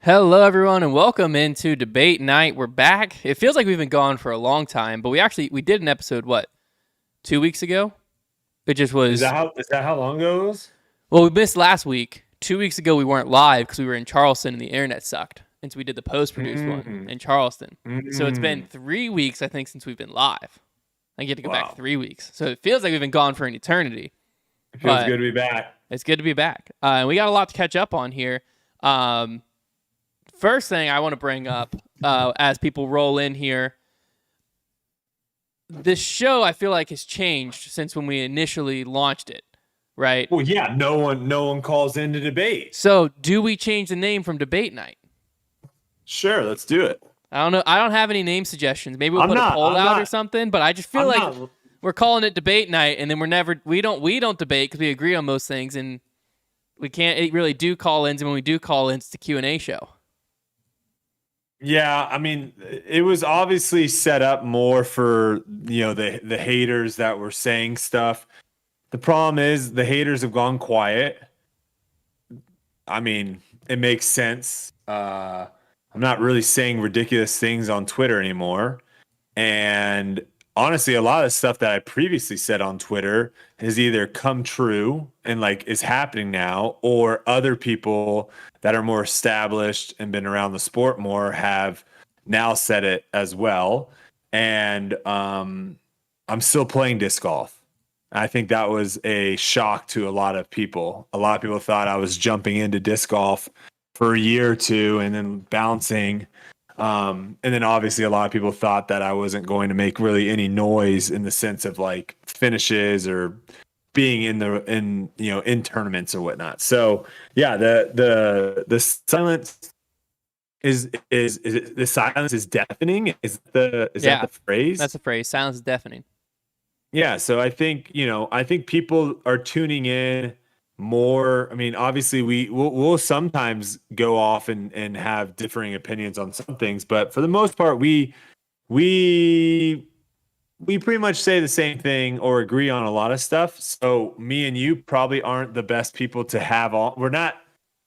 Hello, everyone, and welcome into Debate Night. We're back. It feels like we've been gone for a long time, but we did an episode, 2 weeks ago? It just was... Is that how long ago it was? Well, we missed last week. 2 weeks ago, we weren't live because we were in Charleston and the internet sucked. And so we did the post-produced one in Charleston. So it's been 3 weeks, I think, since we've been live. I get to go back 3 weeks. So it feels like we've been gone for an eternity. It feels good to be back. It's good to be back. And we got a lot to catch up on here. First thing I want to bring up as people roll in here, this show I feel like has changed since when we initially launched it, right? Well, yeah, no one calls in to debate. So do we change the name from Debate Night? Sure, let's do it. I don't know. I don't have any name suggestions. Maybe we'll put a poll out or something, but I just feel like we're calling it Debate Night, and then we don't debate because we agree on most things, and we can't really do call-ins, and when we do call-ins, it's the Q&A show. Yeah, I mean, it was obviously set up more for, the haters that were saying stuff. The problem is the haters have gone quiet. I mean, it makes sense. I'm not really saying ridiculous things on Twitter anymore. And honestly, a lot of stuff that I previously said on Twitter has either come true and is happening now, or other people that are more established and been around the sport more have now said it as well. And I'm still playing disc golf. I think that was a shock to a lot of people. A lot of people thought I was jumping into disc golf for a year or two and then bouncing. And then obviously a lot of people thought that I wasn't going to make really any noise in the sense of finishes or being in tournaments or whatnot. So yeah, the silence is the silence is deafening. Is that the phrase? That's the phrase. Silence is deafening. Yeah. So I think people are tuning in more. I mean, obviously we'll sometimes go off and have differing opinions on some things, but for the most part, we pretty much say the same thing or agree on a lot of stuff. So me and you probably aren't the best people to have all. We're not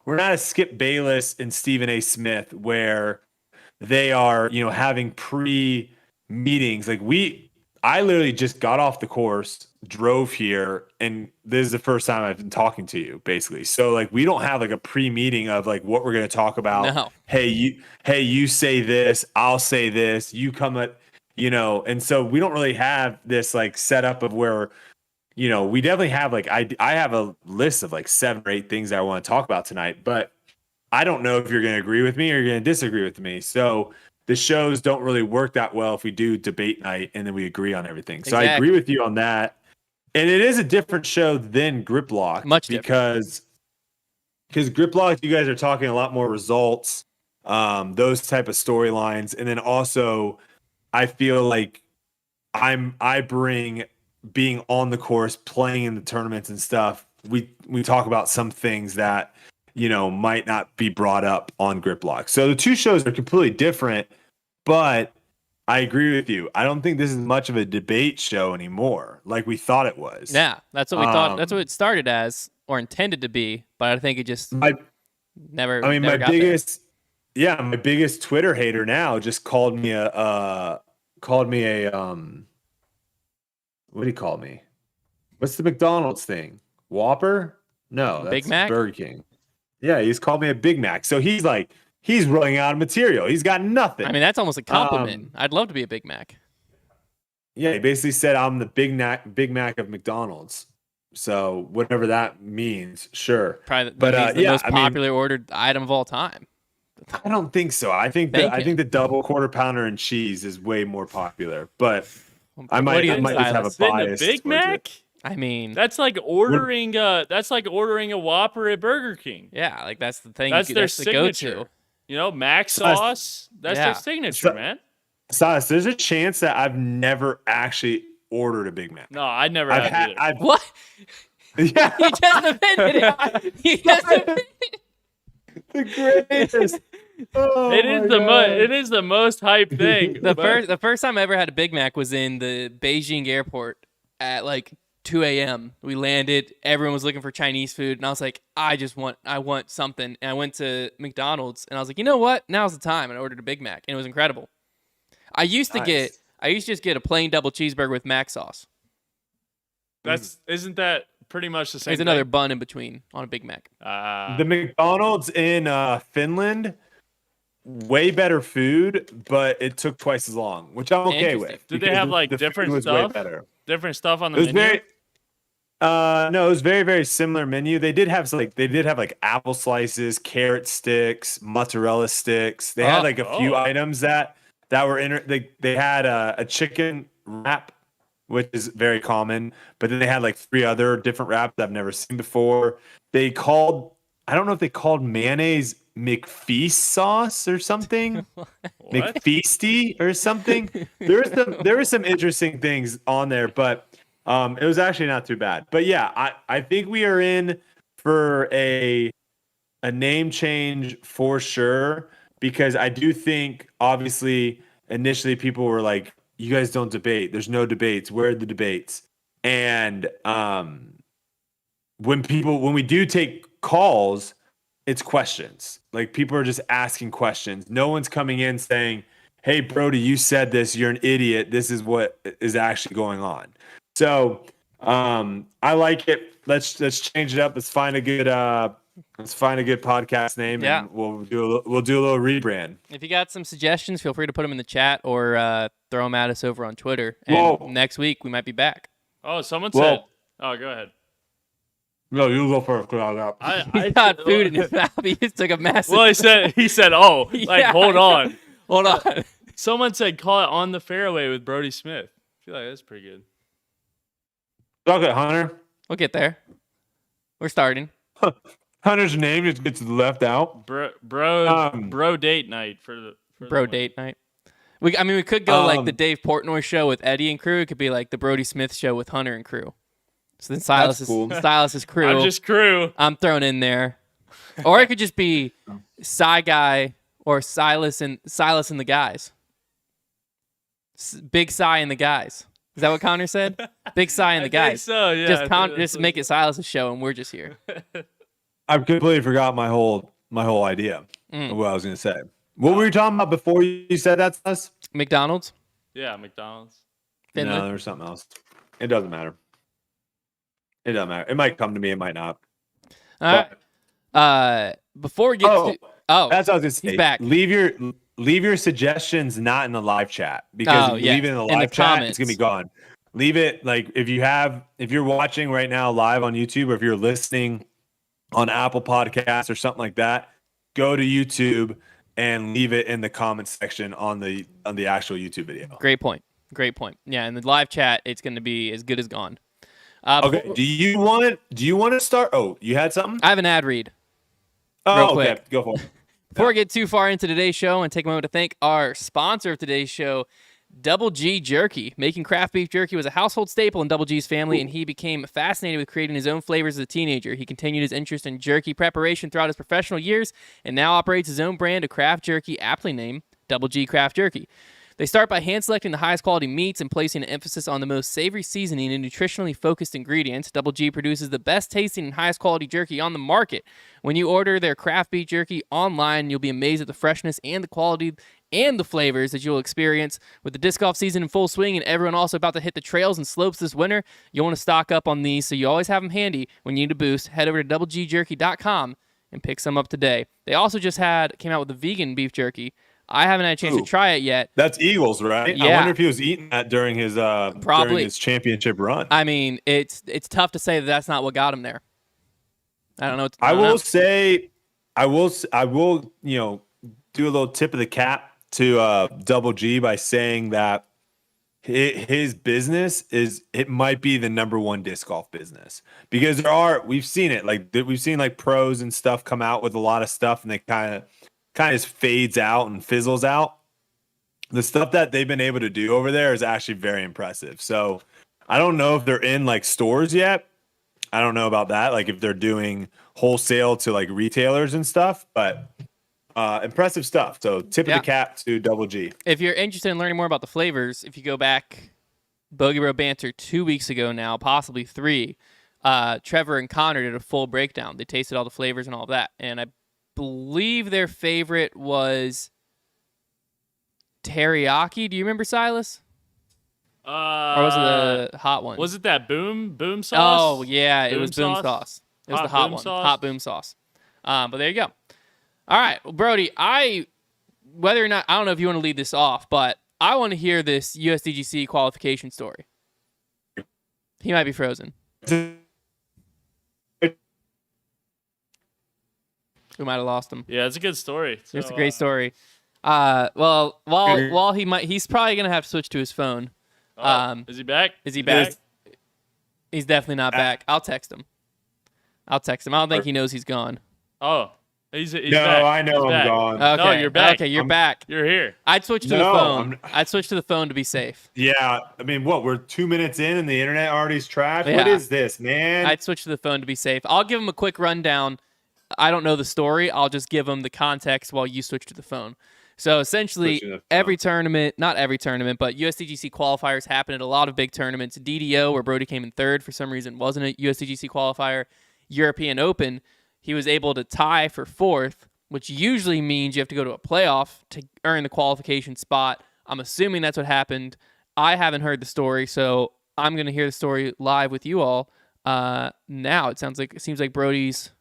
a Skip Bayless and Stephen A. Smith where they are, having pre-meetings. I literally just got off the course, drove here, and this is the first time I've been talking to you, basically. So we don't have a pre-meeting of what we're going to talk about. No. Hey, you say this, I'll say this, you come at, and so we don't really have this setup of where, we definitely have I have a list of 7 or 8 things I want to talk about tonight, but I don't know if you're going to agree with me or you're going to disagree with me. So the shows don't really work that well if we do debate night and then we agree on everything. So Exactly. I agree with you on that. And it is a different show than Grip Lock. Much different. Because Grip Lock, you guys are talking a lot more results, those type of storylines. And then also I feel like I bring being on the course, playing in the tournaments and stuff. We talk about some things that, might not be brought up on Grip Lock. So the two shows are completely different, but I agree with you. I don't think this is much of a debate show anymore, like we thought it was. Yeah, that's what we thought. That's what it started as or intended to be, but I think it just never. I mean, my biggest Twitter hater now just called me a what do you call me? What's the McDonald's thing? Whopper? No, that's Big Mac? Burger King. Yeah, he's called me a Big Mac. So he's he's running out of material. He's got nothing. I mean, that's almost a compliment. I'd love to be a Big Mac. Yeah, he basically said I'm the Big Mac of McDonald's. So whatever that means, sure. Probably the most popular ordered item of all time. I don't think so. I think the double quarter pounder and cheese is way more popular, but I might just have a bias. Big Mac? I mean, that's like ordering a Whopper at Burger King. Yeah, that's the thing. That's their signature. Go-to. Mac sauce. That's their signature, man. Silas, there's a chance that I've never actually ordered a Big Mac. No, I never have either. What? Yeah. You just offended him. The greatest. Oh, it is the most hype thing. The first time I ever had a Big Mac was in the Beijing airport at 2 a.m. We landed. Everyone was looking for Chinese food, and I was like, I want something. And I went to McDonald's, and I was like, you know what? Now's the time. And I ordered a Big Mac, and it was incredible. I used to just get a plain double cheeseburger with mac sauce. Isn't that pretty much the same? There's another bun in between on a Big Mac. The McDonald's in Finland, way better food, but it took twice as long, which I'm okay with. Did they have like different stuff? Different stuff on the menu? No, it was very, very similar menu. They did have like apple slices, carrot sticks, mozzarella sticks. They had like a few items that were in. They had a chicken wrap, which is very common, but then they had like 3 other different wraps I've never seen before. I don't know if they called mayonnaise McFeast sauce or something. McFeasty or something. There were some interesting things on there, but it was actually not too bad. But yeah, I think we are in for a name change for sure, because I do think obviously initially people were like, you guys don't debate. There's no debates. Where are the debates? And when we do take calls, it's questions. Like, people are just asking questions. No one's coming in saying, hey, Brodie, you said this. You're an idiot. This is what is actually going on. So I like it. Let's change it up. Let's find a good podcast name. Yeah. And we'll do a little rebrand. If you got some suggestions, feel free to put them in the chat or throw them at us over on Twitter. And next week we might be back. Oh, someone said. Oh, go ahead. No, you go first. He got food in his mouth. He just took a massive. Well, he said, oh, like, Yeah, hold on. Hold on. Someone said, call it On the Fairway with Brodie Smith. I feel like that's pretty good. Okay, Hunter. We'll get there. We're starting. Hunter's name just gets left out. Bro date night for the Bro date night. We could go like the Dave Portnoy show with Eddie and crew. It could be like the Brodie Smith show with Hunter and crew. So then Silas is crew. I'm just crew. I'm thrown in there. Or it could just be Cy Guy or Silas and the guys. Big Cy and the guys. Is that what Connor said? Big Cy and the guys. So yeah. Just make it Silas' show and we're just here. I've completely forgot my whole idea of what I was going to say. What were you talking about before you said that to us? McDonald's? Yeah, McDonald's. Finland? No, there's something else. It doesn't matter. It doesn't matter. It might come to me. It might not. All right. Before we get to... Oh, that's what I was going to say. He's back. Leave your suggestions not in the live chat, because if you leave it in the live chat, comments. it's going to be gone. Leave it, like, if you're watching right now live on YouTube, or if you're listening on Apple Podcasts or something like that, go to YouTube and leave it in the comments section on the actual YouTube video. Great point. Yeah, in the live chat, it's going to be as good as gone. Okay. Do you want to start? Oh, you had something? I have an ad read. Oh, quick. okay. Go for it. Before we get too far into today's show, and take a moment to thank our sponsor of today's show, Double G Jerky. Making craft beef jerky was a household staple in Double G's family, and he became fascinated with creating his own flavors as a teenager. He continued his interest in jerky preparation throughout his professional years, and now operates his own brand of craft jerky, aptly named Double G Craft Jerky. They start by hand-selecting the highest quality meats and placing an emphasis on the most savory seasoning and nutritionally focused ingredients. Double G produces the best tasting and highest quality jerky on the market. When you order their craft beef jerky online, you'll be amazed at the freshness and the quality and the flavors that you'll experience. With the disc golf season in full swing and everyone also about to hit the trails and slopes this winter, you'll want to stock up on these so you always have them handy when you need a boost. Head over to doublegjerky.com and pick some up today. They also just came out with the vegan beef jerky. I haven't had a chance to try it yet. That's Eagles, right? Yeah. I wonder if he was eating that during his championship run. I mean, it's tough to say that that's not what got him there. I don't know. I will do a little tip of the cap to Double G by saying that his business might be the number one disc golf business, because we've seen it, like we've seen like pros and stuff come out with a lot of stuff and they kind of just fades out and fizzles out. The stuff that they've been able to do over there is actually very impressive. So I don't know if they're in like stores yet. I don't know about that, like if they're doing wholesale to like retailers and stuff, but impressive stuff. So tip of the cap to Double G. If you're interested in learning more about the flavors, if you go back Bogey Bro Banter 2 weeks ago now, possibly 3. Trevor and Connor did a full breakdown. They tasted all the flavors and all of that. And I believe their favorite was teriyaki. Do you remember, Silas? Or was it the hot one? Was it that boom sauce? Oh, yeah, it was boom sauce. It was the hot one. Sauce? Hot boom sauce. But there you go. All right, well, Brodie, whether or not, I don't know if you want to lead this off, but I want to hear this USDGC qualification story. He might be frozen. We might have lost him. Yeah, it's a good story. It's a great story. Well, while he's probably gonna have to switch to his phone. Is he back? Is he back? He's definitely not back. I'll text him. I don't think he knows he's gone. Oh, he's no, back. I know I'm gone. Okay. No, you're back. Okay, you're back. You're here. I'd switch to the phone. I'd switch to the phone to be safe. Yeah, I mean, what? We're 2 minutes in and the internet already's trashed. Yeah. What is this, man? I'd switch to the phone to be safe. I'll give him a quick rundown. I don't know the story. I'll just give him the context while you switch to the phone. So essentially, every tournament, not every tournament, but USDGC qualifiers happen at a lot of big tournaments. DDO, where Brodie came in third for some reason, wasn't a USDGC qualifier. European Open, he was able to tie for fourth, which usually means you have to go to a playoff to earn the qualification spot. I'm assuming that's what happened. I haven't heard the story, so I'm going to hear the story live with you all. Now it seems like Brodie's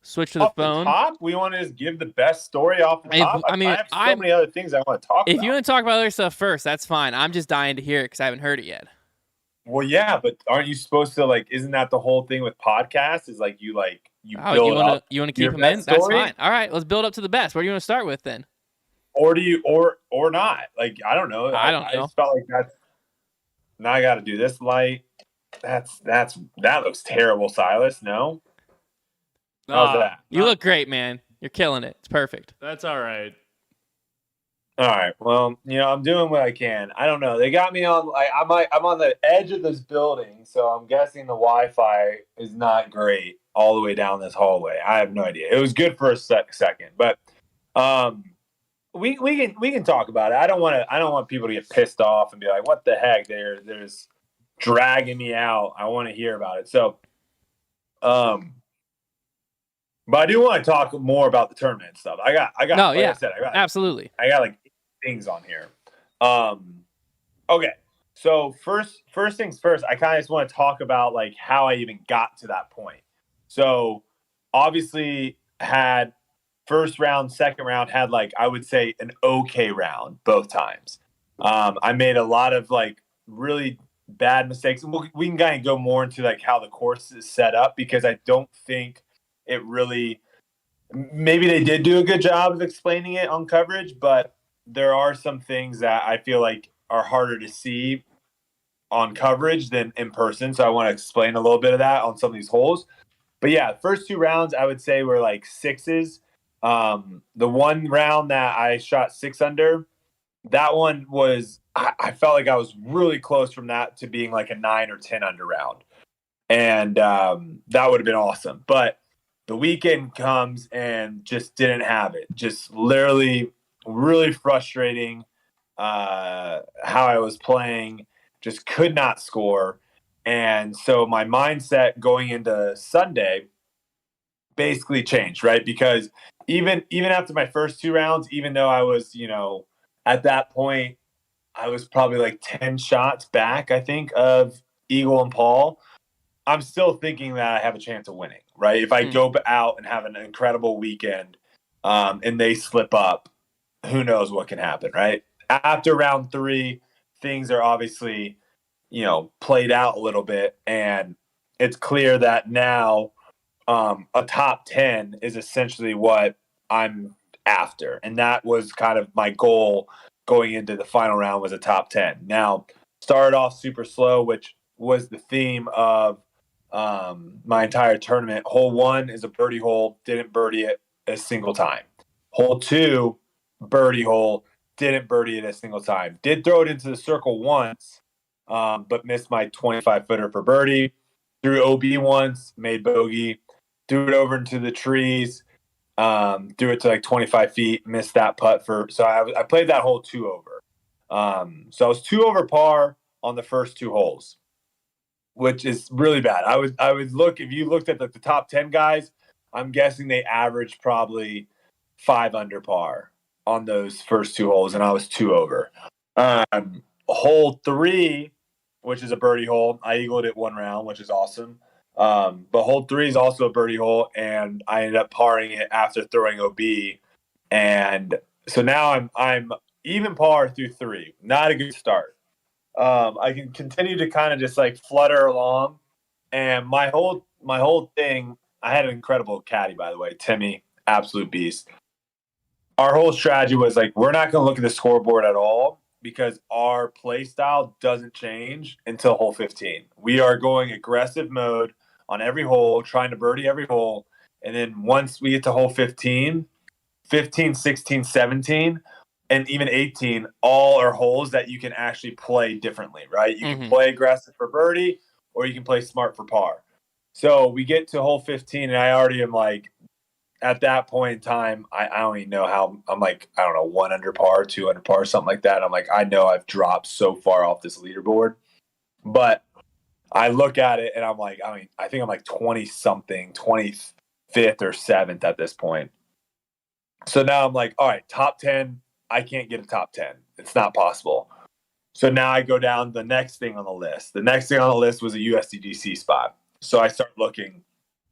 switch to the phone. The top, we want to just give the best story off the top. I have so many other things I want to talk about. If you want to talk about other stuff first, that's fine. I'm just dying to hear it because I haven't heard it yet. Well, yeah, but aren't you supposed to isn't that the whole thing with podcasts? Is you build up. You want to keep them in? That's fine. All right, let's build up to the best. What do you want to start with then? Or do you or not? I don't know. I don't know. I just felt like that's now I got to do this light. That looks terrible, Silas. No. How's that? You look great, man. You're killing it. It's perfect. That's all right. All right. Well, I'm doing what I can. I don't know. They got me on. I'm on the edge of this building, so I'm guessing the Wi-Fi is not great all the way down this hallway. I have no idea. It was good for a second, but we can talk about it. I don't want people to get pissed off and be like, "What the heck? There's dragging me out." I want to hear about it. So, but I do want to talk more about the tournament stuff. I got. No, like yeah, I said, absolutely. I got things on here. Okay. So first things first, I kind of just want to talk about how I even got to that point. So obviously had first round, second round had I would say an okay round both times. I made a lot of really bad mistakes. We can kind of go more into how the course is set up because I don't think it really. Maybe they did do a good job of explaining it on coverage, but there are some things that I feel are harder to see on coverage than in person. So I want to explain a little bit of that on some of these holes. But yeah, first 2 rounds I would say were 6s. The one round that I shot 6 under, that one was I felt like I was really close from that to being a 9 or 10 under round, and that would have been awesome. But the weekend comes and just didn't have it. Just literally really frustrating how I was playing. Just could not score. And so my mindset going into Sunday basically changed, right? Because even after my first 2 rounds, even though I was, at that point, I was probably 10 shots back, I think, of Eagle and Paul, I'm still thinking that I have a chance of winning, right? If I go out and have an incredible weekend and they slip up, who knows what can happen, right? After round 3, things are obviously, played out a little bit. And it's clear that now a top 10 is essentially what I'm after. And that was kind of my goal going into the final round, was a top 10. Now, started off super slow, which was the theme of my entire tournament. Hole 1 is a birdie hole, didn't birdie it a single time. Hole 2, birdie hole, didn't birdie it a single time. Did throw it into the circle once, but missed my 25-footer for birdie. Threw OB once, made bogey. Threw it over into the trees, threw it to 25 feet, missed that putt for. So I played that hole 2 over. So I was 2 over par on the first 2 holes, which is really bad. I would look, if you looked at the top 10 guys, I'm guessing they averaged probably 5 under par on those first 2 holes, and I was 2 over. Hole 3, which is a birdie hole, I eagled it 1 round, which is awesome. But hole 3 is also a birdie hole, and I ended up parring it after throwing OB. And so now I'm even par through 3. Not a good start. I can continue to kind of just like flutter along, and my whole thing. I had an incredible caddy, by the way, Timmy, absolute beast. Our whole strategy was like, we're not going to look at the scoreboard at all because our play style doesn't change until hole 15. We are going aggressive mode on every hole, trying to birdie every hole, and then once we get to hole 15, 16, 17, and even 18, all are holes that you can actually play differently, right? You can play aggressive for birdie, or you can play smart for par. So we get to hole 15, and I already am like, at that point in time, I don't even know how. I'm like, I don't know, 1 under par, 2 under par, something like that. I'm like, I know I've dropped so far off this leaderboard. But I look at it, and I'm like, I think I'm like 20-something, 25th or 7th at this point. So now I'm like, all right, top 10, I can't get a top 10. It's not possible. So now I go down the next thing on the list. The next thing on the list was a USDGC spot. So I start looking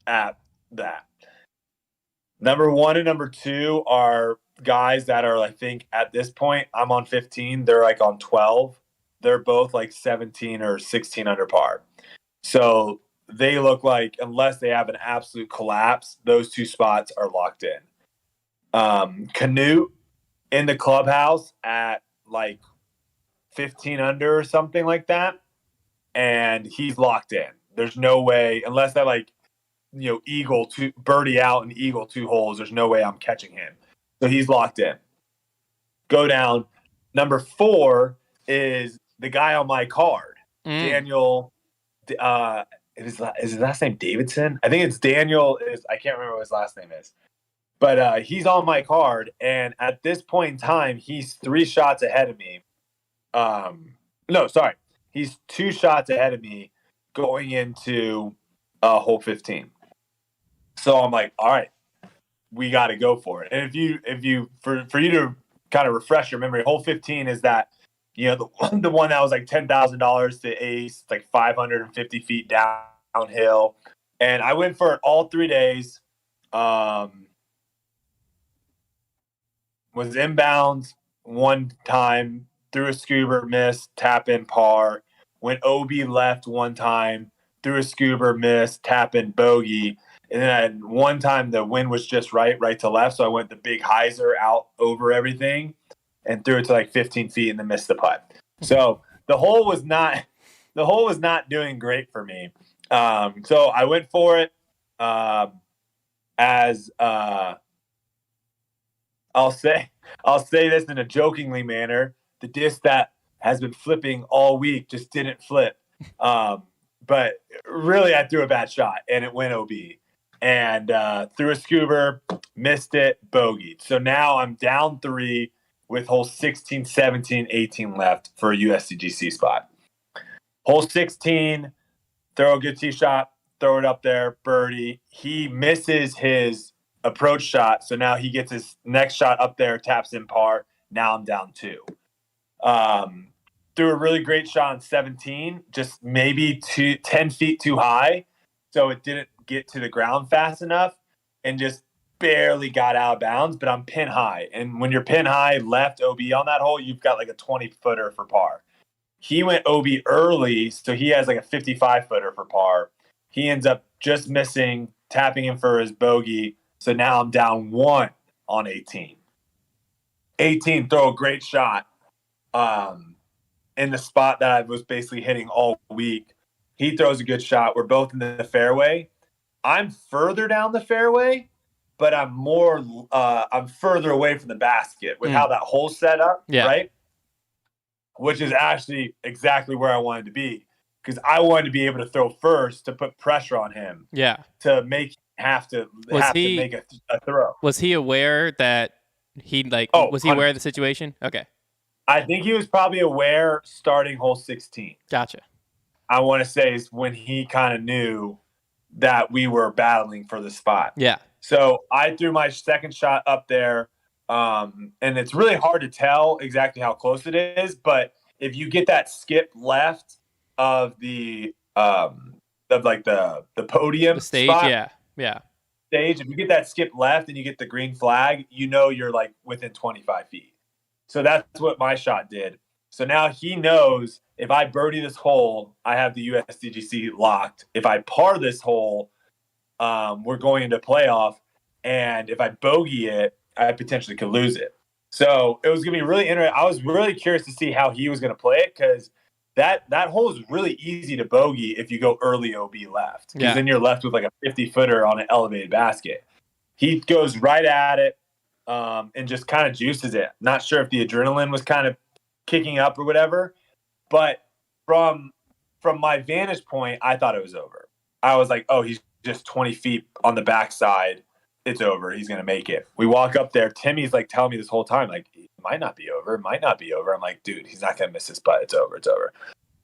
at that. Number 1 and number 2 are guys that are, I think, at this point, I'm on 15. They're like on 12. They're both like 17 or 16 under par. So they look like, unless they have an absolute collapse, those 2 spots are locked in. Canute in the clubhouse at like 15 under or something like that. And he's locked in. There's no way, unless that like, eagle 2, birdie out and eagle 2 holes, there's no way I'm catching him. So he's locked in. Go down. Number 4 is the guy on my card, Daniel. Is his last name Davidson? I think it's Daniel. I can't remember what his last name is. But he's on my card, and at this point in time, he's 3 shots ahead of me. No, sorry. He's 2 shots ahead of me going into hole 15. So I'm like, all right, we got to go for it. And if you for you to kind of refresh your memory, hole 15 is that, the one that was like $10,000 to ace, like 550 feet downhill. And I went for it all 3 days. Was inbounds 1 time, threw a scuba, missed, tap in par. Went OB left 1 time, threw a scuba, missed, tap in bogey. And then 1 time the wind was just right to left. So I went the big hyzer out over everything and threw it to like 15 feet and then missed the putt. So the hole was not doing great for me. So I went for it as I'll say this in a jokingly manner. The disc that has been flipping all week just didn't flip. But really, I threw a bad shot, and it went OB. And threw a scuba, missed it, bogeyed. So now I'm down 3 with hole 16, 17, 18 left for a USDGC spot. Hole 16, throw a good tee shot, throw it up there, birdie. He misses his approach shot, so now he gets his next shot up there, taps in par. Now I'm down 2. Threw a really great shot on 17, just maybe 10 feet too high, so it didn't get to the ground fast enough and just barely got out of bounds, but I'm pin high. And when you're pin high left OB on that hole, you've got like a 20-footer for par. He went OB early, so he has like a 55-footer for par. He ends up just missing, tapping in for his bogey. So now I'm down 1 on 18. 18, throw a great shot in the spot that I was basically hitting all week. He throws a good shot. We're both in the fairway. I'm further down the fairway, but I'm further away from the basket with how that hole's set up, right? Which is actually exactly where I wanted to be, because I wanted to be able to throw first to put pressure on him. Yeah. To make him have to make a throw. Was he aware that was he aware of the situation? Okay. I think he was probably aware starting hole 16. Gotcha. I want to say is when he kind of knew that we were battling for the spot. Yeah. So I threw my second shot up there, and it's really hard to tell exactly how close it is. But if you get that skip left of the podium The stage, spot, yeah. stage, if you get that skip left and you get the green flag, you know you're like within 25 feet. So that's what my shot did. So now he knows if I birdie this hole, I have the USDGC locked. If I par this hole, we're going into playoff. And if I bogey it, I potentially could lose it. So it was going to be really interesting. I was really curious to see how he was going to play it because that hole is really easy to bogey if you go early OB left. Because then you're left with like a 50-footer on an elevated basket. He goes right at it and just kind of juices it. Not sure if the adrenaline was kind of kicking up or whatever. But from my vantage point, I thought it was over. I was like, oh, he's just 20 feet on the backside. It's over. He's going to make it. We walk up there. Timmy's like telling me this whole time, like, it might not be over. It might not be over. I'm like, dude, he's not going to miss his putt. It's over. It's over.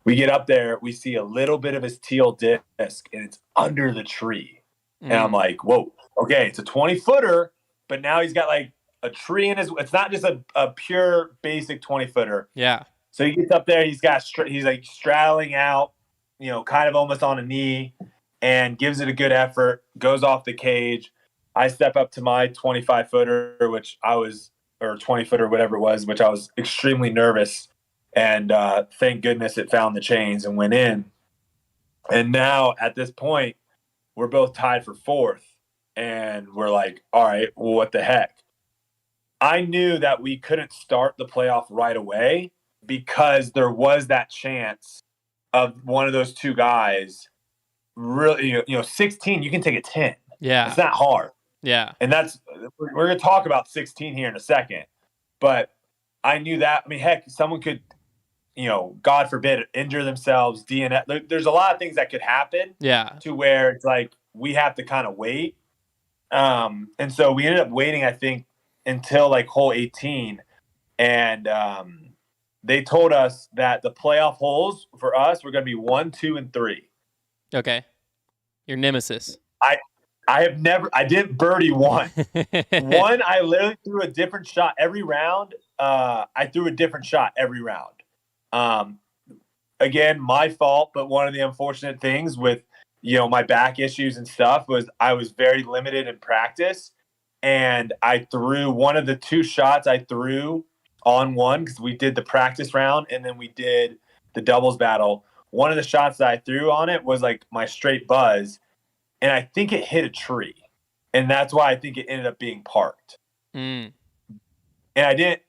We get up there. We see a little bit of his teal disc, and it's under the tree. And I'm like, whoa, okay, it's a 20-footer, but now he's got like a tree in his – it's not just a pure basic 20-footer. Yeah. So he gets up there. He's like straddling out, kind of almost on a knee, and gives it a good effort, goes off the cage. I step up to my 25-footer, or 20-footer, whatever it was, which I was extremely nervous. And thank goodness it found the chains and went in. And now at this point, we're both tied for fourth. And we're like, all right, well, what the heck? I knew that we couldn't start the playoff right away because there was that chance of one of those two guys really, 16, you can take a 10. Yeah. It's not hard. Yeah. And we're going to talk about 16 here in a second. But I knew that. I mean, heck, someone could, God forbid, injure themselves, DNF. There's a lot of things that could happen. Yeah. To where it's like we have to kind of wait. And so we ended up waiting, I think, until like hole 18. And they told us that the playoff holes for us were going to be 1, 2, and 3. Okay. Your nemesis. I didn't birdie one. One, I literally threw a different shot every round. I threw a different shot every round. Again, my fault, but one of the unfortunate things with, my back issues and stuff was I was very limited in practice. And I threw one of the two shots I threw on one because we did the practice round and then we did the doubles battle. One of the shots that I threw on it was like my straight buzz. And I think it hit a tree. And that's why I think it ended up being parked. And I didn't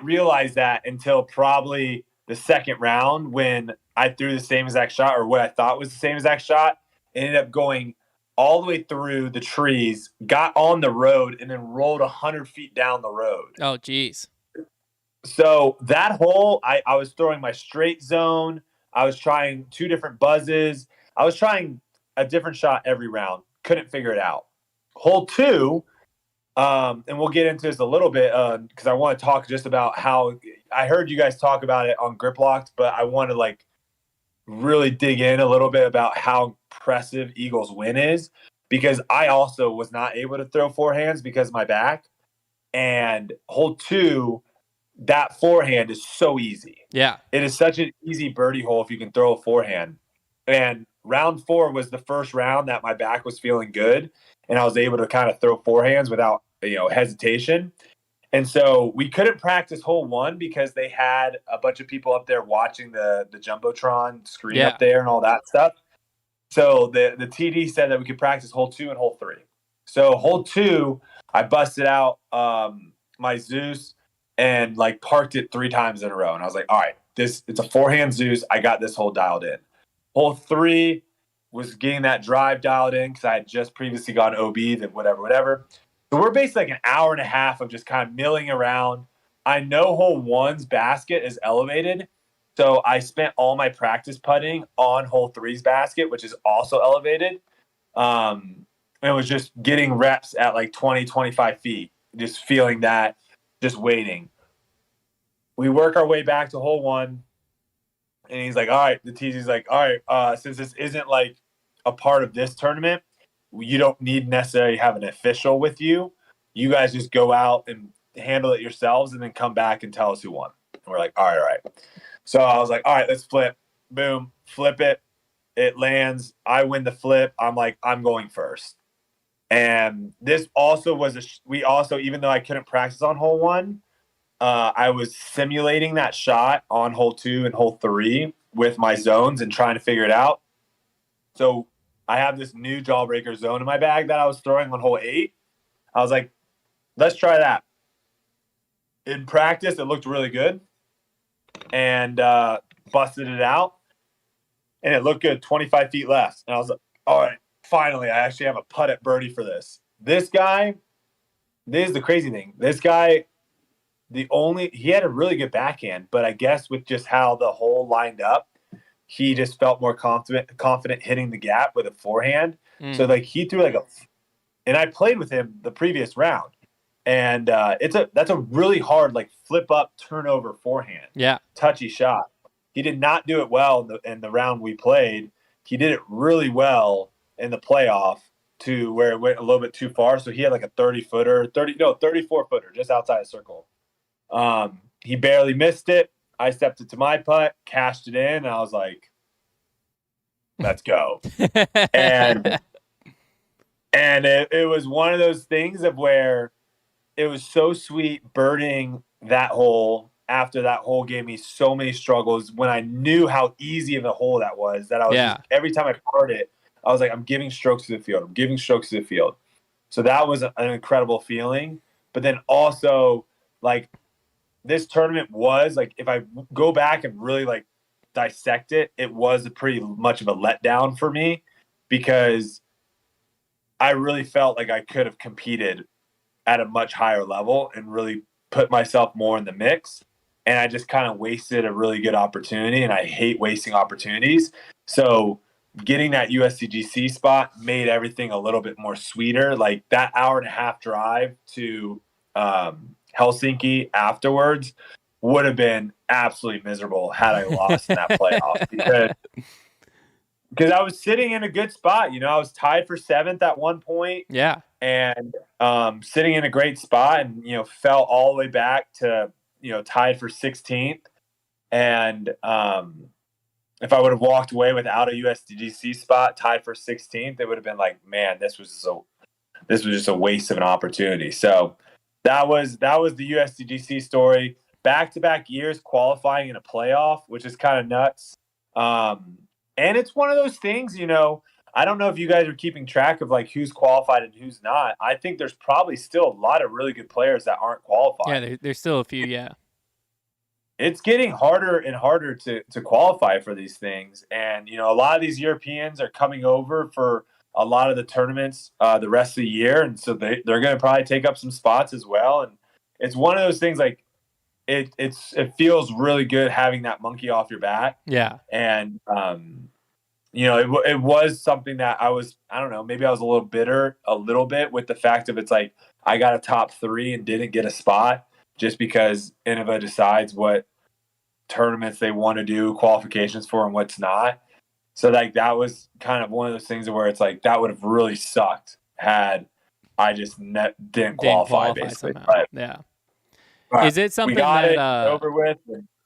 realize that until probably the second round when I threw the same exact shot or what I thought was the same exact shot. It ended up going all the way through the trees, got on the road, and then rolled 100 feet down the road. Oh, geez. So that hole, I was throwing my straight zone. I was trying 2 different buzzes. I was trying a different shot every round. Couldn't figure it out. Hole 2, and we'll get into this a little bit because I want to talk just about how I heard you guys talk about it on Grip Locked, but I want to really dig in a little bit about how impressive Eagles' win is because I also was not able to throw forehands because of my back. And hole 2, that forehand is so easy. Yeah. It is such an easy birdie hole if you can throw a forehand. And round 4 was the first round that my back was feeling good. And I was able to kind of throw forehands without, hesitation. And so we couldn't practice hole 1 because they had a bunch of people up there watching the Jumbotron screen up there and all that stuff. So the TD said that we could practice hole 2 and hole 3. So hole 2, I busted out my Zeus and parked it 3 times in a row. And I was like, all right, it's a forehand Zeus. I got this hole dialed in. Hole 3 was getting that drive dialed in because I had just previously gone OB, then whatever. So we're basically an hour and a half of just kind of milling around. I know hole 1's basket is elevated. So I spent all my practice putting on hole 3's basket, which is also elevated. And it was just getting reps at 20, 25 feet, just feeling that, just waiting. we work our way back to hole 1, and he's like, all right, the TZ's like, all right, since this isn't like a part of this tournament, you don't need necessarily have an official with you. You guys just go out and handle it yourselves and then come back and tell us who won. And we're like, all right. So I was like, all right, let's flip. Boom, flip it. It lands. I win the flip. I'm like, I'm going first. And this also was we also, even though I couldn't practice on hole 1, I was simulating that shot on hole 2 and hole 3 with my zones and trying to figure it out. So I have this new jawbreaker zone in my bag that I was throwing on hole 8. I was like, let's try that. In practice, it looked really good, and busted it out, and it looked good, 25 feet left. And I was like, all right, finally, I actually have a putt at birdie for this. This guy, this is the crazy thing. This guy, he had a really good backhand, but I guess with just how the hole lined up, he just felt more confident hitting the gap with a forehand. So like he threw and I played with him the previous round, and that's a really hard like flip up turnover forehand. Yeah, touchy shot. He did not do it well in the round we played. He did it really well in the playoff to where it went a little bit too far. So he had like a 34-footer just outside the circle. He barely missed it. I stepped it to my putt, cashed it in, and I was like, let's go. and it was one of those things of where it was so sweet birding that hole after that hole gave me so many struggles when I knew how easy of a hole that was, that I was just, every time I parred it, I was like, I'm giving strokes to the field. I'm giving strokes to the field. So that was an incredible feeling. But then also, like, this tournament was, like, if I go back and really, like, dissect it, it was a pretty much of a letdown for me because I really felt like I could have competed at a much higher level and really put myself more in the mix. And I just kind of wasted a really good opportunity, and I hate wasting opportunities. So getting that USDGC spot made everything a little bit more sweeter. Like that hour-and-a-half drive to Helsinki afterwards would have been absolutely miserable had I lost in that playoff because I was sitting in a good spot. You know, I was tied for 7th at one point. Yeah. And sitting in a great spot and, you know, fell all the way back to, you know, tied for 16th. And if I would have walked away without a USDGC spot, tied for 16th, it would have been like, man, this was just a waste of an opportunity. So that was the USDGC story. Back-to-back years qualifying in a playoff, which is kind of nuts. And it's one of those things, you know, I don't know if you guys are keeping track of like who's qualified and who's not. I think there's probably still a lot of really good players that aren't qualified. Yeah, there's still a few, yeah. It's getting harder and harder to qualify for these things. And, you know, a lot of these Europeans are coming over for a lot of the tournaments the rest of the year. And so they're going to probably take up some spots as well. And it's one of those things like it feels really good having that monkey off your back. Yeah. And, you know, it was something that I don't know, maybe I was a little bitter a little bit with the fact of it's like I got a top 3 and didn't get a spot just because Innova decides what tournaments they want to do qualifications for and what's not. So like that was kind of one of those things where it's like that would have really sucked had I just didn't qualify basically. But, yeah. Is it something that over with?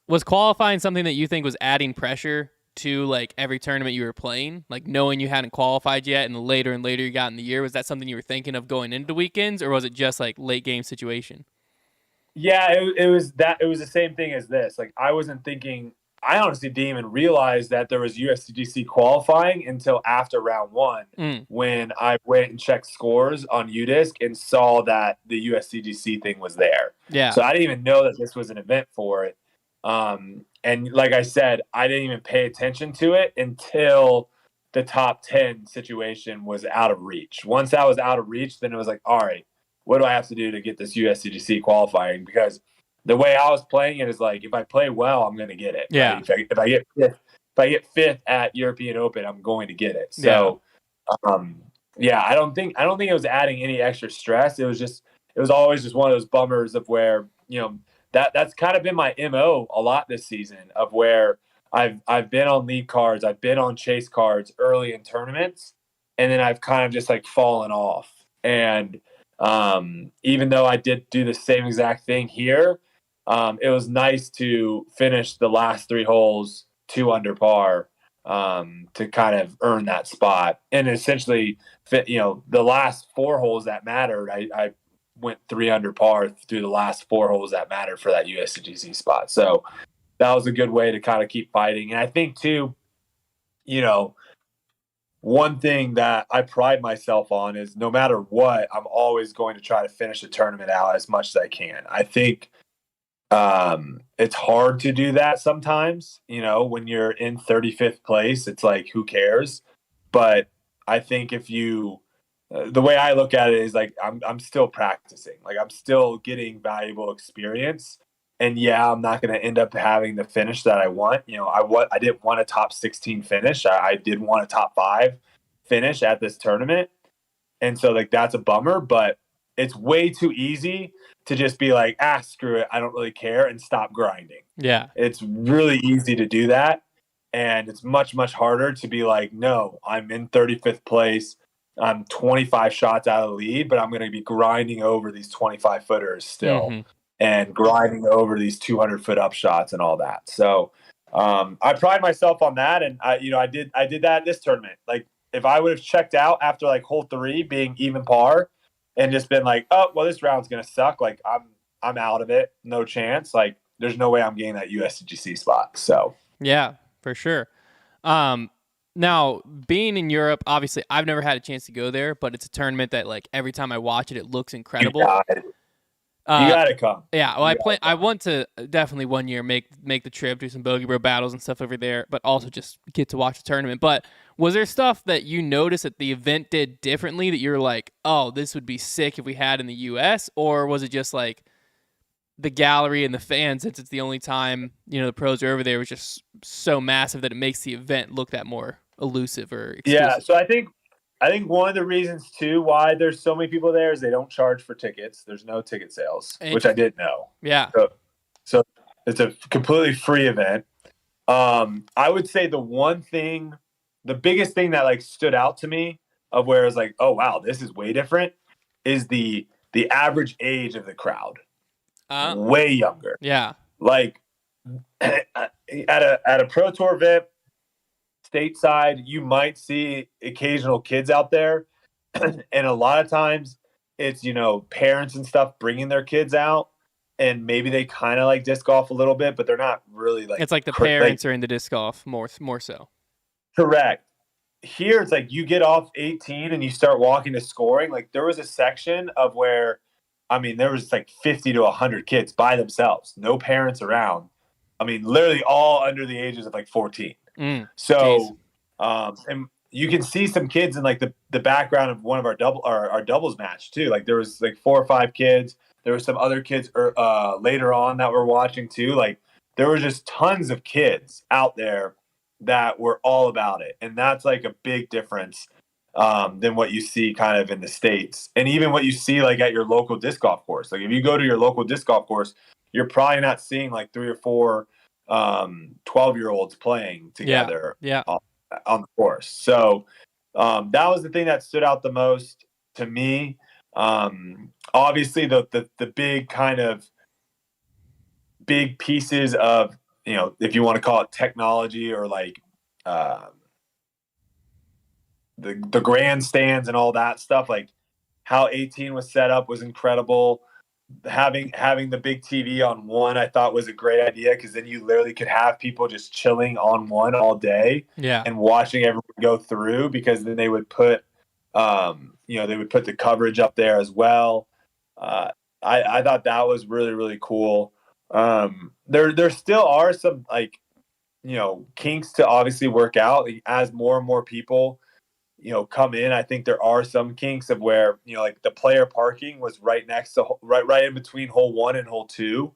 Was qualifying something that you think was adding pressure to like every tournament you were playing, like knowing you hadn't qualified yet and the later and later you got in the year? Was that something you were thinking of going into weekends, or was it just like late game situation? Yeah, it was the same thing as this. Like I wasn't thinking, I honestly didn't even realize that there was USDGC qualifying until after round 1 when I went and checked scores on UDisc and saw that the USDGC thing was there. Yeah. So I didn't even know that this was an event for it. And like I said, I didn't even pay attention to it until the top 10 situation was out of reach. Once that was out of reach, then it was like, all right, what do I have to do to get this USDGC qualifying? Because the way I was playing it is like, if I play well, I'm going to get it. Yeah. Right? If I get fifth at European Open, I'm going to get it. So, yeah, I don't think it was adding any extra stress. It was always just one of those bummers of where, you know, that's kind of been my MO a lot this season, of where I've been on lead cards, I've been on chase cards early in tournaments, and then I've kind of just like fallen off. And even though I did do the same exact thing here, it was nice to finish the last 3 holes 2 under par, to kind of earn that spot. And essentially, the last 4 holes that mattered, I went 3 under par through the last 4 holes that mattered for that USDGC spot. So that was a good way to kind of keep fighting. And I think too, one thing that I pride myself on is no matter what, I'm always going to try to finish the tournament out as much as I can. I think it's hard to do that sometimes, when you're in 35th place, it's like, who cares? But I think if you, the way I look at it is like, I'm still practicing, like I'm still getting valuable experience. And yeah, I'm not going to end up having the finish that I want. I didn't want a top 16 finish. I did want a top 5 finish at this tournament. And so like, that's a bummer, but it's way too easy to just be like, screw it, I don't really care, and stop grinding. Yeah. It's really easy to do that. And it's much, much harder to be like, no, I'm in 35th place. I'm 25 shots out of the lead, but I'm going to be grinding over these 25 footers still. Mm-hmm. And grinding over these 200-foot up shots and all that. So I pride myself on that. And I did that this tournament. Like if I would have checked out after like hole 3 being even par and just been like, oh, well, this round's going to suck. Like I'm out of it. No chance. Like there's no way I'm getting that USDGC spot. So yeah, for sure. Now being in Europe, obviously I've never had a chance to go there, but it's a tournament that like every time I watch it, it looks incredible. You gotta come. Yeah, well, I want to definitely one year make the trip, do some bogey bro battles and stuff over there, but also just get to watch the tournament. But was there stuff that you noticed that the event did differently that you're like, oh, this would be sick if we had in the U.S., or was it just like the gallery and the fans, since it's the only time the pros are over there, was just so massive that it makes the event look that more elusive or exclusive? Yeah, so I think one of the reasons too why there's so many people there is they don't charge for tickets. There's no ticket sales, which I didn't know. Yeah. So it's a completely free event. I would say the biggest thing that like stood out to me of where it's like, oh wow, this is way different, is the average age of the crowd. Way younger. Yeah. Like at a Pro Tour event, stateside, you might see occasional kids out there. And a lot of times it's, parents and stuff bringing their kids out, and maybe they kind of like disc golf a little bit, but they're not really like, it's like the parents are into disc golf more so. Correct. Here, it's like you get off 18 and you start walking to scoring. Like there was a section of where, there was like 50 to 100 kids by themselves, no parents around. Literally all under the ages of like 14. So, and you can see some kids in like the background of one of our doubles match too. Like there was like 4 or 5 kids. There were some other kids later on that we're watching too. Like there were just tons of kids out there that were all about it. And that's like a big difference than what you see kind of in the States. And even what you see like at your local disc golf course. Like if you go to your local disc golf course, you're probably not seeing like 3 or 4 12-year-olds playing together on the course. So that was the thing that stood out the most to me. Obviously the big kind of big pieces of, if you want to call it technology or like the grandstands and all that stuff, like how 18 was set up was incredible. Having the big TV on one, I thought was a great idea, because then you literally could have people just chilling on one all day, and watching everyone go through, because then they would put, the coverage up there as well. I thought that was really, really cool. There still are some like, kinks to obviously work out as more and more people come in. I think there are some kinks of where, like the player parking was right next to right in between hole 1 and hole 2.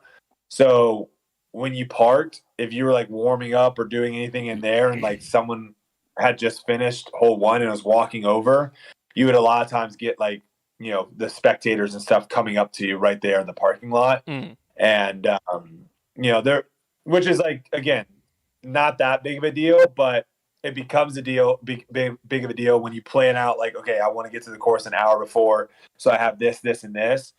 So when you parked, if you were like warming up or doing anything in there and like someone had just finished hole 1 and was walking over, you would a lot of times get like, the spectators and stuff coming up to you right there in the parking lot. And there, which is like, again, not that big of a deal, but it becomes a deal, big of a deal when you plan out like, okay, I want to get to the course an hour before, so I have this, and this,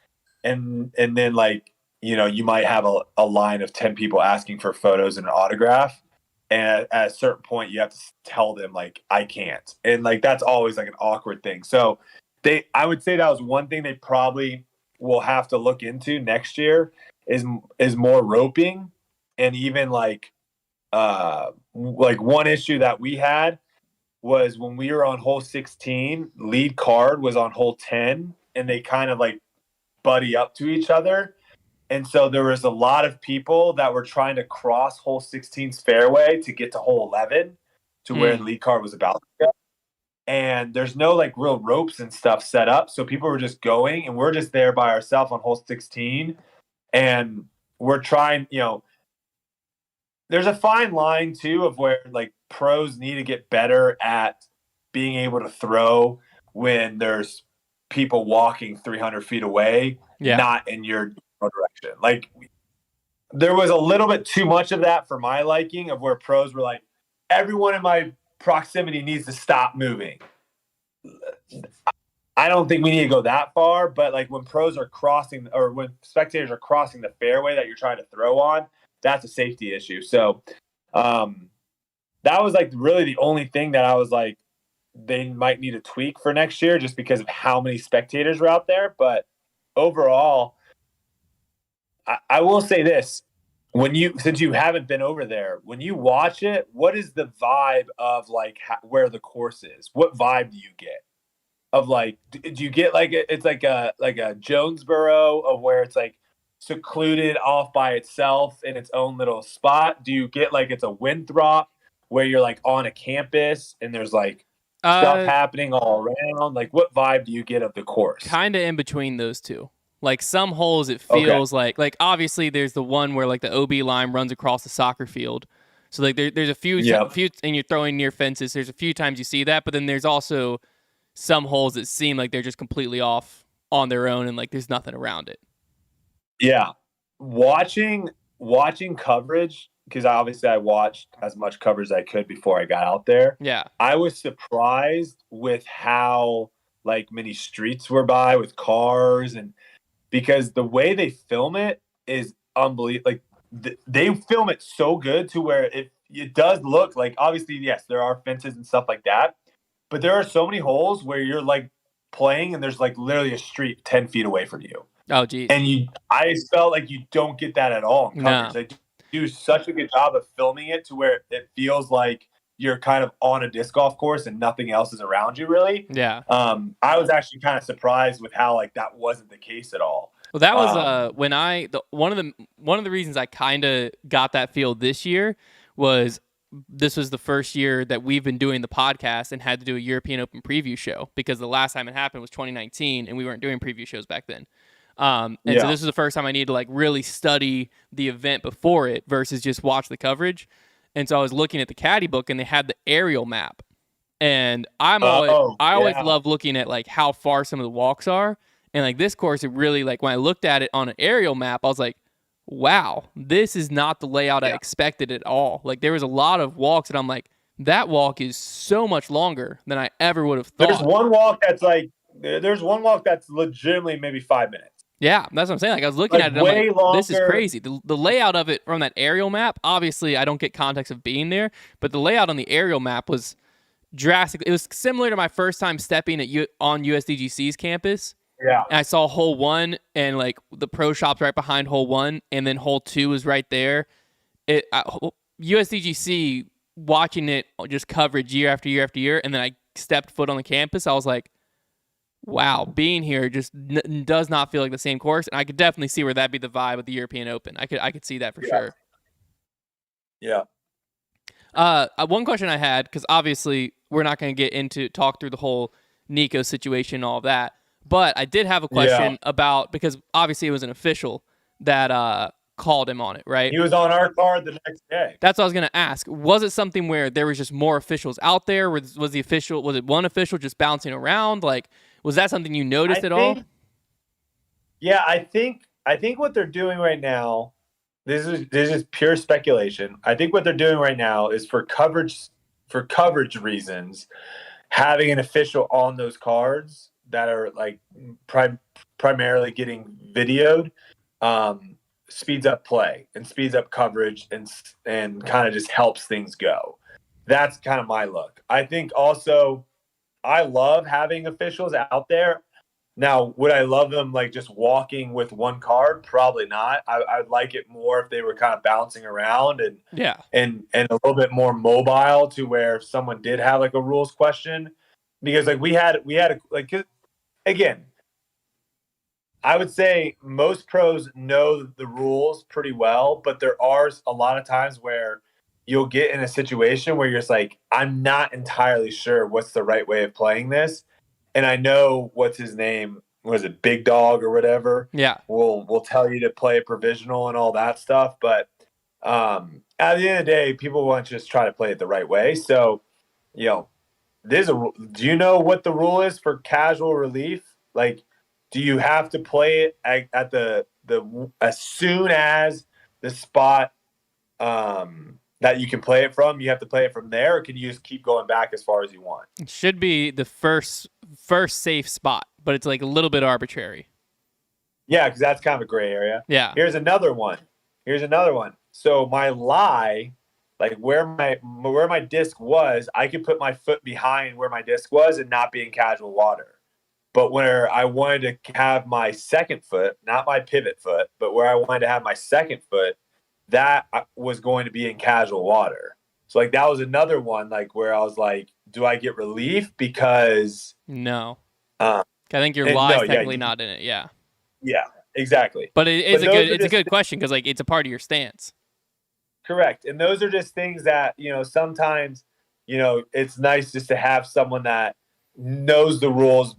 and then like, you might have a line of 10 people asking for photos and an autograph, and at a certain point you have to tell them like, I can't, and like that's always like an awkward thing. So I would say that was one thing they probably will have to look into next year is more roping, and even like one issue that we had was when we were on hole 16, lead card was on hole 10, and they kind of like buddy up to each other. And so there was a lot of people that were trying to cross hole 16's fairway to get to hole 11 to where the lead card was about to go. And there's no like real ropes and stuff set up. So people were just going, and we're just there by ourselves on hole 16. And we're trying, there's a fine line too of where like pros need to get better at being able to throw when there's people walking 300 feet away, not in your direction. Like there was a little bit too much of that for my liking, of where pros were like, everyone in my proximity needs to stop moving. I don't think we need to go that far, but like when pros are crossing, or when spectators are crossing the fairway that you're trying to throw on, that's a safety issue. So that was like really the only thing that I was like, they might need to tweak for next year, just because of how many spectators were out there. But overall, I will say this. Since you haven't been over there, when you watch it, what is the vibe of like where the course is? What vibe do you get? Of like, do you get like it's like a Jonesboro of where it's like secluded off by itself in its own little spot? Do you get like it's a Winthrop where you're like on a campus and there's like stuff happening all around? Like, what vibe do you get of the course? Kind of in between those two. Like some holes, it feels like obviously there's the one where like the OB line runs across the soccer field. So like there's a few, and you're throwing near fences. There's a few times you see that, but then there's also some holes that seem like they're just completely off on their own, and like there's nothing around it. Yeah, watching coverage, because obviously I watched as much coverage as I could before I got out there. Yeah, I was surprised with how like many streets were by with cars, and because the way they film it is unbelievable. Like they film it so good to where it does look like, obviously, yes, there are fences and stuff like that, but there are so many holes where you're like playing and there's like literally a street 10 feet away from you. Oh, geez. And I felt like you don't get that at all in coverage. No. They do such a good job of filming it to where it feels like you're kind of on a disc golf course and nothing else is around you, really. Yeah. I was actually kind of surprised with how like that wasn't the case at all. Well, that was when one of the reasons I kind of got that feel this year was this was the first year that we've been doing the podcast and had to do a European Open preview show, because the last time it happened was 2019 and we weren't doing preview shows back then. So this was the first time I needed to like really study the event before it versus just watch the coverage. And so I was looking at the Caddie book and they had the aerial map. And I always love looking at like how far some of the walks are. And like this course, it really, like when I looked at it on an aerial map, I was like, wow, this is not the layout I expected at all. Like there was a lot of walks and I'm like, that walk is so much longer than I ever would have thought. There's one walk that's legitimately maybe 5 minutes. Yeah, that's what I'm saying. Like I was looking at it, I'm like, this is crazy. The layout of it from that aerial map, obviously I don't get context of being there, but the layout on the aerial map was drastic. It was similar to my first time stepping on USDGC's campus. Yeah. And I saw hole 1 and like the pro shop's right behind hole 1, and then hole 2 was right there. USDGC, watching it just coverage year after year after year, and then I stepped foot on the campus, I was like, wow, being here just does not feel like the same course, and I could definitely see where that'd be the vibe of the European Open. I could see that for sure. Yeah. One question I had, because obviously we're not going to talk through the whole Nico situation and all of that, but I did have a question about, because obviously it was an official that called him on it, right? He was on our card the next day. That's what I was going to ask. Was it something where there was just more officials out there? Was it one official just bouncing around? Like, was that something you noticed at all? Yeah, I think what they're doing right now, this is pure speculation. I think what they're doing right now is for coverage reasons, having an official on those cards that are like primarily getting videoed, speeds up play and speeds up coverage and kind of just helps things go. That's kind of my look. I think also I love having officials out there. Now, would I love them like just walking with one card? Probably not. I'd like it more if they were kind of bouncing around and a little bit more mobile, to where if someone did have like a rules question, because like we had like, again, I would say most pros know the rules pretty well, but there are a lot of times where you'll get in a situation where you're just like, I'm not entirely sure what's the right way of playing this. And I know what's his name, was it Big Dog or whatever? Yeah. We'll tell you to play provisional and all that stuff. But at the end of the day, people want to just try to play it the right way. So, do you know what the rule is for casual relief? Like, do you have to play it at the as soon as the spot that you can play it from, you have to play it from there, or can you just keep going back as far as you want? It should be the first safe spot, but it's like a little bit arbitrary. Yeah, because that's kind of a gray area. Yeah. Here's another one. So my lie, like where my disc was, I could put my foot behind where my disc was and not be in casual water. But where I wanted to have my second foot, not my pivot foot, but where I wanted to have my second foot, that was going to be in casual water. So like that was another one, like where I was like, do I get relief? Because no, I think your lie is technically not in it. Yeah, exactly. But it's a good question, because like it's a part of your stance. Correct. And those are just things that, sometimes, it's nice just to have someone that knows the rules,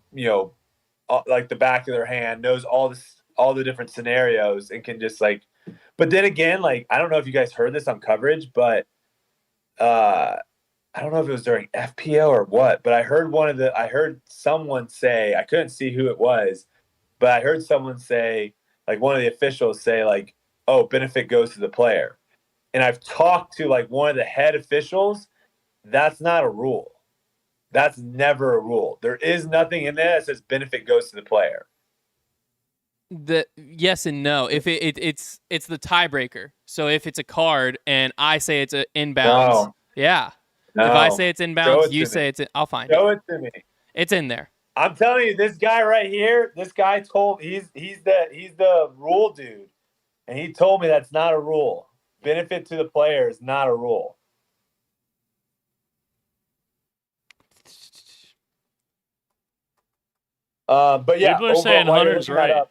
like the back of their hand, knows all the different scenarios, and can just like. But then again, like, I don't know if you guys heard this on coverage, but I don't know if it was during FPO or what, but I heard someone say, I couldn't see who it was, but I heard someone say, like one of the officials say, like, oh, benefit goes to the player. And I've talked to like one of the head officials. That's not a rule. That's never a rule. There is nothing in there that says benefit goes to the player. Yes and no. If it's the tiebreaker. So if it's a card and I say it's an inbounds, If I say it's inbounds, you say it's in. I'll find it. Show it to me. It's in there. I'm telling you, this guy right here. This guy told he's the rule dude, and he told me that's not a rule. Benefit to the player is not a rule. But yeah, people are saying Hunter's right.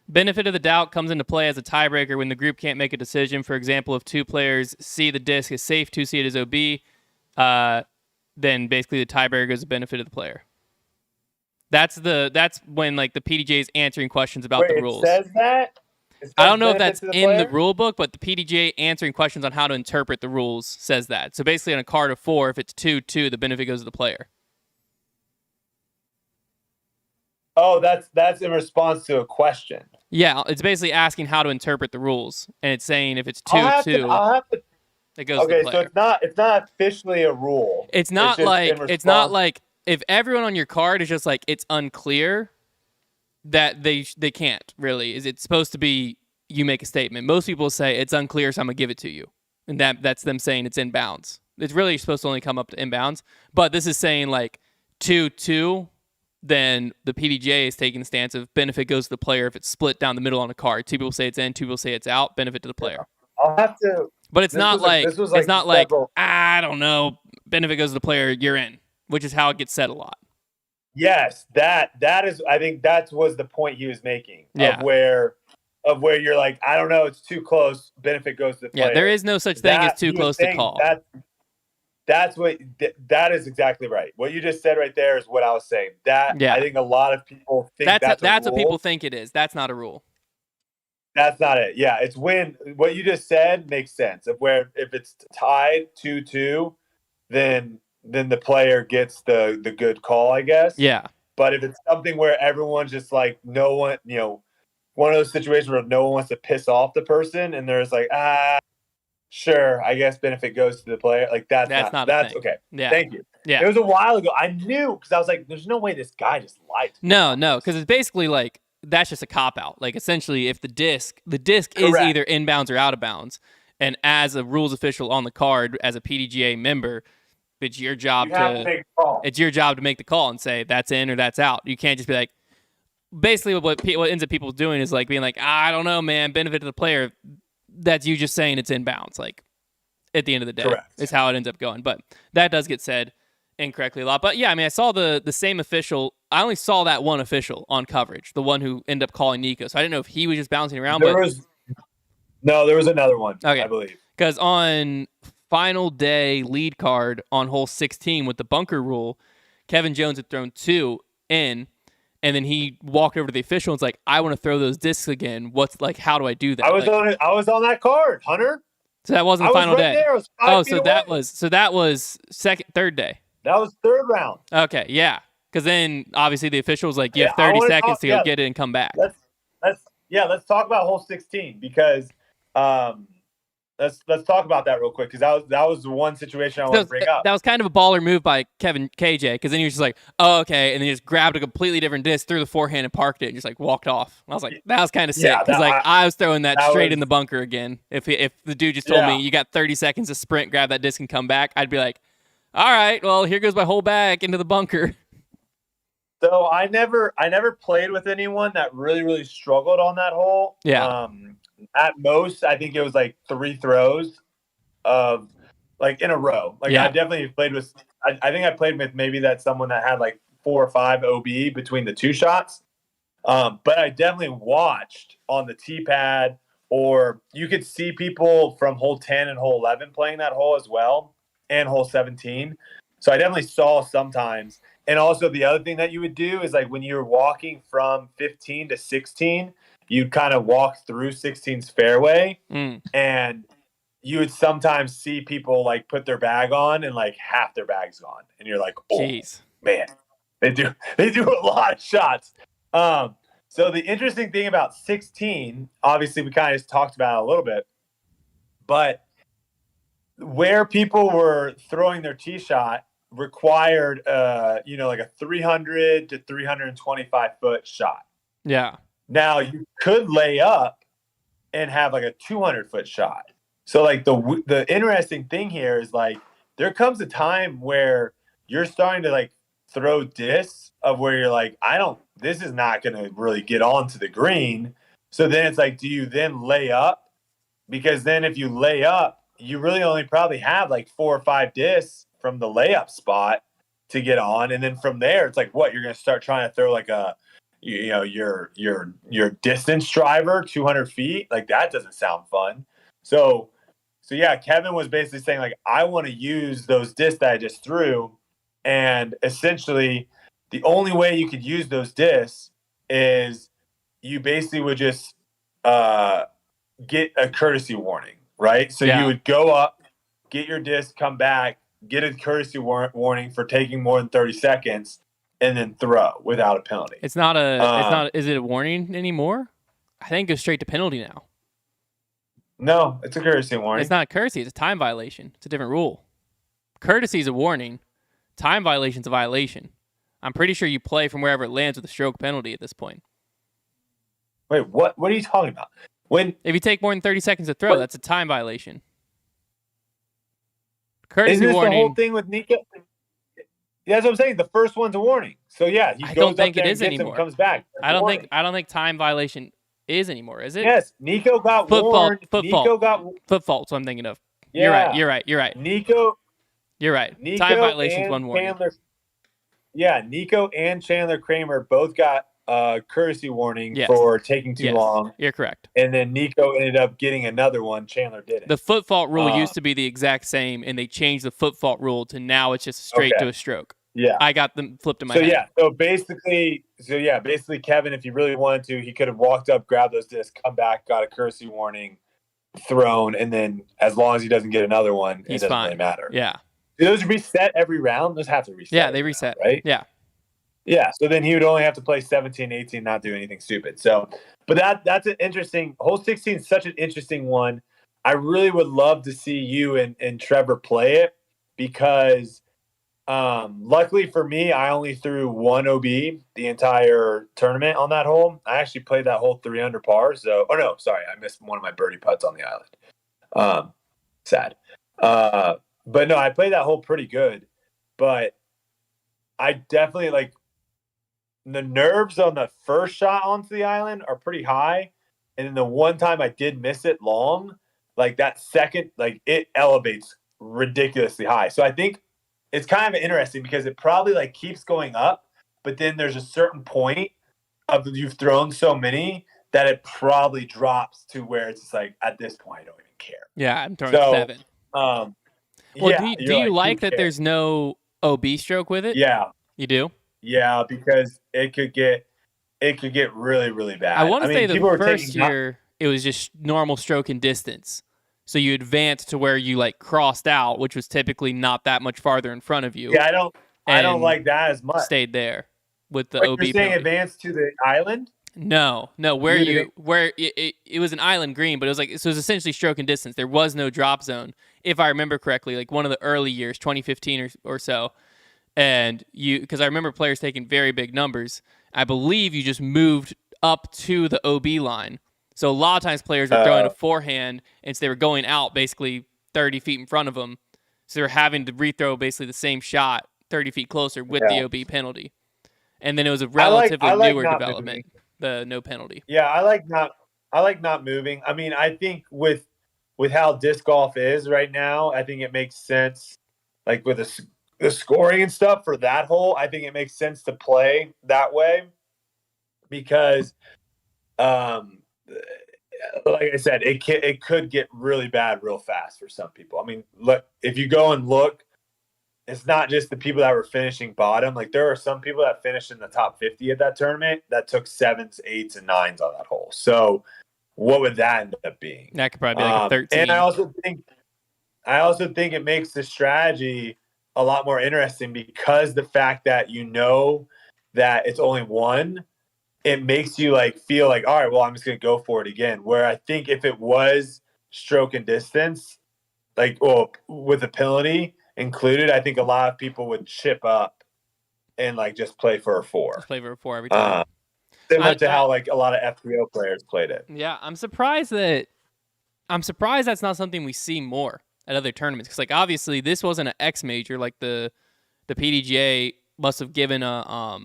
Benefit of the doubt comes into play as a tiebreaker when the group can't make a decision. For example, if two players see the disc is safe, two see it as OB, then basically the tiebreaker is the benefit of the player. That's when like the PDJ is answering questions about the rules. It says that? I don't know if that's in the rule book, but the PDJ answering questions on how to interpret the rules says that. So basically on a card of 4, if it's 2-2, the benefit goes to the player. Oh, that's in response to a question. Yeah, it's basically asking how to interpret the rules, and it's saying if it's 2-2, it goes to the player. So it's not officially a rule. It's not like if everyone on your card is just like it's unclear, that they can't really. Is it supposed to be you make a statement? Most people say it's unclear, so I'm gonna give it to you, and that's them saying it's inbounds. It's really supposed to only come up to inbounds, but this is saying like 2-2. Then the PDJ is taking the stance of benefit goes to the player if it's split down the middle on a card. 2 people say it's in, 2 people say it's out. Benefit to the player. I'll have to. But it's not like I don't know. Benefit goes to the player. You're in, which is how it gets said a lot. Yes, that is. I think that was the point he was making. Yeah. Of where you're like, I don't know, it's too close. Benefit goes to the player. Yeah, there is no such thing as too close to call. That is exactly right. What you just said right there is what I was saying. I think a lot of people think that's what people think it is. That's not a rule. That's not it. Yeah, it's when what you just said makes sense. If it's tied 2-2, then the player gets the good call, I guess. Yeah. But if it's something where everyone's just like no one, one of those situations where no one wants to piss off the person, and there's like, sure, I guess benefit goes to the player. Like that's not thing. Okay. Yeah. Thank you. Yeah. It was a while ago. I knew because I was like, there's no way this guy just lied. No, because it's basically like that's just a cop out. Like essentially, if the disc Correct. is either inbounds or out of bounds, and as a rules official on the card, as a PDGA member, it's your job to make the call and say that's in or that's out. You can't just be like. Basically, what ends up people doing is like being like, I don't know, man, benefit to the player. That's you just saying it's inbounds. Like at the end of the day, Correct. is how it ends up going. But that does get said incorrectly a lot. But yeah, I mean, I saw the same official. I only saw that one official on coverage, the one who ended up calling Nico. So I didn't know if he was just bouncing around. There was another one. Okay. I believe because on final day lead card on hole 16 with the bunker rule, Kevin Jones had thrown 2 in. And then he walked over to the official and was like, I want to throw those discs again. How do I do that? I was on that card, Hunter. So that wasn't the final day. There. That was third day. That was third round. Okay, yeah. Because then obviously the official was like, you have 30 seconds to go get it and come back. Let's talk about hole 16 because let's talk about that real quick because that was the one situation I want to bring up. That was kind of a baller move by Kevin KJ because then he was just like, oh, okay, and then he just grabbed a completely different disc, threw the forehand and parked it, and just like walked off. And I was like, that was kind of sick because I was throwing that straight in the bunker again. If the dude just told me you got 30 seconds to sprint, grab that disc and come back, I'd be like, all right, well here goes my whole bag into the bunker. So I never played with anyone that really struggled on that hole. Yeah. At most, I think it was like 3 throws of like in a row. Like I definitely played with. I think I played with maybe someone that had like 4 or 5 OB between the 2 shots. But I definitely watched on the tee pad, or you could see people from hole 10 and hole 11 playing that hole as well, and hole 17. So I definitely saw sometimes. And also the other thing that you would do is like when you're walking from 15 to 16. You'd kind of walk through 16's fairway and you would sometimes see people like put their bag on and like half their bag's gone. And you're like, oh, jeez, man, they do a lot of shots. So the interesting thing about 16, obviously we kind of just talked about it a little bit, but where people were throwing their tee shot required, like a 300 to 325 foot shot. Yeah. Now you could lay up and have like a 200-foot shot. So like the interesting thing here is like there comes a time where you're starting to like throw discs of where you're like, this is not going to really get onto the green. So then it's like, do you then lay up? Because then if you lay up, you really only probably have like 4 or 5 discs from the layup spot to get on. And then from there, it's like, what, you're going to start trying to throw like your distance driver 200 feet. Like that doesn't sound fun. So yeah, Kevin was basically saying like, I want to use those discs that I just threw. And essentially the only way you could use those discs is you basically would just get a courtesy warning, right? So you would go up, get your disc, come back, get a courtesy warning for taking more than 30 seconds, and then throw without a penalty. Is it a warning anymore? I think it goes straight to penalty now. No, it's a courtesy warning. It's not a courtesy, it's a time violation. It's a different rule. Courtesy is a warning. Time violation is a violation. I'm pretty sure you play from wherever it lands with a stroke penalty at this point. Wait, what are you talking about? If you take more than 30 seconds to throw, that's a time violation. Courtesy isn't this warning. The whole thing with Nico? Yeah, that's what I'm saying. The first one's a warning. So yeah, I don't think it is anymore. Comes back. I don't think time violation is anymore. Is it? Yes, Nico got warned. Foot fault. So I'm thinking of. Yeah. You're right. Nico. You're right. Time violation's one warning. Nico and Chandler Kramer both got courtesy warning for taking too long. You're correct. And then Nico ended up getting another one. Chandler didn't. The foot fault rule used to be the exact same, and they changed the foot fault rule to now it's just straight to a stroke. Yeah. I got them flipped in my head. Yeah. So basically, Kevin, if he really wanted to, he could have walked up, grabbed those discs, come back, got a courtesy warning, thrown, and then as long as he doesn't get another one, it doesn't really matter. Yeah. Do those reset every round? Those have to reset. Yeah, they reset. Round, right? Yeah. Yeah, so then he would only have to play 17, 18, not do anything stupid. So, but that's an interesting hole. 16 is such an interesting one. I really would love to see you and Trevor play it because, luckily for me, I only threw one OB the entire tournament on that hole. I actually played that hole 3 under par. So, oh no, sorry, I missed one of my birdie putts on the island. Sad. But no, I played that hole pretty good. But I definitely like. The nerves on the first shot onto the island are pretty high. And then the one time I did miss it long, like that second, like it elevates ridiculously high. So I think it's kind of interesting because it probably like keeps going up, but then there's a certain point of you've thrown so many that it probably drops to where it's just like, at this point, I don't even care. Yeah, I'm throwing 7. Well, do you like that there's no OB stroke with it? Yeah. You do? Yeah, because it could get really, really bad. I want to say the first year it was just normal stroke and distance. So you advanced to where you like crossed out, which was typically not that much farther in front of you. Yeah, I don't like that as much. Stayed there with the OB. You're saying advanced to the island? No, where it was an island green, but it was like so it was essentially stroke and distance. There was no drop zone, if I remember correctly, like one of the early years, 2015 or so. And because I remember players taking very big numbers, I believe you just moved up to the OB line. So a lot of times players were throwing a forehand, and so they were going out basically 30 feet in front of them. So they were having to rethrow basically the same shot 30 feet closer with the OB penalty. And then it was a relatively newer development, the no penalty. Yeah, I like not moving. I mean, I think with how disc golf is right now, I think it makes sense, like with the scoring and stuff for that hole, I think it makes sense to play that way because, like I said, it could get really bad real fast for some people. I mean, look, if you go and look, it's not just the people that were finishing bottom. Like there are some people that finished in the top 50 at that tournament that took 7s, 8s, and 9s on that hole. So what would that end up being? That could probably be like a 13. And I also think it makes the strategy a lot more interesting because the fact that you know that it's only one, it makes you like feel like, all right, well, I'm just gonna go for it again. Where I think if it was stroke and distance, like with a penalty included, I think a lot of people would chip up and like just play for a 4. Just play for a 4 every time. Similar to how like a lot of FPO players played it. Yeah, I'm surprised that's not something we see more at other tournaments, because like obviously this wasn't an X major. Like the PDGA must have given a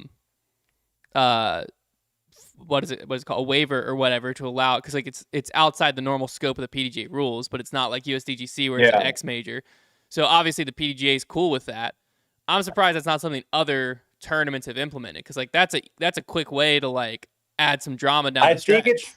what's it called, a waiver or whatever to allow it, because like it's outside the normal scope of the PDGA rules, but it's not like USDGC where it's an X major. So obviously the PDGA is cool with that. I'm surprised that's not something other tournaments have implemented, because like that's a quick way to like add some drama down the stretch.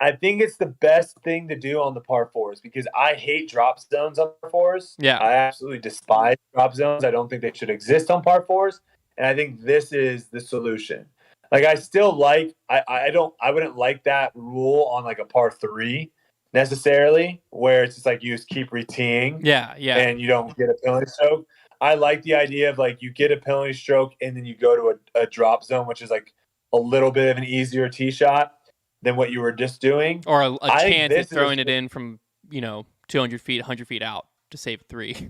I think it's the best thing to do on the par 4s because I hate drop zones on par 4s. Yeah. I absolutely despise drop zones. I don't think they should exist on par 4s. And I think this is the solution. Like I still like, I wouldn't like that rule on like a par 3 necessarily, where it's just like you just keep reteeing. Yeah. And you don't get a penalty stroke. I like the idea of like you get a penalty stroke and then you go to a drop zone, which is like a little bit of an easier tee shot than what you were just doing. Or a chance at throwing it in from, 200 feet, 100 feet out to save 3.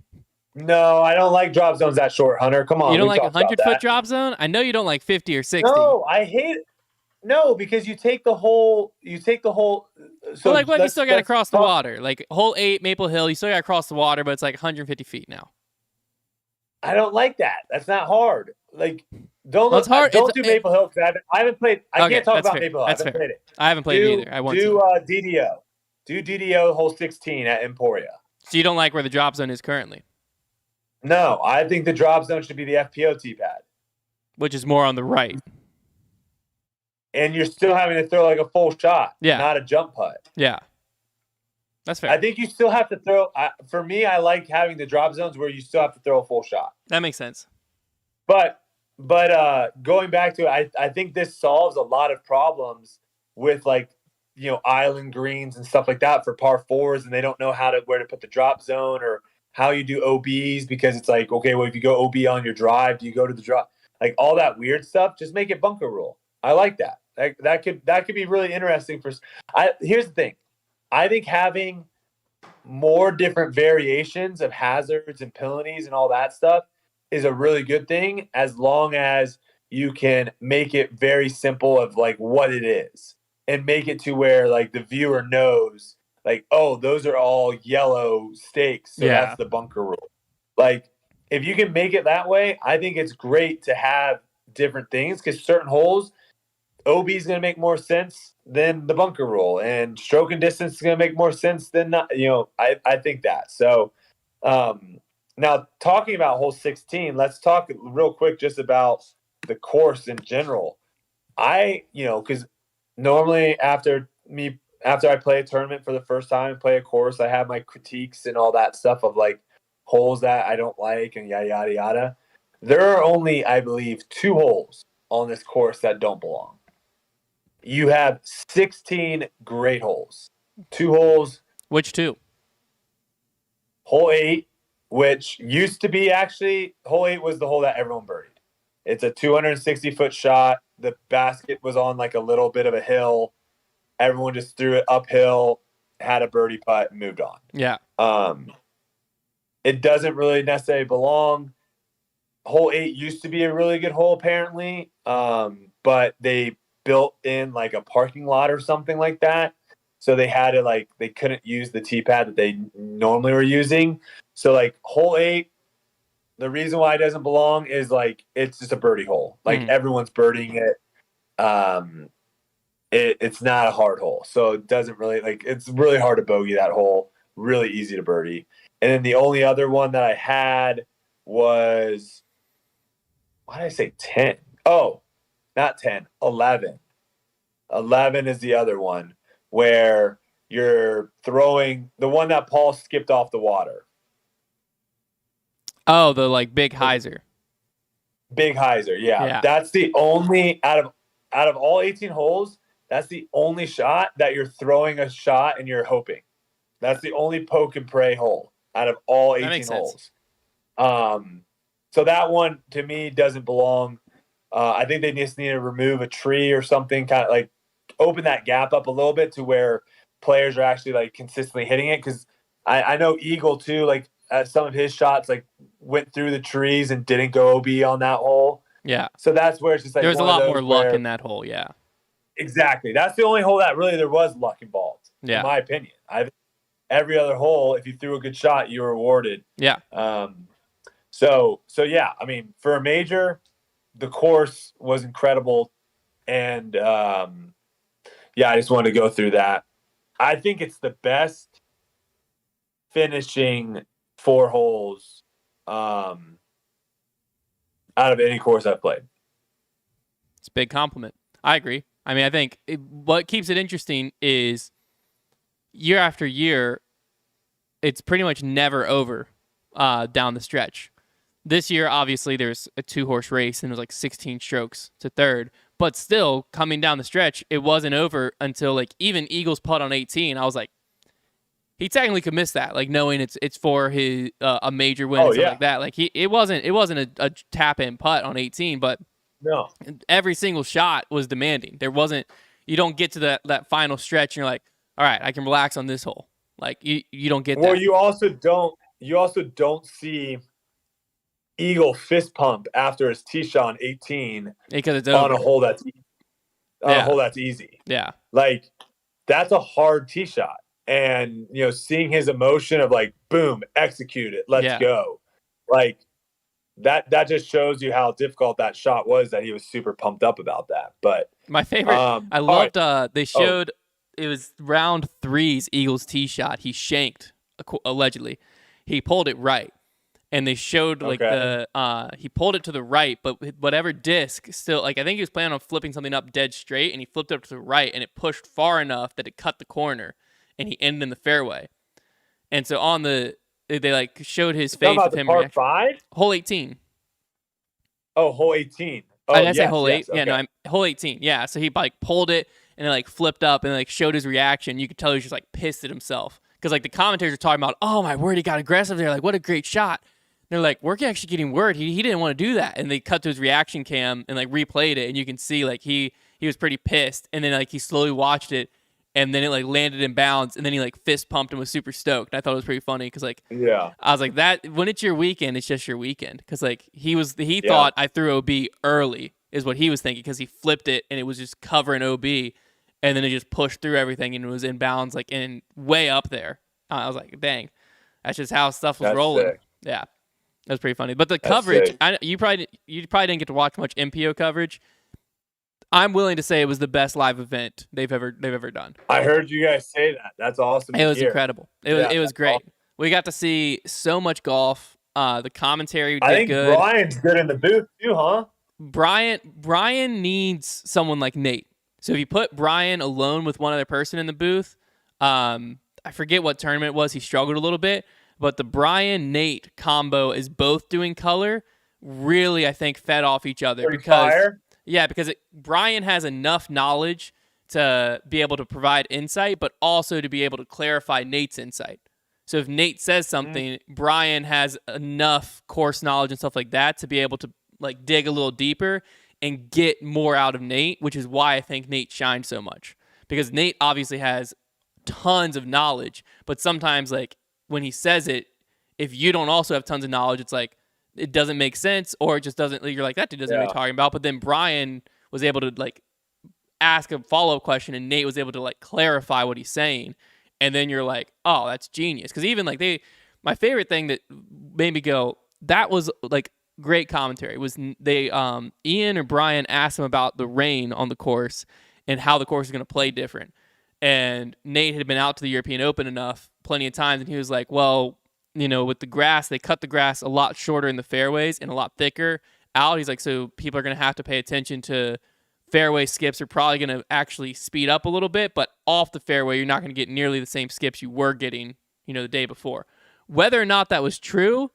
No, I don't like drop zones that short, Hunter. Come on. You don't like a 100-foot drop zone? I know you don't like 50 or 60. No, I hate it. No, because you take the whole. So like what? You still got to cross the water. Like hole 8, Maple Hill, you still got to cross the water, but it's like 150 feet now. I don't like that. That's not hard. Like, don't do Maple Hill because I haven't played. I can't talk about Maple Hill. I haven't played it. I haven't played it either. I want to. DDO. Do DDO hole 16 at Emporia. So you don't like where the drop zone is currently? No, I think the drop zone should be the FPO tee pad, which is more on the right. And you're still having to throw like a full shot, not a jump putt. Yeah, that's fair. I think you still have to throw. For me, I like having the drop zones where you still have to throw a full shot. That makes sense. But going back to it, I think this solves a lot of problems with like island greens and stuff like that for par 4s, and they don't know where to put the drop zone or how you do OBs, because it's like, okay, well, if you go OB on your drive, do you go to the drop? like all that weird stuff, just make it bunker rule. I like that. That could be really interesting here's the thing. I think having more different variations of hazards and penalties and all that stuff is a really good thing, as long as you can make it very simple of like what it is, and make it to where like the viewer knows like, oh, those are all yellow stakes, so that's the bunker rule. Like, if you can make it that way, I think it's great to have different things, because certain holes, OB is going to make more sense than the bunker rule, and stroke and distance is going to make more sense than not. I think that. So now talking about hole 16, let's talk real quick just about the course in general. Because normally after I play a tournament for the first time and play a course, I have my critiques and all that stuff of like holes that I don't like and yada, yada, yada. There are only, I believe, 2 holes on this course that don't belong. You have 16 great holes. 2 holes. Which 2? Hole 8, which used to be actually, hole 8 was the hole that everyone birdied. It's a 260-foot shot. The basket was on like a little bit of a hill. Everyone just threw it uphill, had a birdie putt, and moved on. Yeah. It doesn't really necessarily belong. Hole 8 used to be a really good hole, apparently, but they built in like a parking lot or something like that. So they had to they couldn't use the tee pad that they normally were using. So like hole 8, the reason why it doesn't belong is like it's just a birdie hole. Like everyone's birdieing it. It's not a hard hole. So it doesn't really it's really hard to bogey that hole. Really easy to birdie. And then the only other one that I had was, why did I say 10? Oh, not 10, 11. 11 is the other one where you're throwing the one that Paul skipped off the water. Oh, the big hyzer. Big hyzer, yeah. That's the only out of all 18 holes, that's the only shot that you're throwing a shot and you're hoping. That's the only poke and pray hole out of all 18 holes. So that one to me doesn't belong. I think they just need to remove a tree or something, kind of open that gap up a little bit to where players are actually consistently hitting it. Because I know Eagle too, some of his shots went through the trees and didn't go OB on that hole. Yeah. So that's where it's just there's a lot more luck in that hole. Yeah. Exactly. That's the only hole that really there was luck involved. Yeah. In my opinion, every other hole, if you threw a good shot, you were rewarded. Yeah. So yeah, I mean, for a major, the course was incredible, and I just wanted to go through that. I think it's the best finishing 4 holes out of any course I've played. It's a big compliment. I agree. I mean, I think what keeps it interesting is year after year, it's pretty much never over down the stretch. This year, obviously, there's a 2-horse race, and it was 16 strokes to third. But still, coming down the stretch, it wasn't over until even Eagles putt on 18. I was like, he technically could miss that, knowing it's for his a major win and stuff like that. It wasn't a tap in putt on 18, but no, every single shot was demanding. There wasn't. You don't get to that final stretch, and you're like, all right, I can relax on this hole. You don't get that. Well, you also don't see Eagle fist pump after his tee shot on 18 because it's on over. a hole that's easy. Yeah. That's a hard tee shot. And, seeing his emotion of boom, execute it. Let's go. That just shows you how difficult that shot was, that he was super pumped up about that. But my favorite, I loved, they showed it was round 3's Eagles tee shot. He shanked, allegedly. He pulled it right. And they showed he pulled it to the right, but whatever disc still, I think he was planning on flipping something up dead straight, and he flipped it up to the right, and it pushed far enough that it cut the corner, and he ended in the fairway. And so they showed his face of him. Par 5? Hole 18. Oh, hole 18. Oh, I say hole 8. Yes, okay. Yeah, no, hole 18. Yeah, so he pulled it and it flipped up and showed his reaction. You could tell he was just pissed at himself because the commentators are talking about, oh my word, he got aggressive there. What a great shot. They're like, we're actually getting word he didn't want to do that, and they cut to his reaction cam and like replayed it, and you can see like he was pretty pissed, and then like he slowly watched it, and then it like landed in bounds, and then he like fist pumped and was super stoked. I thought it was pretty funny because like I was like, that when it's your weekend, it's just your weekend, because like he thought I threw OB early is what he was thinking, because he flipped it and it was just covering OB, and then it just pushed through everything and it was in bounds like in way up there. I was like, dang, that's just how stuff was rolling. Sick. Yeah. That was pretty funny. But the coverage, you probably didn't get to watch much MPO coverage. I'm willing to say it was the best live event they've ever done. I heard you guys say that. That's awesome. It was incredible. It was great. Awesome. We got to see so much golf. The commentary did good. I think Brian's good in the booth too, huh? Brian needs someone like Nate. So if you put Brian alone with one other person in the booth, I forget what tournament it was. He struggled a little bit. But the Brian-Nate combo is both doing color really, I think, fed off each other. Because Brian has enough knowledge to be able to provide insight, but also to be able to clarify Nate's insight. So if Nate says something, Brian has enough course knowledge and stuff like that to be able to like dig a little deeper and get more out of Nate, which is why I think Nate shined so much. Because Nate obviously has tons of knowledge, but sometimes like when he says it, if you don't also have tons of knowledge, it's like it doesn't make sense, or it just doesn't. You're like, that dude doesn't know what you're talking about. But then Brian was able to like ask a follow-up question, and Nate was able to like clarify what he's saying, and then you're like, oh, that's genius. Because even like my favorite thing that made me go, that was like great commentary was they Ian or Brian asked him about the rain on the course and how the course is going to play different. And Nate had been out to the European Open plenty of times, and he was like, well, you know, with the grass, they cut the grass a lot shorter in the fairways and a lot thicker out. He's like, so people are going to have to pay attention to fairway skips are probably going to actually speed up a little bit, but off the fairway, you're not going to get nearly the same skips you were getting, you know, the day before. Whether or not that was true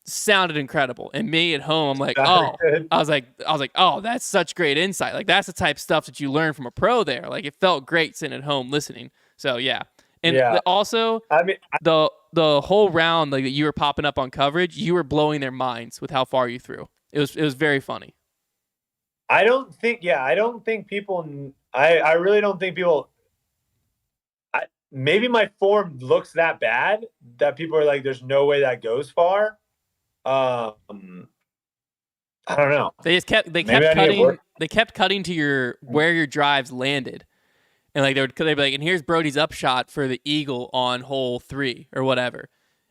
sounded incredible. And me at home, I'm like, I was like, oh, that's such great insight. Like that's the type of stuff that you learn from a pro there. Like it felt great sitting at home listening. So yeah. And also, I mean, the whole round like that you were popping up on coverage, you were blowing their minds with how far you threw. It was very funny. I really don't think people. Maybe my form looks that bad that people are like, "There's no way that goes far." I don't know. They kept cutting to where your drives landed. And like they'd be like, and here's Brodie's upshot for the eagle on hole 3 or whatever.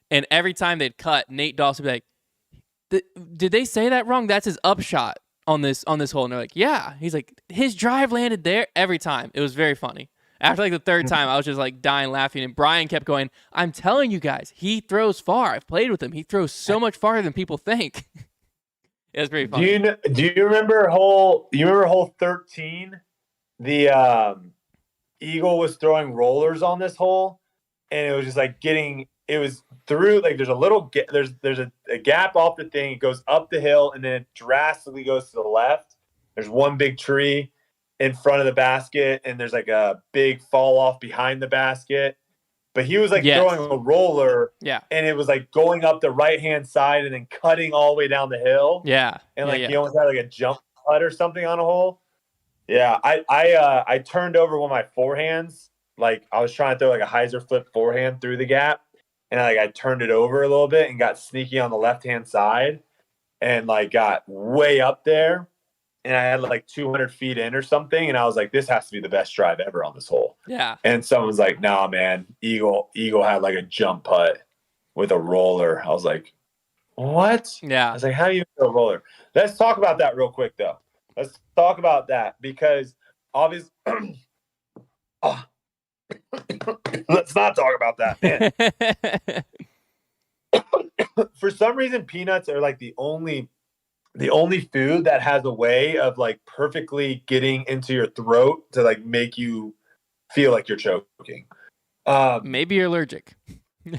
And every time they'd cut, Nate Dawson would be like, did they say that wrong? That's his upshot on this hole. And they're like, yeah. He's like, his drive landed there every time. It was very funny. After like the third time, I was just like dying laughing. And Brian kept going, I'm telling you guys, he throws far. I've played with him. He throws so much farther than people think. It was pretty funny. Do you remember hole 13? The eagle was throwing rollers on this hole, and it was just like it was through like there's a little there's a gap off the thing. It goes up the hill, and then it drastically goes to the left. There's one big tree in front of the basket, and there's like a big fall off behind the basket. But he was like throwing a roller, and it was like going up the right hand side and then cutting all the way down the hill. Yeah, and like he almost had like a jump putt or something on a hole. Yeah, I turned over one of my forehands. Like I was trying to throw like a hyzer flip forehand through the gap, and I turned it over a little bit and got sneaky on the left hand side, and like got way up there, and I had like 200 feet in or something, and I was like, this has to be the best drive ever on this hole. Yeah. And someone's like, nah, man, Eagle had like a jump putt with a roller. I was like, what? Yeah. I was like, how do you throw a roller? Let's talk about that real quick though. Let's talk about that because obviously, let's not talk about that, man. For some reason, peanuts are like the only food that has a way of like perfectly getting into your throat to like make you feel like you're choking. Maybe you're allergic. No,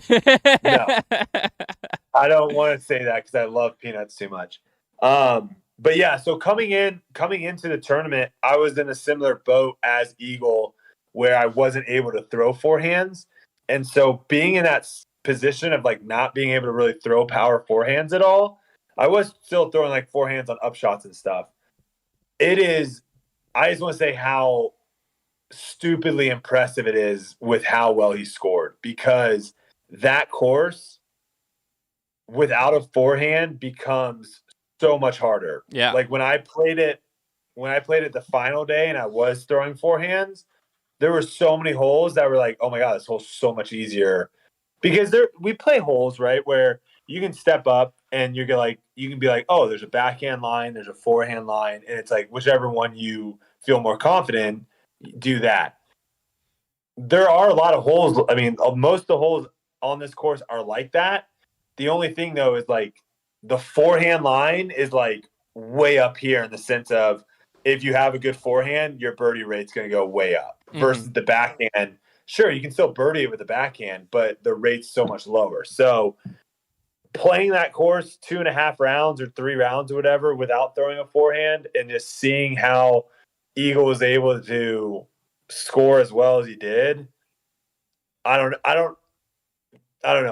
I don't want to say that because I love peanuts too much. But yeah, so coming into the tournament, I was in a similar boat as Eagle where I wasn't able to throw forehands. And so being in that position of like not being able to really throw power forehands at all. I was still throwing like forehands on upshots and stuff. It is, I just want to say how stupidly impressive it is with how well he scored, because that course without a forehand becomes so much harder. Yeah. Like when I played it the final day and I was throwing forehands, there were so many holes that were like, oh my God, this hole's so much easier. Because we play holes, right, where you can step up and you can be like, oh, there's a backhand line, there's a forehand line, and it's like whichever one you feel more confident, do that. There are a lot of holes. I mean, most of the holes on this course are like that. The only thing though is like the forehand line is like way up here in the sense of if you have a good forehand, your birdie rate's going to go way up versus the backhand. Sure, you can still birdie it with the backhand, but the rate's so much lower. So playing that course 2.5 rounds or 3 rounds or whatever without throwing a forehand and just seeing how Eagle was able to score as well as he did, I don't know.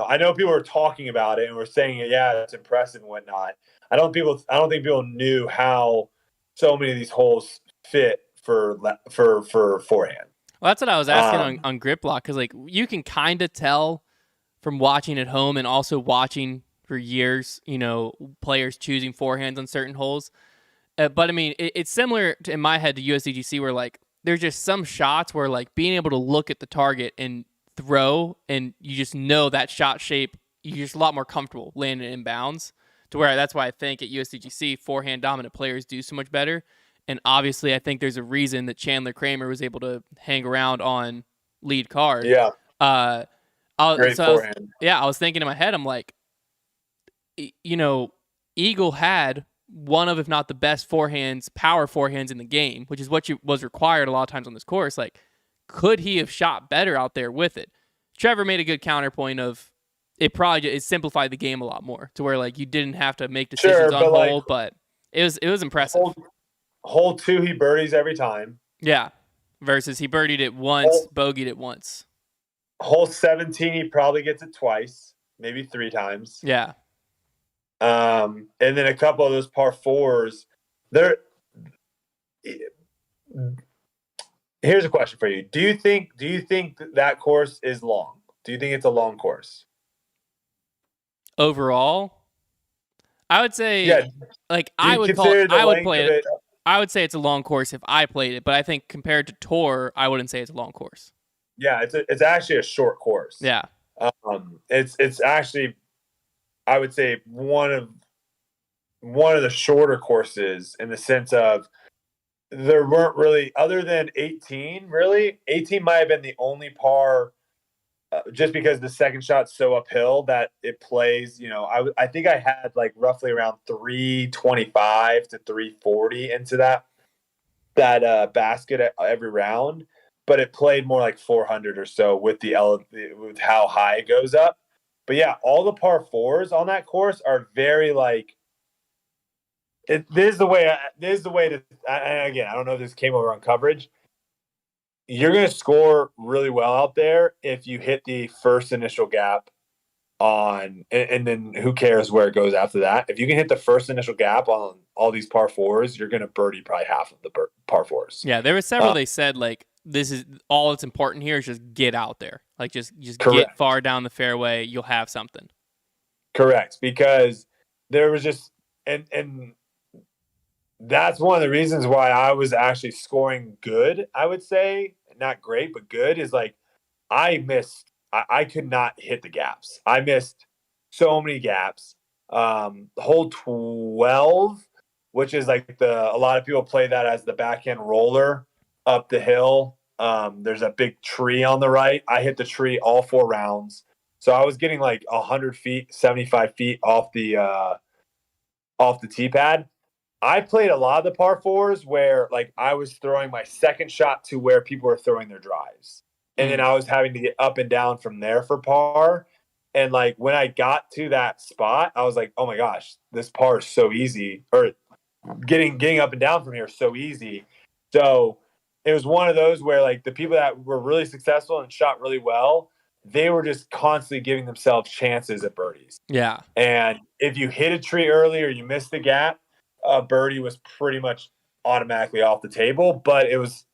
I know people are talking about it and we're saying, yeah, it's impressive and whatnot. I don't think people knew how so many of these holes fit for forehand. Well, that's what I was asking on Grip Block, because like you can kind of tell from watching at home and also watching for years, players choosing forehands on certain holes. But I mean, it's similar in my head to USDGC, where like there's just some shots where like being able to look at the target and throw, and you just know that shot shape, you're just a lot more comfortable landing in bounds. To where that's why I think at USDGC, forehand dominant players do so much better. And obviously, I think there's a reason that Chandler Kramer was able to hang around on lead card. Yeah. Great forehand. I was thinking in my head, I'm like, Eagle had one of, if not the best forehands, power forehands in the game, which is what was required a lot of times on this course. Like, could he have shot better out there with it? Trevor made a good counterpoint of it simplified the game a lot more to where like you didn't have to make decisions on hole, but it was impressive. Hole 2, he birdies every time. Yeah. Versus he birdied it once, bogeyed it once. Hole 17, he probably gets it twice, maybe 3 times. Yeah. And then a couple of those par 4s. Here's a question for you. Do you think that course is long? Do you think it's a long course? Overall, I would say, I would say it's a long course if I played it, but I think compared to tour, I wouldn't say it's a long course. Yeah, it's actually a short course. Yeah. It's actually, I would say one of the shorter courses in the sense of there weren't really, other than 18, really 18 might have been the only par. Just because the second shot's so uphill that it plays, I think I had like roughly around 325 to 340 into that basket at every round, but it played more like 400 or so with how high it goes up. But yeah, all the par 4s on that course are very like. This is the way to. And again, I don't know if this came over on coverage. You're going to score really well out there if you hit the first initial gap and then who cares where it goes after that. If you can hit the first initial gap on all these par 4s, you're going to birdie probably half of the par 4s. Yeah, there were several they said, like, this is all that's important here is just get out there. Like, just get far down the fairway. You'll have something. Correct. Because there was just – and that's one of the reasons why I was actually scoring good, I would say. Not great, but good, is like I could not hit the gaps. I missed so many gaps. Hole 12, which is like a lot of people play that as the backhand roller up the hill. There's a big tree on the right. I hit the tree all 4 rounds. So I was getting like 100 feet, 75 feet off the tee pad. I played a lot of the par 4s where like I was throwing my second shot to where people were throwing their drives. And then I was having to get up and down from there for par. And like when I got to that spot, I was like, oh my gosh, this par is so easy. Or getting up and down from here is so easy. So it was one of those where like the people that were really successful and shot really well, they were just constantly giving themselves chances at birdies. Yeah. And if you hit a tree early or you missed the gap, birdie was pretty much automatically off the table. But it was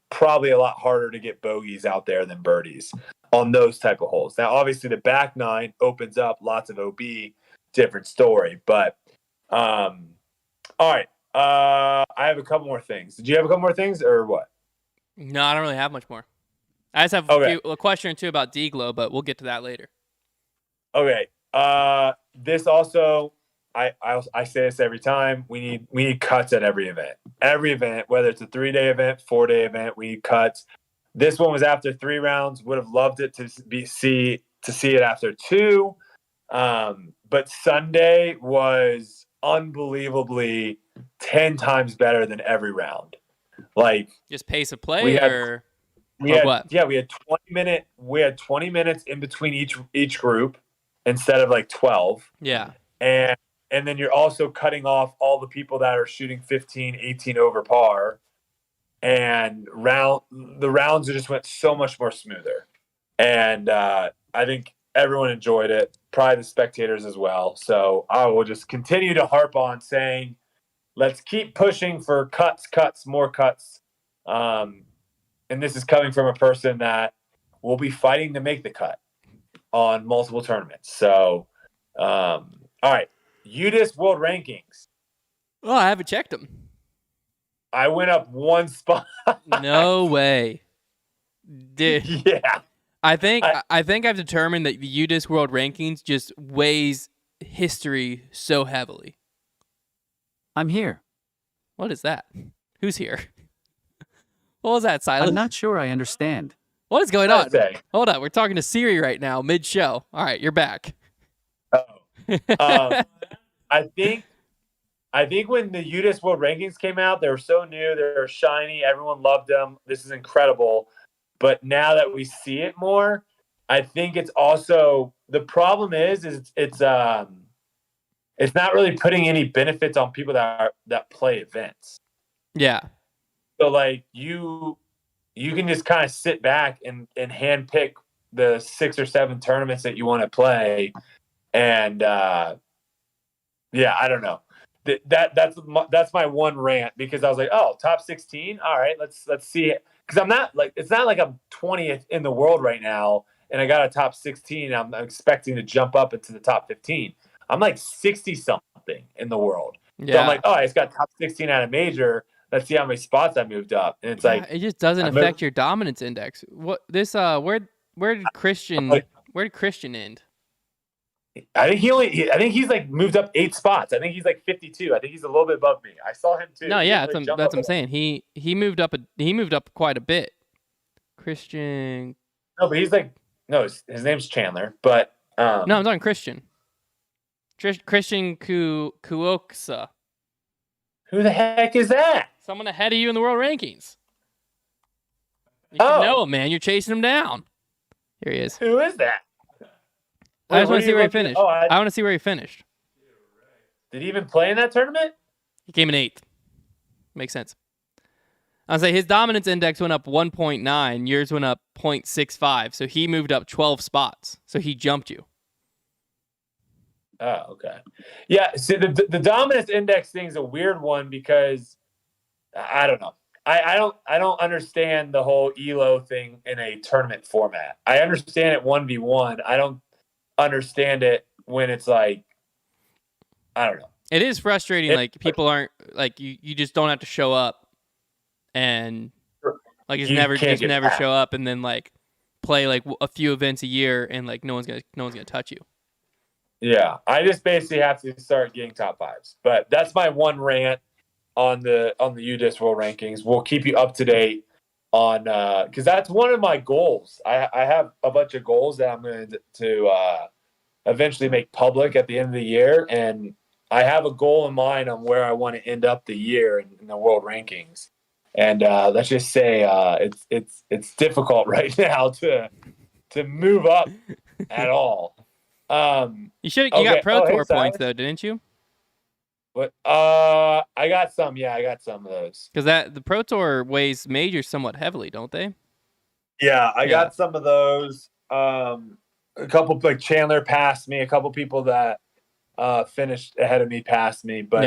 probably a lot harder to get bogeys out there than birdies on those type of holes. Now, obviously, the back nine opens up lots of OB, different story. But all right, I have a couple more things. Did you have a couple more things or what? No, I don't really have much more. I just have a question or two about DGlow, but we'll get to that later. Okay. This also, I say this every time. We need cuts at every event. Every event, whether it's a 3-day event, 4-day event, we need cuts. This one was after 3 rounds. Would have loved it to see it after 2. But Sunday was unbelievably 10 times better than every round. Like just pace of play, we had what? Yeah, we had 20 minutes in between each group instead of like 12. Yeah. And then you're also cutting off all the people that are shooting 15, 18 over par. And the rounds just went so much more smoother. And I think everyone enjoyed it, probably the spectators as well. So I will just continue to harp on saying, let's keep pushing for cuts, more cuts. And this is coming from a person that will be fighting to make the cut on multiple tournaments. So, all right. UDIS World Rankings. Oh, I haven't checked them. I went up 1 spot. No way. Dude. Yeah. I think I've determined that the UDIS World Rankings just weighs history so heavily. I'm here. What is that? Who's here? What was that, Silas? I'm not sure I understand. What is going on? Say? Hold on, we're talking to Siri right now, mid-show. All right, you're back. I think when the UDIS World Rankings came out, they were so new, they were shiny, everyone loved them. This is incredible. But now that we see it more, I think it's also the problem is it's not really putting any benefits on people that play events. Yeah. So like you can just kind of sit back and handpick the 6 or 7 tournaments that you want to play, and yeah, I don't know. That's my one rant, because I was like, oh, top 16, all right, let's see it, because I'm not like, it's not like I'm 20th in the world right now and I got a top 16. I'm expecting to jump up into the top 15. I'm like 60 something in the world. Yeah. So I'm like, oh, I just got top 16 at a major. Let's see how many spots I moved up. And it's like, it just doesn't affect your dominance index. What this where did Christian end? I think he's like moved up 8 spots. I think he's like 52. I think he's a little bit above me. I saw him too. No, yeah, that's what I'm saying. He moved up quite a bit. Christian. No, but he's like, no, his name's Chandler. But no, I'm talking Christian. Christian Kuoksa. Who the heck is that? Someone ahead of you in the world rankings. You should know him, man. You're chasing him down. Here he is. Who is that? I just want to see where he finished. I want to see where he finished. Did he even play in that tournament? He came in 8th. Makes sense. I'll say his dominance index went up 1.9. Yours went up 0.65. So he moved up 12 spots. So he jumped you. Oh, okay. Yeah, see, the dominance index thing is a weird one, because I don't know. I don't understand the whole ELO thing in a tournament format. I understand it 1v1. I don't understand it when it's like, I don't know. It is frustrating. Like, people aren't like, you just don't have to show up and like just never show up and then like play like a few events a year and like no one's gonna touch you. Yeah, I just basically have to start getting top 5s. But that's my one rant on the UDIS World Rankings. We'll keep you up to date on because that's one of my goals. I have a bunch of goals that I'm going to eventually make public at the end of the year, and I have a goal in mind on where I want to end up the year in the World Rankings. And let's just say it's difficult right now to move up at all. You got Pro Tour points though, didn't you? What? I got some. Yeah, I got some of those. Because the Pro Tour weighs majors somewhat heavily, don't they? Yeah, I got some of those. A couple like Chandler passed me. A couple people that finished ahead of me passed me. But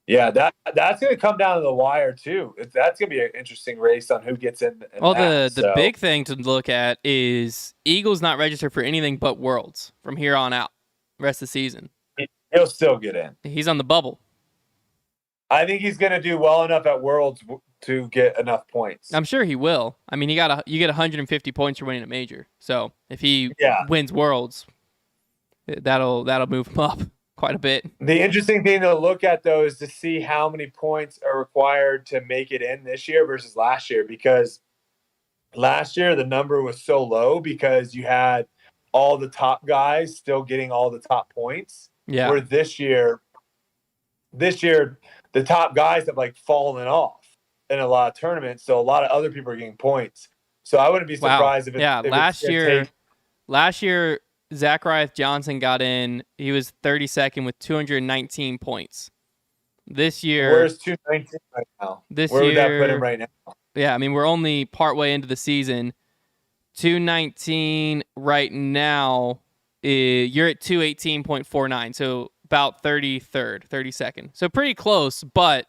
yeah, that's going to come down to the wire too. That's going to be an interesting race on who gets in. Well, the big thing to look at is Eagle's not registered for anything but Worlds from here on out, rest of the season. He'll still get in. He's on the bubble. I think he's going to do well enough at Worlds to get enough points. I'm sure he will. I mean, you get 150 points for winning a major. So if he wins Worlds, that'll move him up quite a bit. The interesting thing to look at, though, is to see how many points are required to make it in this year versus last year. Because last year, the number was so low because you had all the top guys still getting all the top points. Yeah. Where this year, the top guys have like fallen off in a lot of tournaments. So a lot of other people are getting points. So I wouldn't be surprised if last year, Zachariah Johnson got in. He was 32nd with 219 points. This year, where's 219 right now? Where would that put him right now? Yeah, I mean we're only partway into the season. 219 right now. You're at 218.49, so about 33rd, 32nd. So pretty close, but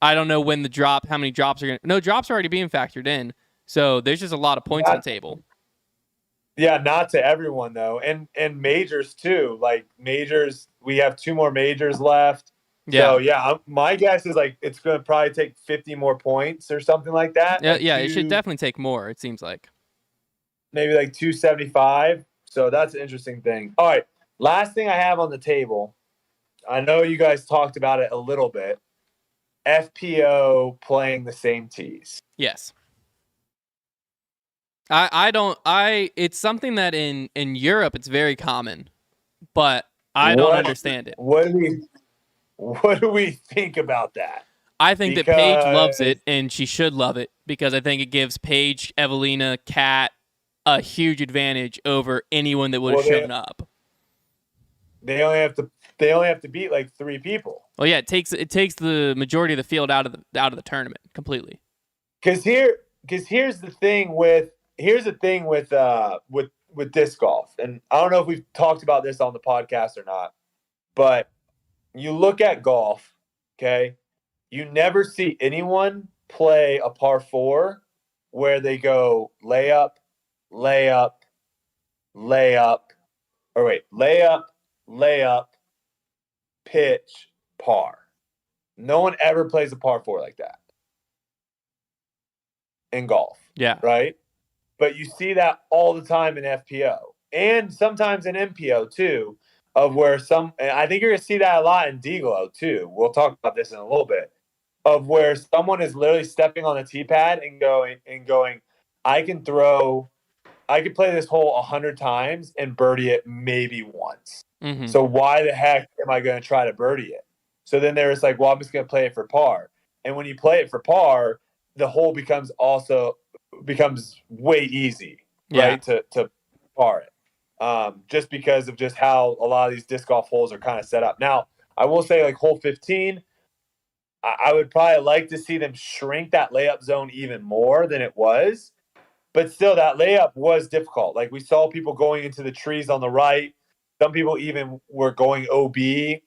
I don't know when how many drops are going to... No, drops are already being factored in, so there's just a lot of points on the table. Yeah, not to everyone, though. And majors, too. Like, majors, we have 2 more majors left. Yeah. So, yeah, my guess is, like, it's going to probably take 50 more points or something like that. Yeah, it should definitely take more, it seems like. Maybe, like, 275. So that's an interesting thing. All right, last thing I have on the table. I know you guys talked about it a little bit. FPO playing the same tees. Yes. It's something that in Europe it's very common, but I don't understand it. What do we think about that? I think that Paige loves it, and she should love it, because I think it gives Paige, Evelina, Kat a huge advantage over anyone that would have shown up. They only have to beat like 3 people. Well, yeah, it takes the majority of the field out of the tournament completely. Because here's the thing with disc golf, and I don't know if we've talked about this on the podcast or not, but you look at golf, okay? You never see anyone play a par 4 where they go layup, pitch, par. No one ever plays a par 4 like that in golf. Yeah. Right? But you see that all the time in FPO and sometimes in MPO too, of where and I think you're going to see that a lot in DGlow too. We'll talk about this in a little bit, of where someone is literally stepping on the tee pad and going, I can play this hole 100 times and birdie it maybe once. Mm-hmm. So why the heck am I going to try to birdie it? So then there's like, well, I'm just going to play it for par. And when you play it for par, the hole becomes way easy, right? To par it. Just because of just how a lot of these disc golf holes are kind of set up. Now, I will say like hole 15, I would probably like to see them shrink that layup zone even more than it was. But still, that layup was difficult. Like we saw people going into the trees on the right. Some people even were going OB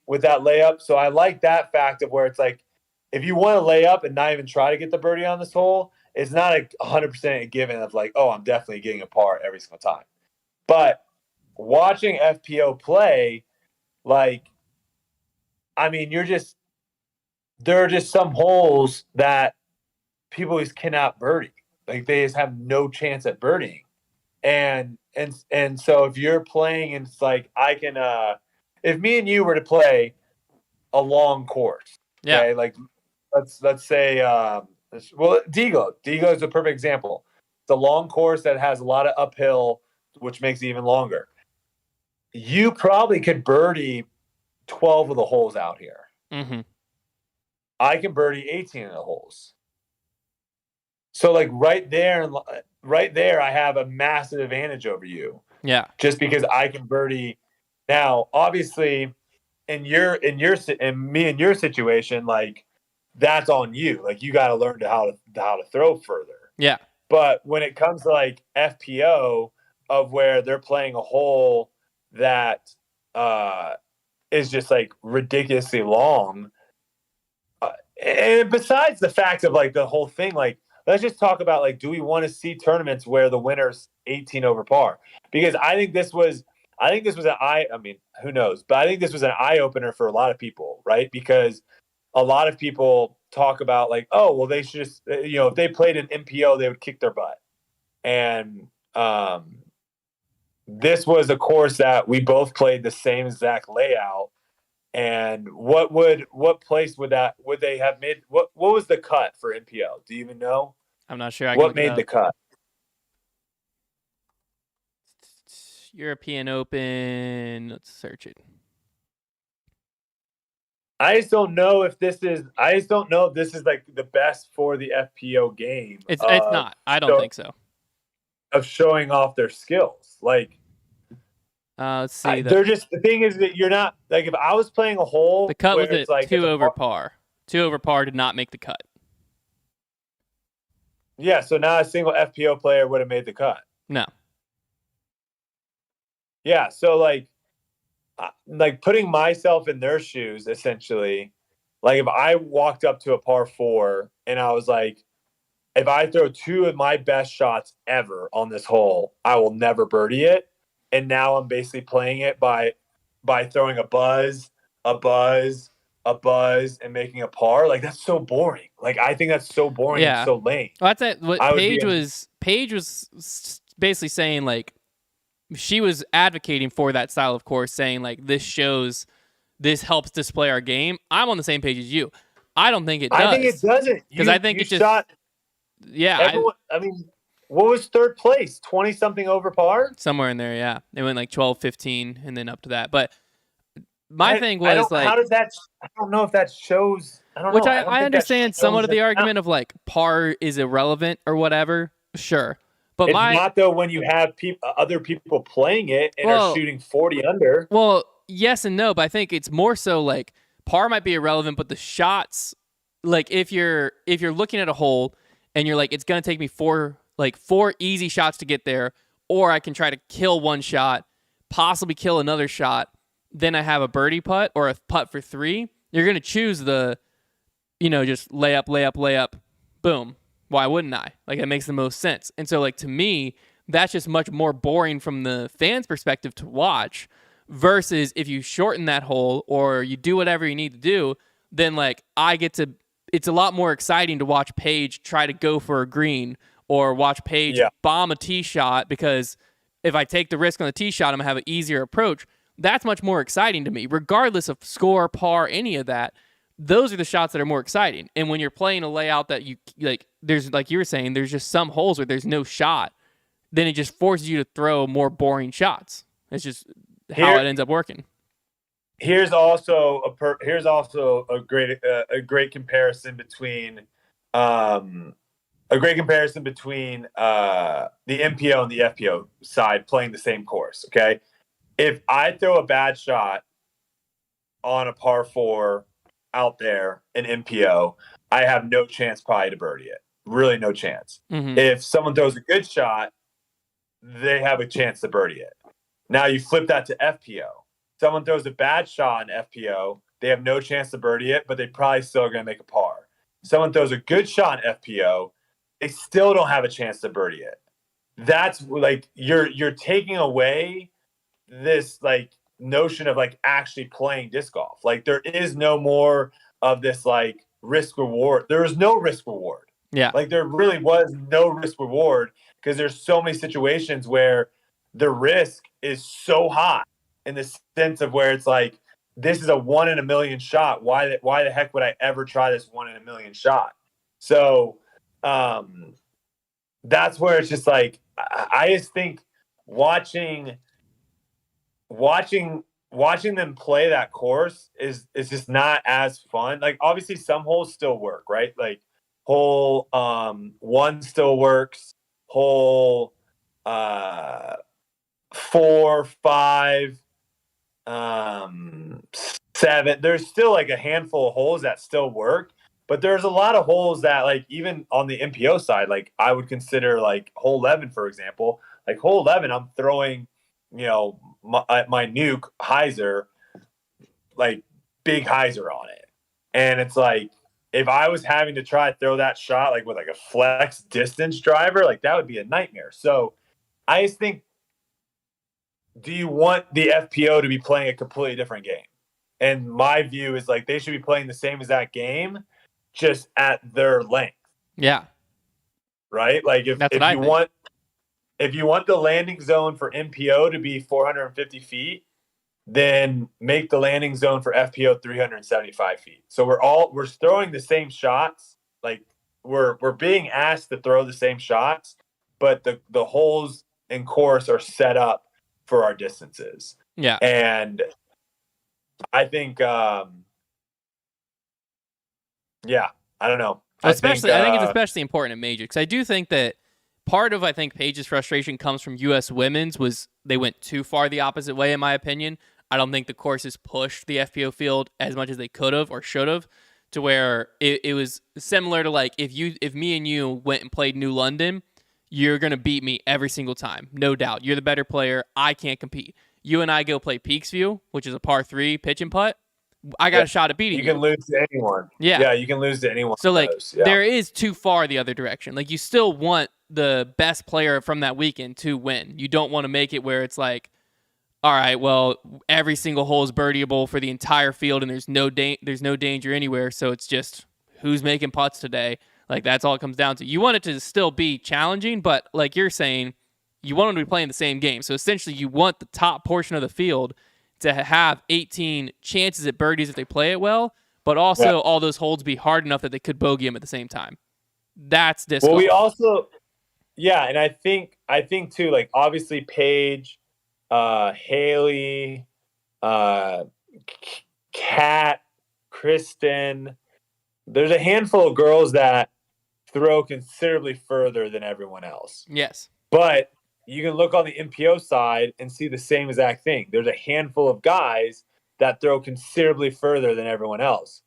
with that layup. So I like that fact of where it's like, if you want to lay up and not even try to get the birdie on this hole, it's not a 100% a given of like, oh, I'm definitely getting a par every single time. But watching FPO play, like, I mean, there are just some holes that people just cannot birdie. Like they just have no chance at birdieing. And so if you're playing and it's like, I can, if me and you were to play a long course, okay, like let's say, DGlow is a perfect example. It's a long course that has a lot of uphill, which makes it even longer. You probably could birdie 12 of the holes out here. Mm-hmm. I can birdie 18 of the holes. So like right there, I have a massive advantage over you. Yeah. Just because I can birdie. Now, obviously, in me and your situation, like that's on you. Like you got to learn how to throw further. Yeah. But when it comes to like FPO, of where they're playing a hole that is just like ridiculously long. And besides the fact of like the whole thing, like let's just talk about like, do we want to see tournaments where the winner's 18 over par? Because I think this was I mean, who knows? But I think this was an eye opener for a lot of people, right? Because a lot of people talk about like, oh, well, they should just, if they played an MPO, they would kick their butt. And this was a course that we both played the same exact layout. And what place would they have made? What was the cut for MPO? Do you even know? I'm not sure. What made the cut? European Open. Let's search it. I just don't know if this is like the best for the FPO game. It's not. I don't think so. Of showing off their skills, like. Let's see. They're just the thing is that you're not like if I was playing a hole. The cut was at like 2 over par. 2 over par did not make the cut. Yeah, so now a single FPO player would have made the cut. No. Yeah, so like putting myself in their shoes, essentially, like if I walked up to a par 4 and I was like, if I throw 2 of my best shots ever on this hole, I will never birdie it. And now I'm basically playing it by throwing a buzz, and making a par. Like that's so boring. Like I think that's so boring and so lame. Well, that's it. What Paige was basically saying, like she was advocating for that style of course, saying like this helps display our game. I'm on the same page as you. I don't think it does. I think it doesn't because I think it just shot. Yeah, everyone, I mean. What was third place? 20-something over par? Somewhere in there, yeah. It went like 12, 15, and then up to that. But my thing was like... How does that... I don't know if that shows... I don't know. I understand somewhat of the argument of like par is irrelevant or whatever. Sure. But it's not though when you have other people playing it and are shooting 40 under. Well, yes and no, but I think it's more so like par might be irrelevant, but the shots... Like if you're looking at a hole and you're like, it's going to take me 4 easy shots to get there, or I can try to kill one shot, possibly kill another shot, then I have a birdie putt or a putt for 3, you're going to choose the, just layup, boom. Why wouldn't I? Like, it makes the most sense. And so, like, to me, that's just much more boring from the fan's perspective to watch versus if you shorten that hole or you do whatever you need to do, then, like, it's a lot more exciting to watch Paige try to go for a green or watch Paige bomb a tee shot, because if I take the risk on the tee shot, I'm going to have an easier approach. That's much more exciting to me, regardless of score, par, any of that. Those are the shots that are more exciting. And when you're playing a layout that there's, like you were saying, there's just some holes where there's no shot, then it just forces you to throw more boring shots. It's just how it ends up working. Here's also a great comparison between the MPO and the FPO side playing the same course. Okay, if I throw a bad shot on a par 4 out there in MPO, I have no chance probably to birdie it. Really, no chance. Mm-hmm. If someone throws a good shot, they have a chance to birdie it. Now you flip that to FPO. Someone throws a bad shot in FPO, they have no chance to birdie it, but they probably still are going to make a par. Someone throws a good shot in FPO, they still don't have a chance to birdie it. That's like you're taking away this like notion of like actually playing disc golf. Like there is no more of this like risk reward. There is no risk reward. Yeah. Like there really was no risk reward because there's so many situations where the risk is so high in the sense of where it's like, this is a 1 in a million shot. Why the heck would I ever try this 1 in a million shot? So that's where it's just like, I just think watching them play that course is just not as fun. Like obviously some holes still work, right? Like hole 1 still works. Hole 4, 5, 7. There's still like a handful of holes that still work, but there's a lot of holes that like even on the MPO side, like I would consider like hole 11, for example, Like hole 11, I'm throwing, my nuke hyzer, like big hyzer on it. And it's like, if I was having to try to throw that shot, like with like a flex distance driver, like that would be a nightmare. So I just think, do you want the FPO to be playing a completely different game? And my view is like, they should be playing the same as that game, just at their length. Yeah. Right? Like if you want the landing zone for MPO to be 450 feet, then make the landing zone for FPO 375 feet. So we're throwing the same shots. Like we're being asked to throw the same shots, but the holes and course are set up for our distances. Yeah. And I think, I don't know. I think it's especially important in major, because I do think that part of, Paige's frustration comes from U.S. women's was they went too far the opposite way, in my opinion. I don't think the courses pushed the FPO field as much as they could have or should have, to where it was similar to like if me and you went and played New London, you're going to beat me every single time. No doubt. You're the better player. I can't compete. You and I go play Peaksview, which is a par 3 pitch and putt. I got a shot at beating you. You can lose to anyone. Yeah, you can lose to anyone. So like, there is too far the other direction. Like, you still want the best player from that weekend to win. You don't want to make it where it's like, all right, well, every single hole is birdieable for the entire field, and there's no danger anywhere. So it's just who's making putts today. Like, that's all it comes down to. You want it to still be challenging, but like you're saying, you want them to be playing the same game. So essentially, you want the top portion of the field to have 18 chances at birdies if they play it well, but also all those holes be hard enough that they could bogey them at the same time. That's disc golf. Well, we also, and I think too, like obviously Paige, Haley, Kat, Kristen, there's a handful of girls that throw considerably further than everyone else. Yes. But you can look on the MPO side and see the same exact thing. There's a handful of guys that throw considerably further than everyone else.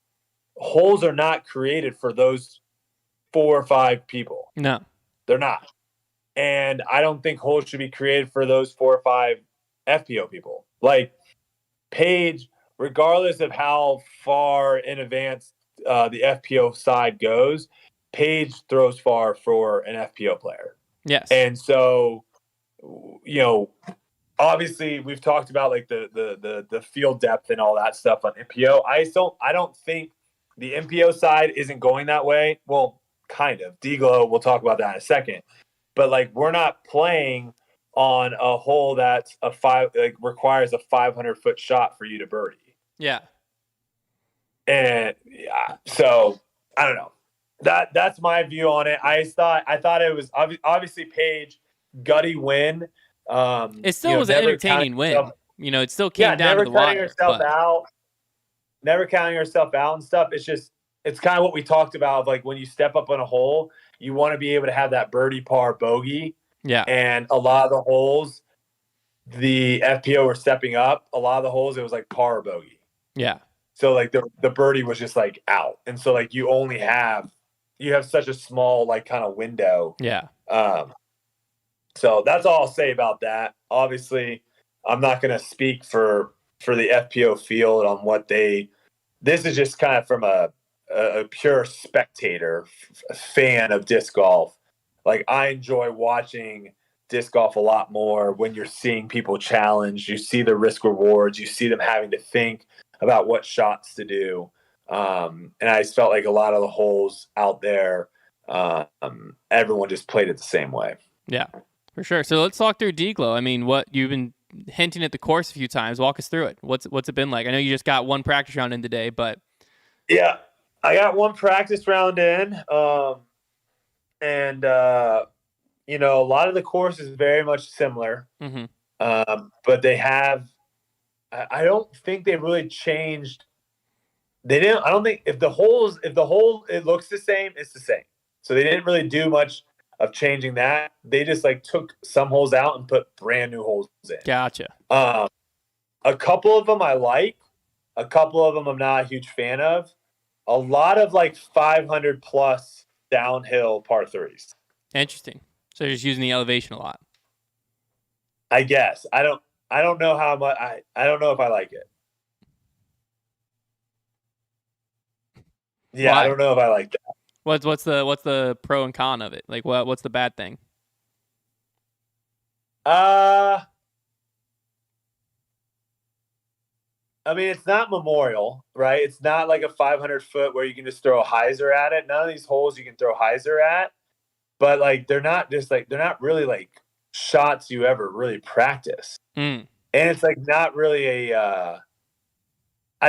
Holes are not created for those 4 or 5 people. No. They're not. And I don't think holes should be created for those 4 or 5 FPO people. Like Paige, regardless of how far in advance the FPO side goes, Paige throws far for an FPO player. Yes. And so, obviously we've talked about like the field depth and all that stuff on MPO. I don't think the MPO side isn't going that way. Well, kind of. DGlow, we'll talk about that in a second. But like, we're not playing on a hole that's requires a 500-foot shot for you to birdie. Yeah. And so I don't know. That's my view on it. I thought it was obviously Paige gutty win. It still was an entertaining win. It still came down to the wire. Never counting herself out and stuff. It's kind of what we talked about. Of like when you step up on a hole, you want to be able to have that birdie, par, bogey. Yeah. And a lot of the holes, the FPO were stepping up. A lot of the holes, it was like par or bogey. Yeah. So like the birdie was just like out, and so like you have such a small like kind of window. Yeah. So that's all I'll say about that. Obviously, I'm not going to speak for the FPO field on what this is just kind of from a pure spectator fan of disc golf. Like, I enjoy watching disc golf a lot more when you're seeing people challenge. You see the risk rewards. You see them having to think about what shots to do. And I just felt like a lot of the holes out there, everyone just played it the same way. Yeah, for sure. So let's talk through DGlow. I mean, what you've been hinting at the course a few times. Walk us through it. What's it been like? I know you just got one practice round in today, but yeah, I got one practice round in, and a lot of the course is very much similar. Mm-hmm. But they have. I don't think they really changed. They didn't. I don't think if the hole it looks the same, it's the same. So they didn't really do much of changing that. They just like took some holes out and put brand new holes in. Gotcha. A couple of them I like. A couple of them I'm not a huge fan of. A lot of like 500 plus downhill par 3s. Interesting. So you're just using the elevation a lot. I guess. I don't know how much I don't know if I like it. Yeah, Why? I don't know if I like that. What's the pro and con of it? Like what's the bad thing? I mean, it's not Memorial, right? It's not like a 500-foot where you can just throw a hyzer at it. None of these holes you can throw hyzer at, but like they're not really like shots you ever really practice. Mm. And it's like not really I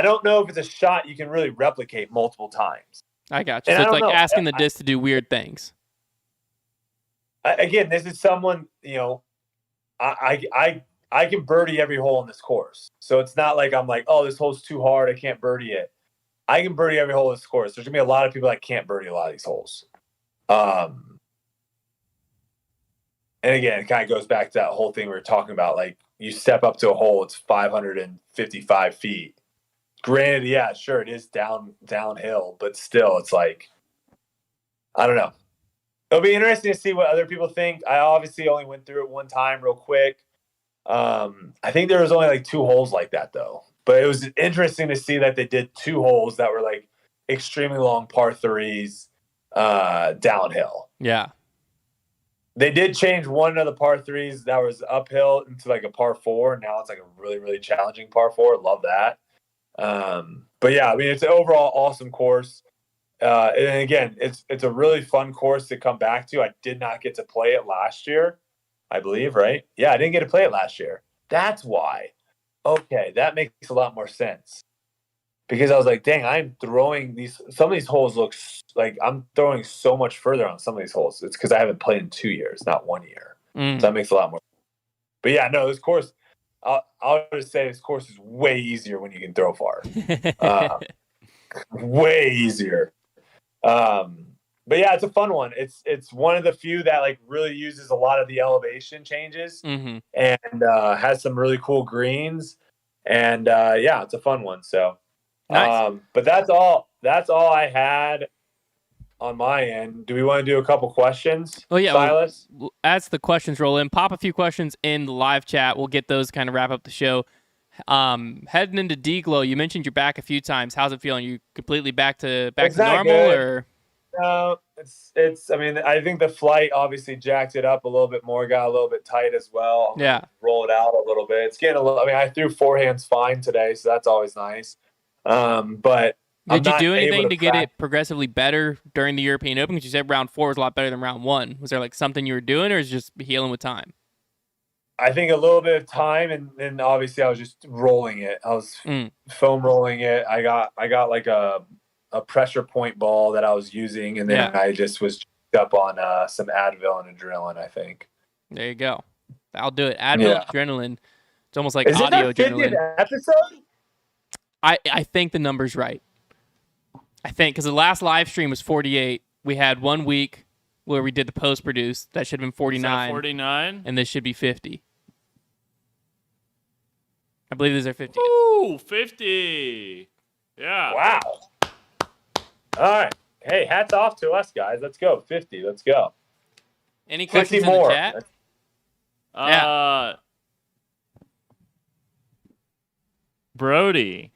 don't know if it's a shot you can really replicate multiple times. I got you. And So I it's don't like know. asking the disc to do weird things. Again, this is someone, you know, I can birdie every hole in this course. So it's not like I'm like, oh, this hole's too hard, I can't birdie it. I can birdie every hole in this course. There's gonna be a lot of people that can't birdie a lot of these holes. And again, it kind of goes back to that whole thing we were talking about. Like, you step up to a hole, it's 555 feet. Granted, yeah, sure, it is downhill, but still, it's like, I don't know. It'll be interesting to see what other people think. I obviously only went through it one time real quick. I think there was only like 2 holes like that, though. But it was interesting to see that they did 2 holes that were like extremely long par 3s downhill. Yeah. They did change one of the par 3s that was uphill into like a par 4. Now it's like a really, really challenging par 4. Love that. But yeah, I mean, it's an overall awesome course. And again, it's a really fun course to come back to. I did not get to play it last year, I believe, right? Yeah, I didn't get to play it last year. That's why. Okay, that makes a lot more sense. Because I was like, dang, I'm throwing some of these holes look like I'm throwing so much further on some of these holes. It's because I haven't played in 2 years, not 1 year. Mm. So that makes a lot more. But yeah, no, this course, I'll just say this course is way easier when you can throw far. Way easier. But yeah, it's a fun one. It's one of the few that like really uses a lot of the elevation changes Mm-hmm. and has some really cool greens. And yeah, it's a fun one. So, Nice. but that's all I had on my end. Do we want to do a couple questions? Oh, yeah. Silas? As the questions roll in, pop a few questions in the live chat. We'll get those, kind of wrap up the show. Heading into DGlow, you mentioned you're back a few times. How's it feeling? You completely back to normal, good. or? No, it's. I mean, I think the flight obviously jacked it up a little bit more, got a little bit tight as well. Yeah. Roll it out a little bit. It's getting a little. I mean, I threw forehands fine today, so that's always nice. But did you do anything to get it progressively better during the European Open? Because you said round 4 was a lot better than round 1. Was there like something you were doing, or is it just healing with time? I think a little bit of time, and obviously I was just rolling it. I was foam rolling it. I got like a pressure point ball that I was using, and then I just was up on some Advil and adrenaline, I think. There you go. I'll do it. Advil, adrenaline. It's almost like audio adrenaline. Episode? I think the number's right. I think because the last live stream was 48. We had 1 week where we did the post produce. That should have been 49. 49? And this should be 50. I believe these are 50. Ooh, 50. Yeah. Wow. All right. Hey, hats off to us, guys. Let's go. 50. Let's go. Any questions 50 in more. the chat? Brodie,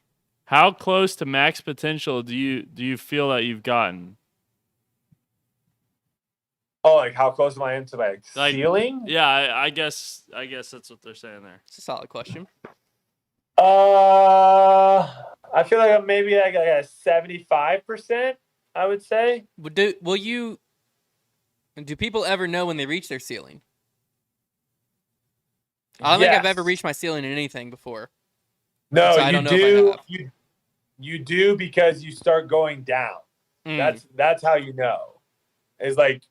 how close to max potential do you feel that you've gotten? Oh, like how close am I into my ceiling? Yeah, I guess that's what they're saying there. It's a solid question. I feel like I'm maybe like a 75%, I would say. Do people ever know when they reach their ceiling? I don't think I've ever reached my ceiling in anything before. No, so I don't know if I have. You do because you start going down. That's how you know. It's like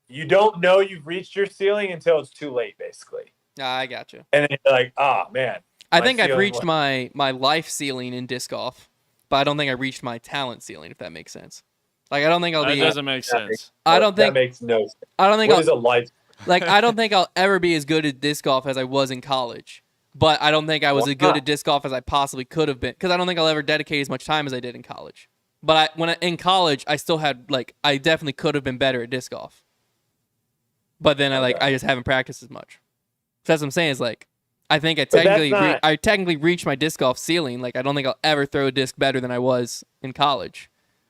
you don't know you've reached your ceiling until it's too late, basically. I got you. And then you're like, man. I think I've reached my life ceiling in disc golf, but I don't think I reached my talent ceiling, if that makes sense. Like, I don't think I'll be. That doesn't make sense. That makes no sense. I don't think What is a life? Like, I don't think I'll ever be as good at disc golf as I was in college. But I don't think I was as good at disc golf as I possibly could have been, because I don't think I'll ever dedicate as much time as I did in college. But in college, I still had, like, I definitely could have been better at disc golf. But then I just haven't practiced as much. So that's what I'm saying is like, I think I But that's technically not- I technically reached my disc golf ceiling. Like I don't think I'll ever throw a disc better than I was in college,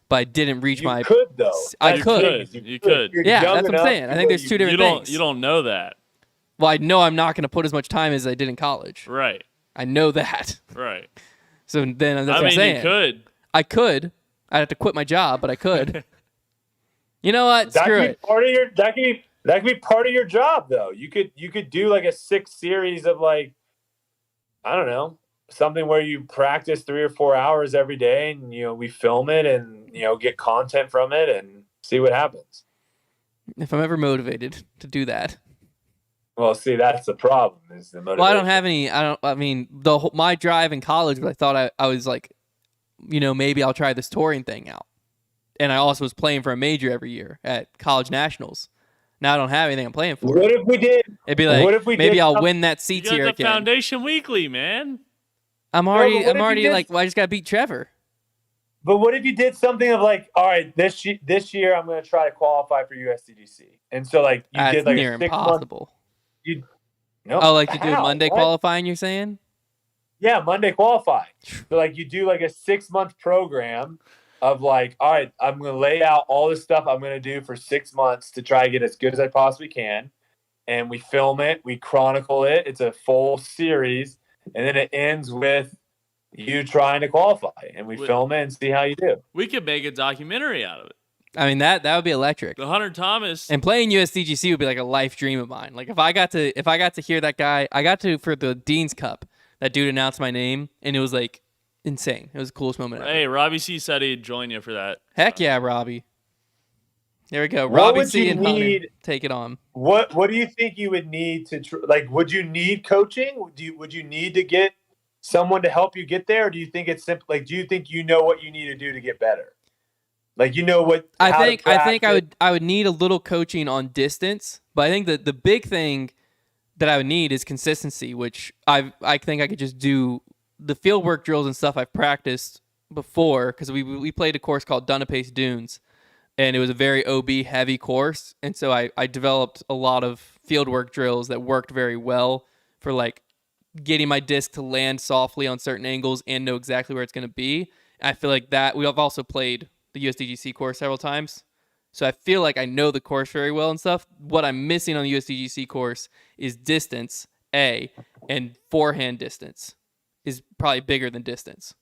but I didn't reach You my. could though. I That's the could. thing, is You could. You're Yeah, young that's what I'm enough saying. I to think where there's two You different don't things. you don't know that. Well, I know I'm not going to put as much time as I did in college. Right. I know that. Right. So then that's what I I'm mean, saying. you could. I could. I'd have to quit my job, but I could. You know what? That Screw could be it. part of your that could be part of your job though. You could do like a 6 series of like, I don't know, something where you practice 3 or 4 hours every day, and we film it and get content from it and see what happens. If I'm ever motivated to do that. Well, see, that's the problem. Is the motivation. Well, I don't have any. I mean, my drive in college, but I thought I was like, maybe I'll try this touring thing out. And I also was playing for a major every year at college nationals. Now I don't have anything I'm playing for. What if we did? It'd be like, what if we maybe did I'll some- win that You seat got tier the again. Foundation Weekly, man. I'm but already, what if you did- like, well, I just got to beat Trevor. But what if you did something of like, all right, this year I'm going to try to qualify for USDGC, and so like you That's did like near a 6 month. impossible. No, Oh, like you do how? Monday What? qualifying, you're saying? Yeah, Monday qualifying. So like you do like a 6 month program of like, all right, I'm going to lay out all this stuff I'm going to do for 6 months to try to get as good as I possibly can. And we film it, we chronicle it. It's a full series. And then it ends with you trying to qualify. And we film it and see how you do. We could make a documentary out of it. I mean, that would be electric. The Hunter Thomas. And playing USDGC would be like a life dream of mine. Like if I got to hear that guy, I got to for the Dean's Cup, that dude announced my name, and it was like insane. It was the coolest moment ever. Hey, Robbie C said he'd join you for that. Heck yeah, Robbie. There we go. What Robbie would C you and Hunter, need- take it on. What do you think you would need to would you need coaching? Would you need to get someone to help you get there? Or do you think it's simple? Like, do you think you know what you need to do to get better? Like, what I how to think practice? I would need a little coaching on distance, but I think that the big thing that I would need is consistency, which I think I could just do the field work drills and stuff I've practiced before, because we played a course called Dunapace Dunes, and it was a very OB heavy course, and so I developed a lot of field work drills that worked very well for like getting my disc to land softly on certain angles and know exactly where it's going to be. I feel like that we have also played the USDGC course several times, so I feel like I know the course very well and stuff. What I'm missing on the USDGC course is distance, and forehand distance is probably bigger than distance.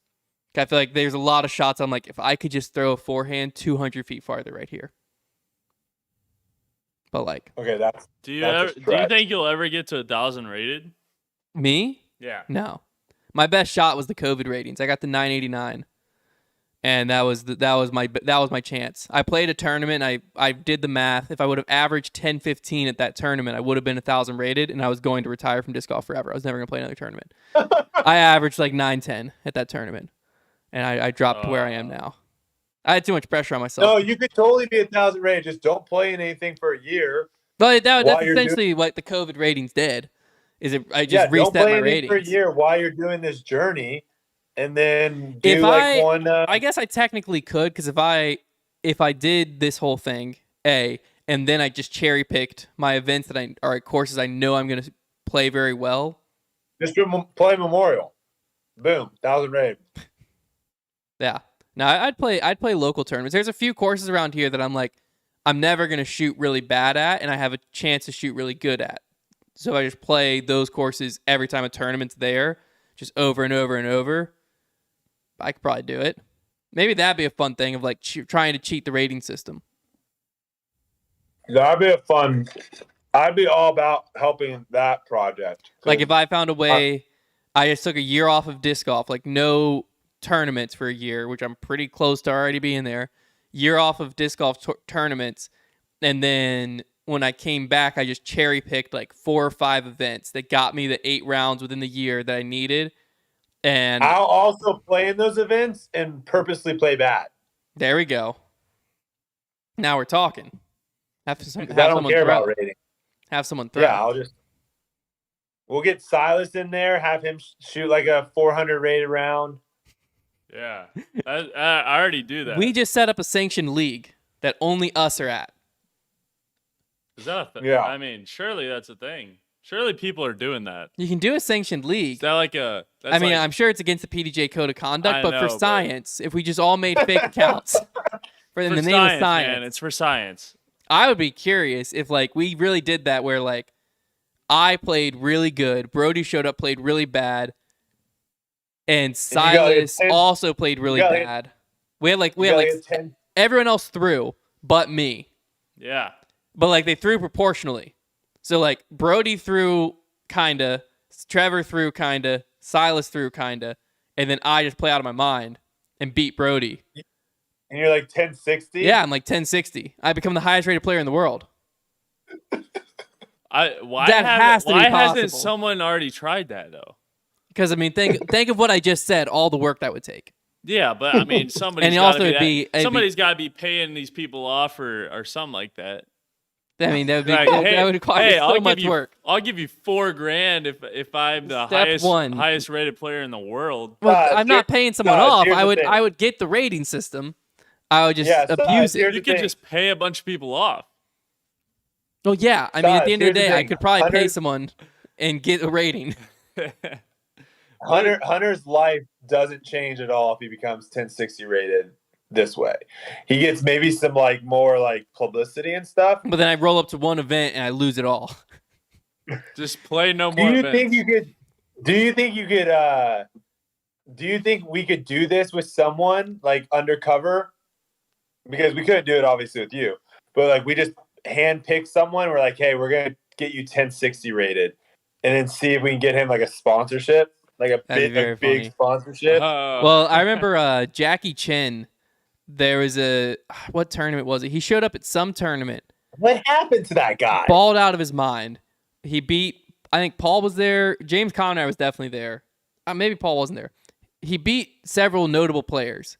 I feel like there's a lot of shots I'm like, if I could just throw a forehand 200 feet farther right here. But like, Okay, that's Do you That's a do you stretch. think you'll ever get to 1,000 rated? me? Yeah. No. My best shot was the COVID ratings. I got the 989. And that was my chance. I played a tournament. I did the math. If I would have averaged 10-15 at that tournament, I would have been 1,000 rated, and I was going to retire from disc golf forever. I was never going to play another tournament. I averaged like 910 at that tournament, and I dropped to where I am now. I had too much pressure on myself. no. You could totally be 1,000 rated. Just don't play in anything for a year. But that's while you're essentially what the COVID ratings did. I just Don't reset play my anything for a ratings. year while you're doing this journey, and then do If like one. I guess I technically could, because if I did this whole thing, and then I just cherry picked my events courses I know I'm going to play very well. Just play Memorial. Boom, 1,000 rated. Yeah. Now I'd play local tournaments. There's a few courses around here that I'm like, I'm never going to shoot really bad at, and I have a chance to shoot really good at. So I just play those courses every time a tournament's there, just over and over and over. I could probably do it. Maybe that'd be a fun thing of like trying to cheat the rating system. That'd be a fun. I'd be all about helping that project. Like if I found a way, I just took a year off of disc golf, like no tournaments for a year, which I'm pretty close to already being there. Year off of disc golf tournaments, and then when I came back, I just cherry picked like 4 or 5 events that got me the 8 rounds within the year that I needed. And I'll also play in those events and purposely play bad. there we go. Now we're talking. Have Because I don't someone care throw. about rating. Have someone throw. Yeah, we'll get Silas in there, have him shoot like a 400 rated round. Yeah. I already do that. We just set up a sanctioned league that only us are at. Is that a thing? Yeah. I mean, surely that's a thing. Surely people are doing that. You can do a sanctioned Is league. that like a? That's I mean, like, I'm sure it's against the PDJ code of conduct, I but know, for but- science, if we just all made fake accounts in for the name of man. science, It's for science. I would be curious if like we really did that, where like I played really good, Brodie showed up, played really bad, and Silas also played really bad. We had like 10. everyone else threw but me. Yeah. But like they threw proportionally. So like Brodie threw kinda, Trevor threw kinda, Silas threw kinda, and then I just play out of my mind and beat Brodie. And you're like 1060? Yeah, I'm like 1060. I become the highest rated player in the world. Why That has to be hasn't possible. someone already tried that though? Because I mean, think of what I just said, all the work that would take. Yeah, but I mean, somebody's And also somebody's got to be paying these people off or something like that. I mean, that would be Like, that would require so much work. I'll give you $4,000 if I'm the Step one. highest rated player in the world. Well, I'm not paying someone off. here's the thing. I would get the rating system. I would just Yeah, abuse it. here's You the could thing. just pay a bunch of people off. Well, yeah. I mean, at the end of the here's the day, I thing. could probably pay Hunter- someone and get a rating. Hunter's life doesn't change at all if he becomes 1060 rated this way. He gets maybe some like more like publicity and stuff. But then I roll up to one event and I lose it all. Just play no Do more you events. think you could? Do you think you could? Do you think we could do this with someone like undercover? Because we couldn't do it obviously with you, but like we just handpick someone. We're like, hey, we're gonna get you 1060 rated, and then see if we can get him like a sponsorship, like a That'd be very big funny. sponsorship. Well, I remember Jackie Chen. There was what tournament was it? He showed up at some tournament, What happened to that guy? balled out of his mind. He beat, I think Paul was there. James Conrad was definitely there. Maybe Paul wasn't there. He beat several notable players.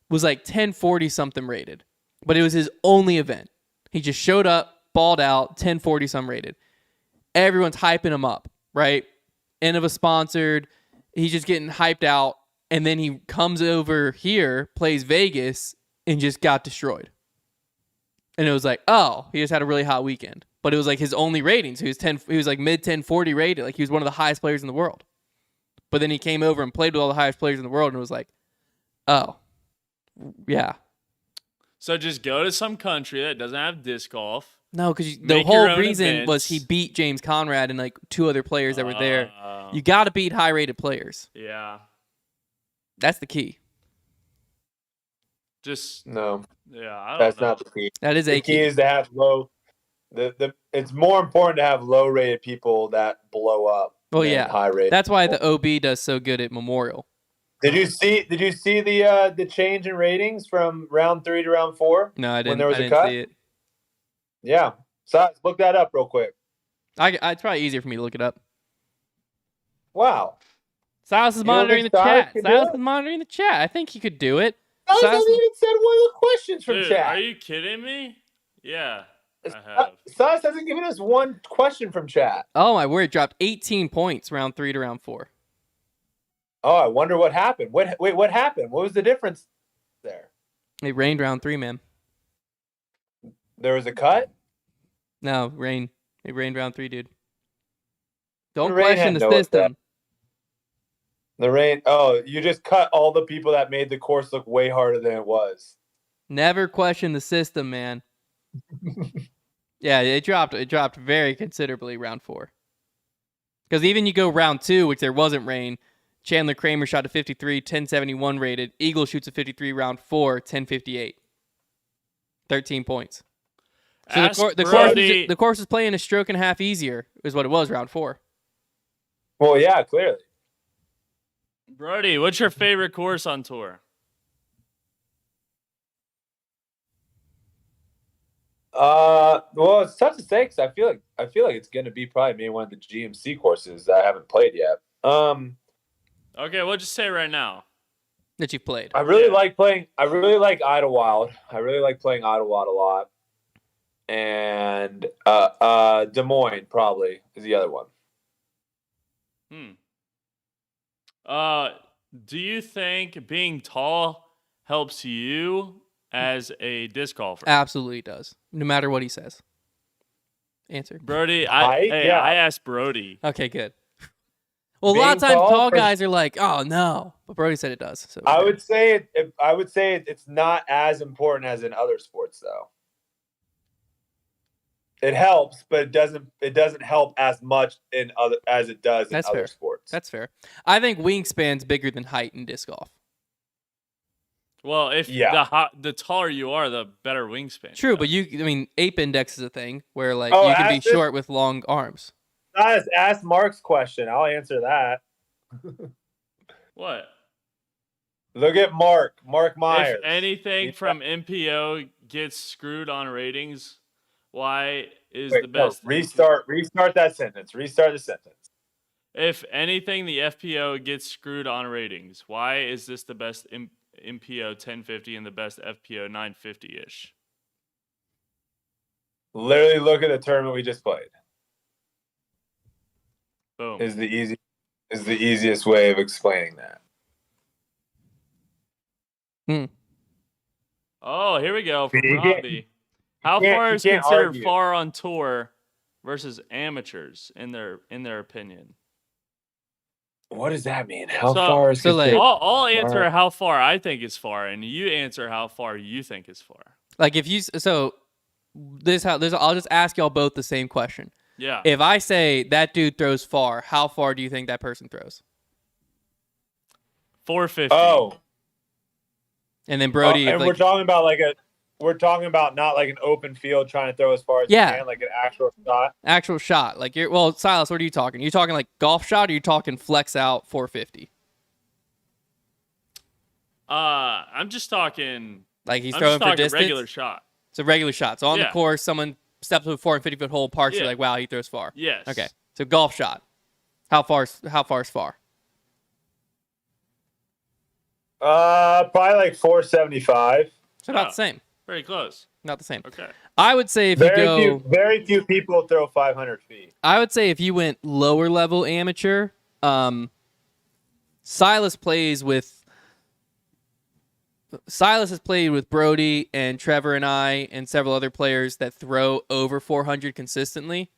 Was like 1040 something rated, but it was his only event. He just showed up, balled out, 1040 some rated. Everyone's hyping him up, right? End of a sponsored. He's just getting hyped out. And then he comes over here, plays Vegas, and just got destroyed. And it was like, oh, he just had a really hot weekend. But it was like his only rating. So he was like mid 1040 rated. Like he was one of the highest players in the world. But then he came over and played with all the highest players in the world, and it was like, oh, yeah. So just go to some country that doesn't have disc golf. No, because the Make your whole own reason was he events. beat James Conrad and like two other players that were there. You got to beat high rated players. Yeah. That's the key. Just No, yeah. I don't that's know. not the key. That is The a key key. is to have low. It's more important to have low rated people that blow up. Oh, than yeah. high rated. That's why the OB does so good at Memorial. Did you see the change in ratings from round 3 to round 4? No, I When didn't. there was I a didn't cut? see it. Yeah. So look that up real quick. It's probably easier for me to look it up. Wow. Silas is You don't monitoring the think Silas chat. can do Silas it? is monitoring the chat. I think he could do it. I Silas- haven't even said one of the questions from Dude, chat. are you kidding me? Yeah, I have. Silas hasn't given us one question from chat. Oh my word! Dropped 18 points round 3 to round 4. Oh, I wonder what happened. Wait, what happened? What was the difference there? It rained round 3, man. There was a cut? No, rain. It rained round 3, dude. Don't The rain question had the no system. effect. The rain. Oh, you just cut all the people that made the course look way harder than it was. Never question the system, man. Yeah, it dropped. It dropped very considerably round 4. Because even you go round 2, which there wasn't rain. Chandler Kramer shot a 53, 1071 rated. Eagle shoots a 53 round 4, 1058. 13 points. So Ask the Brodie- course is playing a stroke and a half easier, is what it was round 4. Well, yeah, clearly. Brodie, what's your favorite course on tour? Well, it's tough to say because I feel like it's going to be probably maybe one of the GMC courses that I haven't played yet. Okay, we'll just say right now. That you've played. I really Yeah. like playing. I really like Idlewild. I really like playing Idlewild a lot. And Des Moines probably is the other one. Do you think being tall helps you as a disc golfer? Absolutely does. No matter what he says. answer. Brody, Height? Yeah. I asked Brody. Okay, good. Well, a lot of Being times tall for- guys are like, "Oh no," but Brody said it does. So I would say it's not as important as in other sports, though. It helps, but it doesn't help as much as it does in That's other fair. sports. That's fair. I think wingspan's bigger than height in disc golf. Well, if the taller you are, the better wingspan. True, but ape index is a thing where like Oh, you can be ask this- short with long arms. Guys, ask Mark's question. I'll answer that. What? Look at Mark Myers. If anything He's from MPO gets screwed on ratings, why is Wait, the best? No, restart that sentence. Restart the sentence. If anything, the FPO gets screwed on ratings. Why is this the best MPO 1050 and the best FPO 950-ish? Literally look at the tournament we just played. Boom. Is the easiest way of explaining that. Oh, here we go from You can't- Robbie. How you can't- far you is can't considered argue. far on tour versus amateurs in their opinion? What does that mean? How So- far is so, like- considered- I'll answer Far. how far I think is far, and you answer how far you think is far. Like if you I'll just ask y'all both the same question. Yeah. If I say that dude throws far, how far do you think that person throws? 450. Oh, And then Brody, and we're talking about not like an open field trying to throw as far as Yeah. you can, like an actual shot. actual shot. Like Silas, what are you talking? You talking like golf shot, or you talking flex out 450? I'm just talking. Like he's I'm throwing just for talking distance. regular shot. It's a regular shot. So on the Yeah. course, someone steps to a 450-foot hole, parks. You're Yeah. like, wow, he throws far. Yes. Okay. So golf shot. How far is far? Probably like 475. So about Oh. the same. Very close. Not the same. Okay. I would say if you go, Very few people throw 500 feet. I would say if you went lower level amateur, Silas has played with Brody and Trevor and I and several other players that throw over 400 consistently.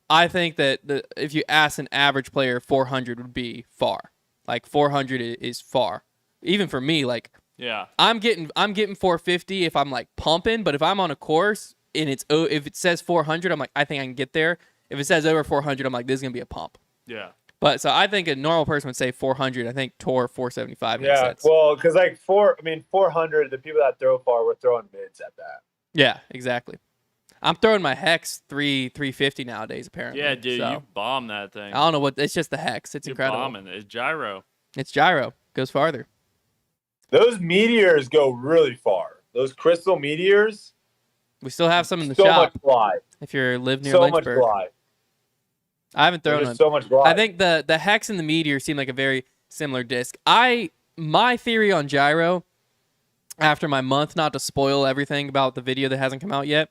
I think that if you ask an average player, 400 would be far. Like 400 is far. Even for me, like Yeah. I'm getting 450 if I'm like pumping, but if I'm on a course and if it says 400, I'm like, I think I can get there. If it says over 400, I'm like, this is gonna be a pump. Yeah. But so I think a normal person would say 400. I think Tour 475 makes Yeah, sense. well, because like 400, the people that throw far were throwing mids at that. Yeah, exactly. I'm throwing my Hex 350 nowadays apparently. Yeah, dude, So, you bomb that thing. I don't know what it's just the Hex. It's You're incredible. bombing it. It's gyro. It's gyro. Goes farther. Those meteors go really far. Those crystal meteors, We still have some in the so shop much fly. if you live near So much Lynchburg. fly. I haven't thrown There's them. so much fly. I think the Hex and the Meteor seem like a very similar disc. My theory on gyro, after my month, not to spoil everything about the video that hasn't come out yet,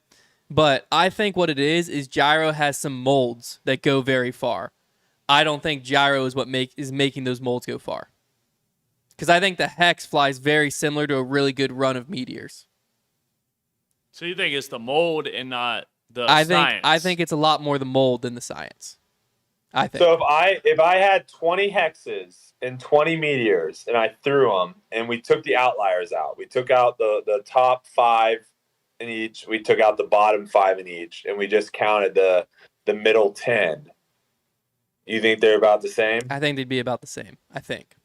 but I think what it is gyro has some molds that go very far. I don't think gyro is what is making those molds go far. Because I think the Hex flies very similar to a really good run of meteors. So you think it's the mold and not the I science? think it's a lot more the mold than the science. I think. So if I had 20 hexes and 20 meteors and I threw them and we took the outliers out, we took out the top 5 in each, we took out the bottom 5 in each, and we just counted the middle 10. You think they're about the same? I think they'd be about the same. I think.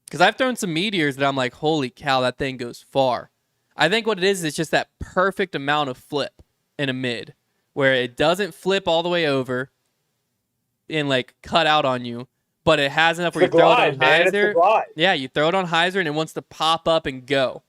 Because I've thrown some meteors that I'm like, holy cow, that thing goes far. I think what it is just that perfect amount of flip in a mid where it doesn't flip all the way over and like cut out on you, but it has enough where you throw it on hyzer. Yeah, you throw it on hyzer and it wants to pop up and go.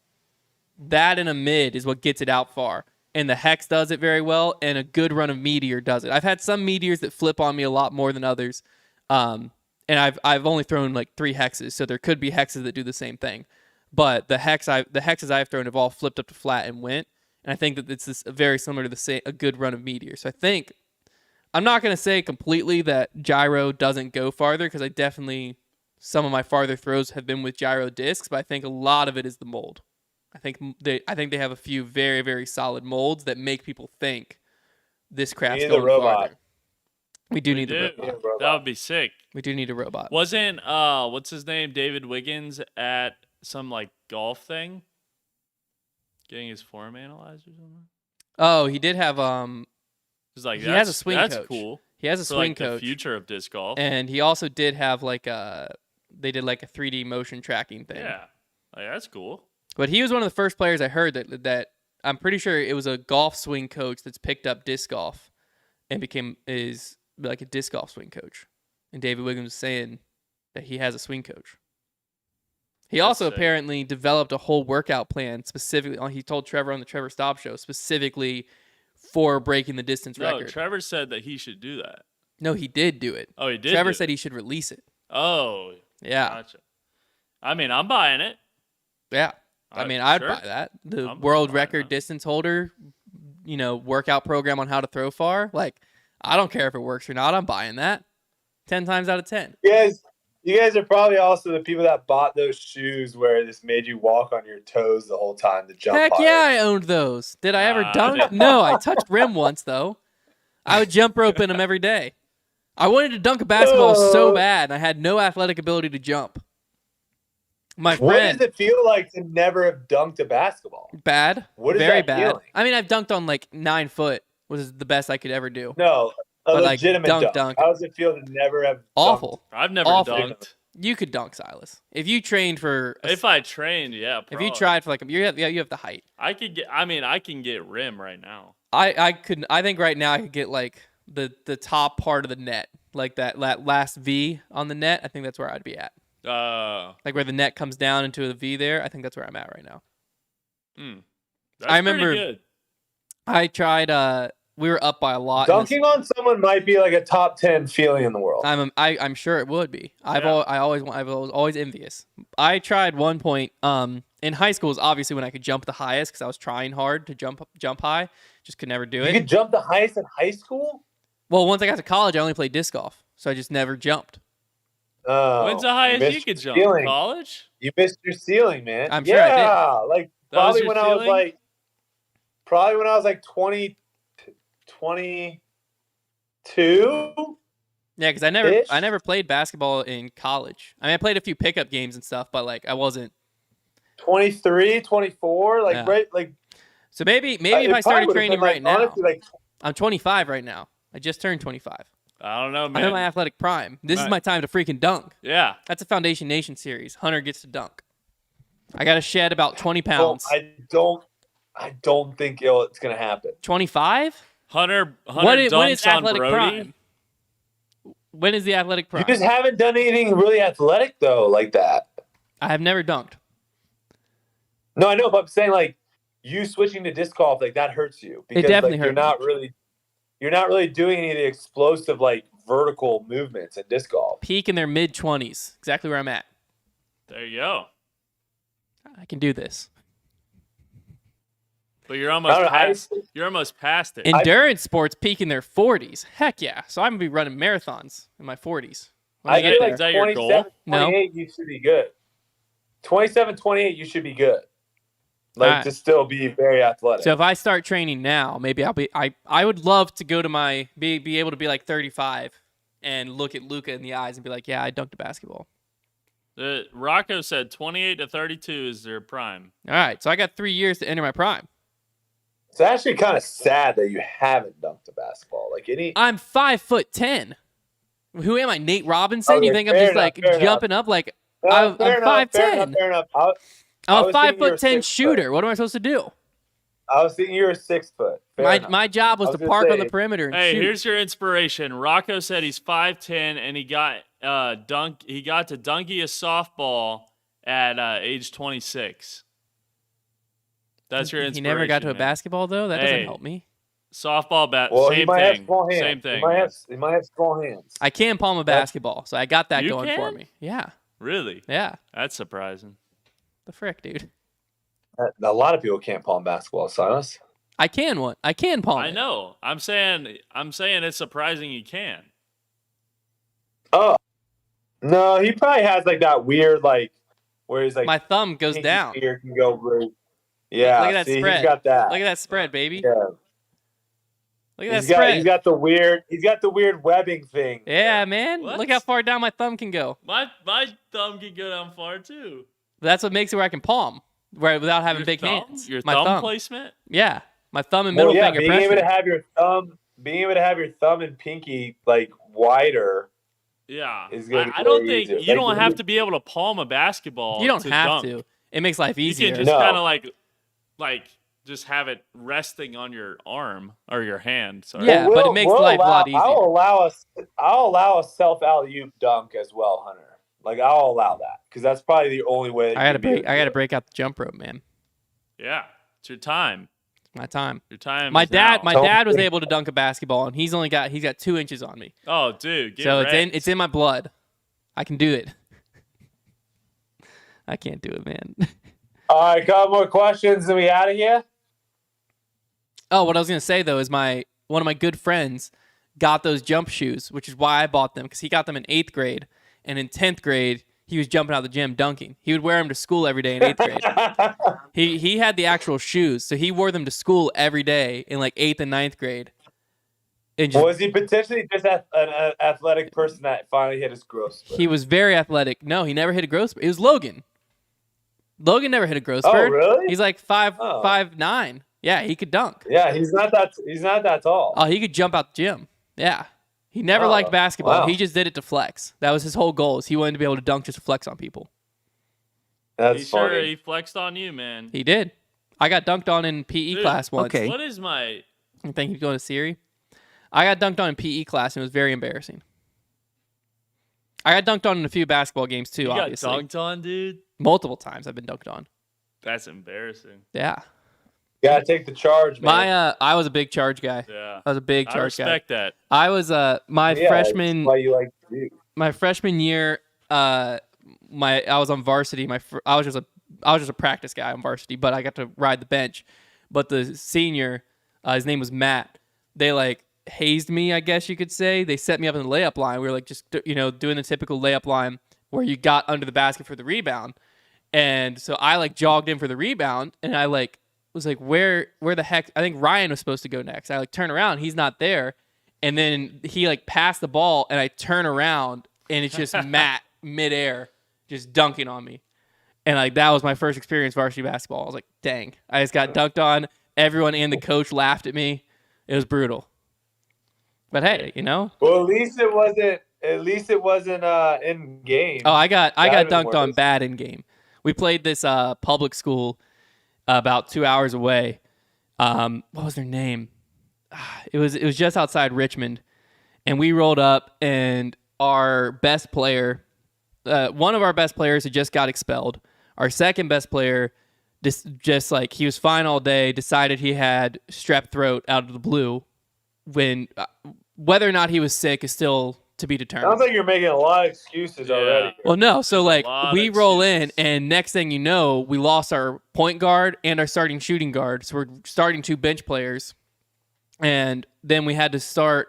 That in a mid is what gets it out far. And the Hex does it very well, and a good run of Meteor does it. I've had some Meteors that flip on me a lot more than others. And I've only thrown like 3 Hexes, so there could be Hexes that do the same thing. But the Hexes I've thrown have all flipped up to flat and went. And I think that it's very similar to a good run of Meteor. So I think I'm not going to say completely that gyro doesn't go farther, because some of my farther throws have been with gyro discs, but I think a lot of it is the mold. I think they have a few very, very solid molds that make people think this craft's need the going robot. farther. We do need the Dude, robot. that would be sick. We do need a robot. Wasn't what's his name, David Wiggins, at some like golf thing, getting his form analyzed or something? Oh, he did have It's like He has a swing that's coach. cool. he has a For swing like coach, the future of disc golf. and he also did have like they did like a 3D motion tracking thing. Yeah, like, that's cool. But he was one of the first players I heard that I'm pretty sure it was a golf swing coach that's picked up disc golf and is like a disc golf swing coach. And David Wiggins was saying that he has a swing coach. He also sick. apparently developed a whole workout plan specifically. He told Trevor on the Trevor Stop Show specifically for breaking the distance No, record. Trevor said that he should do that. No, he did do it. Oh, he did. Trevor do said it. he should release it. Oh, Yeah. gotcha. I mean, I'm buying it. Yeah. I mean, I'd sure. buy that. The I'm world buying record that. distance holder, workout program on how to throw far. Like, I don't care if it works or not. I'm buying that. 10 times out of 10. You guys are probably also the people that bought those shoes where this made you walk on your toes the whole time to jump Heck higher. yeah, I owned those. Did I ever dunk? dude. No, I touched rim once, though. I would jump rope in them every day. I wanted to dunk a basketball so bad, and I had no athletic ability to jump. My What friend, does it feel like to never have dunked a basketball? bad, What is very that bad. feeling? I mean, I've dunked on like 9 foot. Was the best I could ever do. No, a But, like, legitimate dunk. dunk. How does it feel to never have Awful. I've never Awful. dunked. You could dunk, Silas, if you trained for. If I trained, yeah. If you probably. tried for like you have the height. I could get. I mean, I can get rim right now. I could. I think right now I could get like the top part of the net, like that last V on the net. I think that's where I'd be at. Like where the net comes down into a V there. I think that's where I'm at right now. That's I remember- pretty good. I tried. We were up by a lot. Dunking on someone might be like a top 10 feeling in the world. I'm sure it would be. I was always envious. I tried one point. In high school was obviously when I could jump the highest because I was trying hard to jump high. Just could never do You it. could jump the highest in high school? Well, once I got to college, I only played disc golf, so I just never jumped. Oh, When's the highest missed you could your jump? ceiling. College? You missed your ceiling, man. I'm sure I did. Yeah, like That was probably your when I was ceiling? like, probably when I was like 22. Yeah, because I never played basketball in college. I mean, I played a few pickup games and stuff, but like I wasn't. 23, 24, like Yeah. right, like So maybe if it I probably started would've training been, like, right now, honestly, like, I'm 25 right now. I just turned 25. I don't know, I'm in my man. athletic prime. This is Right. my time to freaking dunk. Yeah. That's a Foundation Nation series. Hunter gets to dunk. I got to shed about 20 well, pounds. I don't think it's gonna happen. 25? Hunter When is dunks on athletic Brodie. prime? When is the athletic prime? You just haven't done anything really athletic though, like that. I have never dunked. No, I know, but I'm saying like you switching to disc golf, like that hurts you because definitely like, you're hurt me. not really doing any of the explosive like vertical movements in disc golf. Peak in their mid 20s. Exactly where I'm at. There you go. I can do this. But you're I almost don't know, past. You're almost past it. Endurance sports peak in their 40s. Heck yeah. So I'm going to be running marathons in my 40s. When I I get feel there. like Is that your goal? 27, No. 28, you should be good. 27, 28, you should be good. Like Alright. to still be very athletic. So if I start training now, maybe I'll be. I would love to go to my be able to be like 35 and look at Luca in the eyes and be like, yeah, I dunked a basketball. Rocco said 28 to 32 is their prime. All right, so I got 3 years to enter my prime. It's actually kind of sad that you haven't dunked a basketball. Like any I'm 5'10". Who am I, Nate Robinson? You Okay, think I'm fair just enough, like fair enough. jumping up like No, I'm fair enough, 5'10". Fair enough. I I'm a was thinking you were 5'10" 6 foot. shooter. What am I supposed to do? I was thinking you were 6 foot. Fair enough. My job was I to gonna park on say- the perimeter and Hey, shoot. here's your inspiration. Rocco said he's 5'10" and he got He got to dunky a softball at age 26. That's your He inspiration. never got to a man. basketball though. That Hey. doesn't help me. Softball bat. Well, he same might have thing. small hands. Same thing. He might have small hands. I can palm a basketball, so I got that You going for can? me. Yeah, Really? yeah. That's surprising. The frick, dude. A lot of people can't palm basketball, Silas. I can palm. I it. know. I'm saying it's surprising you can. Oh no, he probably has like that weird like where he's like My thumb goes pinky down. finger can go right. Yeah, Look at that see, spread. he's got that. Look at that spread, baby. Yeah. Look at that He's spread. got the weird webbing thing. Yeah, man. What? Look how far down my thumb can go. My thumb can go down far too. That's what makes it where I can palm, right, without having Your big thumb? hands. Your My thumb placement? Yeah, my thumb and middle Well, yeah, finger being pressure. able to have your thumb and pinky like wider. Yeah. Is gonna be I don't very think easy. you Like, don't have to be able to palm a basketball. You don't to have dunk. to. It makes life You easier. can just No. kind of like just have it resting on your arm or your hand. Sorry. Yeah, but it makes life a lot easier. I'll allow a self alley-oop dunk as well, Hunter. Like I'll allow that because that's probably the only way. I gotta break out the jump rope, man. Yeah. It's your time. My time. Your time. My is now. dad was able to dunk a basketball, and he's got 2 inches on me. Oh, dude. Get So wrecked. it's in my blood. I can do it. I can't do it, man. All right, couple more questions and we out of here. Oh, what I was gonna say though is one of my good friends got those jump shoes, which is why I bought them, because he got them in 8th grade, and in 10th grade he was jumping out of the gym dunking. He would wear them to school every day in 8th grade. He had the actual shoes, so he wore them to school every day in like 8th and 9th grade. And just, Was he potentially just an athletic person that finally hit his growth spurt? he was very athletic. No, he never hit a growth spurt. It was Logan. Logan never hit a growth spurt. Oh, really? He's like 5'9". Yeah, he could dunk. Yeah, he's not that tall. Oh, he could jump out the gym. Yeah. He never liked basketball. wow. He just did it to flex. That was his whole goal. Is he wanted to be able to dunk just to flex on people. That's funny. Sure he flexed on you, man. He did. I got dunked on in PE Dude, class once. okay. What is my I think he's going to Siri. I got dunked on in PE class, and it was very embarrassing. I got dunked on in a few basketball games too, you got obviously. dunked on, dude? Multiple times I've been dunked on. That's embarrassing. Yeah. Gotta take the charge, man. I was a big charge guy. Yeah. I was a big I charge guy. respect that. I was my Yeah, freshman that's why you like to do. my freshman year, I was on varsity. I was just a practice guy on varsity, but I got to ride the bench. But the senior, his name was Matt. They like hazed me, I guess you could say. They set me up in the layup line. We were like just doing the typical layup line where you got under the basket for the rebound, and so I like jogged in for the rebound, and I like was like, where the heck? I think Ryan was supposed to go next. I like turn around, he's not there, and then he like passed the ball, and I turn around, and it's just Matt midair just dunking on me. And like that was my first experience varsity basketball. I was like, dang, I just got dunked on. Everyone and the coach laughed at me. It was brutal. But hey, Well, at least it wasn't in game. Oh, I got That'd been dunked on worse. bad in game. We played this public school about 2 hours away. What was their name? It was just outside Richmond, and we rolled up, and our best player, one of our best players, had just got expelled. Our second best player, just like he was fine all day, decided he had strep throat out of the blue. When whether or not he was sick is still to be determined. Sounds like you're making a lot of excuses already. Well, no. So, like, lot we of roll in, excuses. and next thing you know, we lost our point guard and our starting shooting guard. So, we're starting 2 bench players. And then we had to start.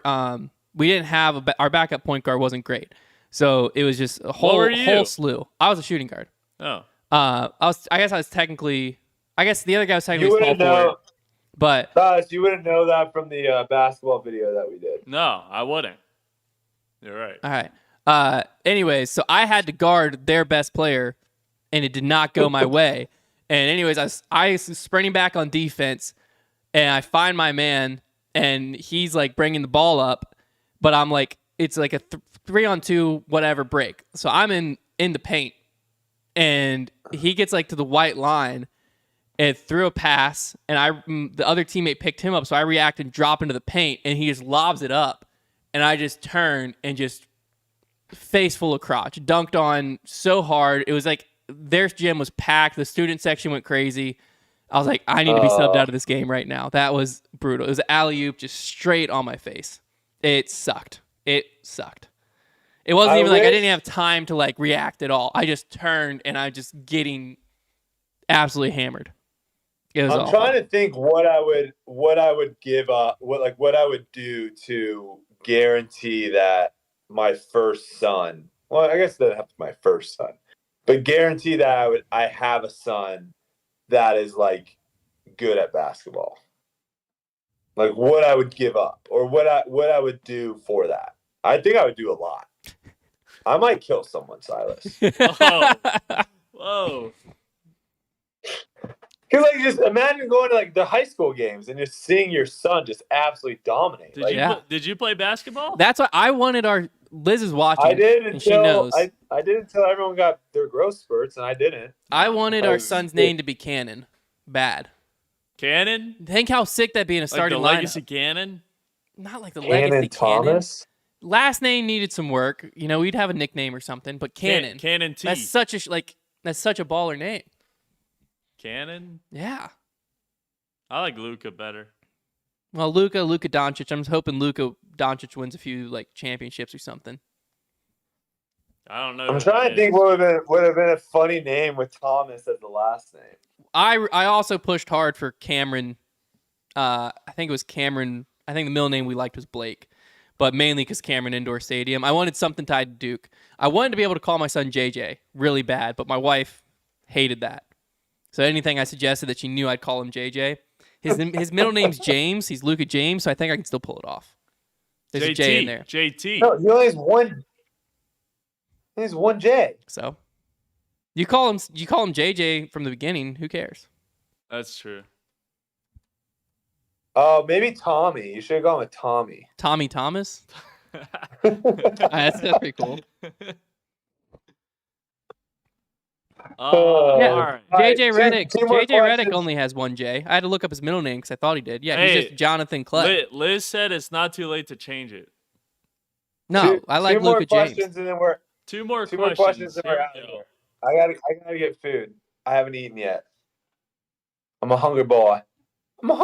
We didn't have our backup point guard wasn't great. So, it was just a whole slew. I was a shooting guard. Oh. I guess the other guy was You technically small wouldn't forward. know. But Silas, you wouldn't know that from the basketball video that we did. No, I wouldn't. You're right. all right. Anyways, so I had to guard their best player, and it did not go my way. And anyways, I was sprinting back on defense, and I find my man, and he's like bringing the ball up, but I'm like, it's like a 3-on-2 whatever break. So I'm in the paint, and he gets like to the white line and threw a pass, and the other teammate picked him up, so I react and drop into the paint, and he just lobs it up, and I just turn and just face full of crotch, dunked on so hard. It was like their gym was packed. The student section went crazy. I was like, I need to be subbed out of this game right now. That was brutal. It was an alley-oop just straight on my face. It sucked. It wasn't even like I didn't have time to like react at all. I just turned and I just getting absolutely hammered. It was I'm awful. trying to think what I would give up, what I would do to guarantee that my first son. Well, I guess it doesn't have to be my first son, but guarantee that I have a son that is like good at basketball. Like what I would give up or what I would do for that. I think I would do a lot. I might kill someone, Silas. Oh. Whoa. Because like just imagine going to like the high school games and just seeing your son just absolutely dominate. Did Like, you Yeah. did you play basketball? That's what I wanted. Liz is watching. I did and she until knows. I did until everyone got their growth spurts, and I didn't. I wanted I our was- son's name to be Cannon. Bad. Cannon? Think how sick that'd be in a Like the starting legacy lineup. Cannon? Not like the Cannon legacy Cannon. Thomas. Last name needed some work. You know, we'd have a nickname or something. But Cannon. Cannon T. That's such a baller name. Cannon? Yeah. I like Luca better. Well, Luka Doncic. I'm hoping Luka Doncic wins a few like championships or something. I don't know. I'm who trying that to think is. what would have been a funny name with Thomas as the last name. I also pushed hard for Cameron. I think it was Cameron. I think the middle name we liked was Blake, but mainly because Cameron Indoor Stadium. I wanted something tied to Duke. I wanted to be able to call my son JJ really bad, but my wife hated that. So anything I suggested that she knew I'd call him JJ. His middle name's James. He's Luka James, so I think I can still pull it off. There's a J in there. JT. No, he only has one. He has one J. So you call him JJ from the beginning. Who cares? That's true. Oh, maybe Tommy. You should have gone with Tommy. Tommy Thomas. That's pretty cool. Oh, Yeah. all right. JJ Redick. two more JJ Redick questions. only has one J. I had to look up his middle name because I thought he did. Yeah, Hey, he's just Jonathan Clay. Liz said it's not too late to change it. No, I like two more Luka James. questions and then we're Two more two more questions. questions and Here we're out we of go. here. I gotta get food. I haven't eaten yet. I'm a hungry boy. When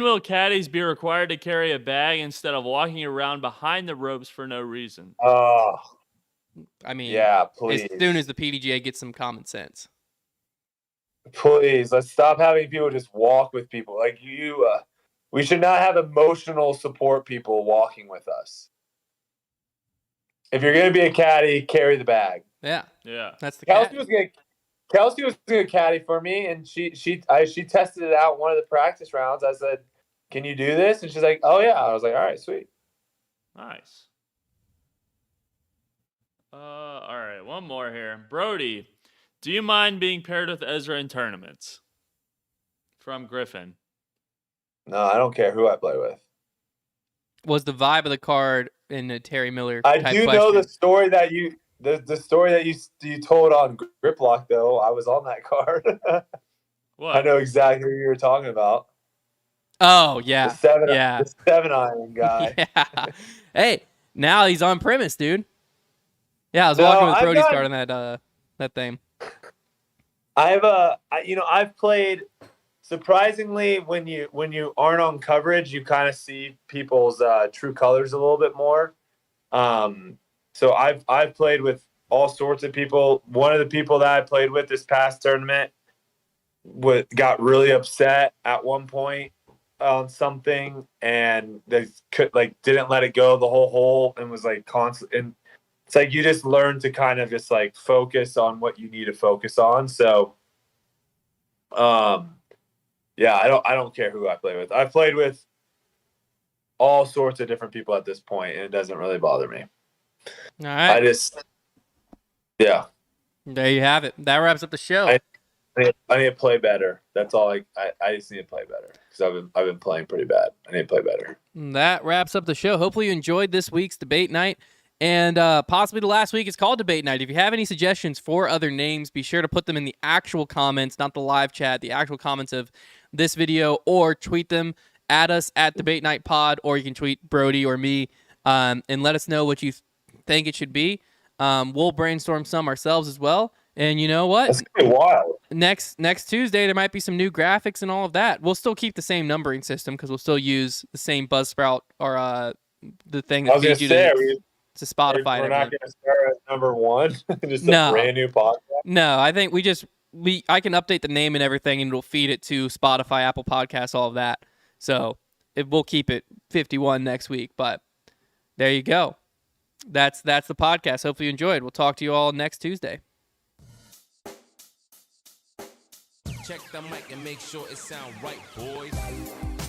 will caddies be required to carry a bag instead of walking around behind the ropes for no reason? Oh, I mean, yeah, please. as soon as the PDGA gets some common sense. Please, let's stop having people just walk with people. Like we should not have emotional support people walking with us. If you're gonna be a caddy, carry the bag. Yeah, Yeah. that's the Kelsey cat. was gonna caddy for me, and she tested it out one of the practice rounds. I said, "Can you do this?" And she's like, "Oh yeah." I was like, "All right, sweet." Nice. All right, one more here. Brodie, do you mind being paired with Ezra in tournaments? From Griffin. No, I don't care who I play with. Was the vibe of the card in a Terry Miller I type do question. know the story that the story that you told on Grip Lock though. I was on that card. What? I know exactly who you were talking about. Oh yeah, The 7-iron guy. yeah. Hey, now he's on premise, dude. Yeah, I was No, walking with I've Brodie's got- card on that thing. I've played surprisingly when you aren't on coverage, you kind of see people's true colors a little bit more. So I've played with all sorts of people. One of the people that I played with this past tournament got really upset at one point on something, and they didn't let it go the whole hole and was like constant. And it's like you just learn to kind of just like focus on what you need to focus on. So, yeah, I don't care who I play with. I've played with all sorts of different people at this point, and it doesn't really bother me. All right, Yeah, there you have it. That wraps up the show. I need to play better. That's all. I just need to play better because I've been playing pretty bad. I need to play better. That wraps up the show. Hopefully you enjoyed this week's debate night. And possibly the last week is called Debate Night. If you have any suggestions for other names, be sure to put them in the actual comments, not the live chat, the actual comments of this video, or tweet them at us at Debate Night Pod, or you can tweet Brodie or me and let us know what you think it should be. We'll brainstorm some ourselves as well. And you know what? That's gonna be wild. Next Tuesday, there might be some new graphics and all of that. We'll still keep the same numbering system because we'll still use the same Buzzsprout or the thing I that was gonna feeds you say, to Spotify. we're and not everything. gonna start at number one. Just No. a brand new podcast. No, I think I can update the name and everything, and it'll feed it to Spotify, Apple Podcasts, all of that. So we'll keep it 51 next week. But there you go. That's the podcast. Hopefully you enjoyed. We'll talk to you all next Tuesday. Check the mic and make sure it sound right, boys.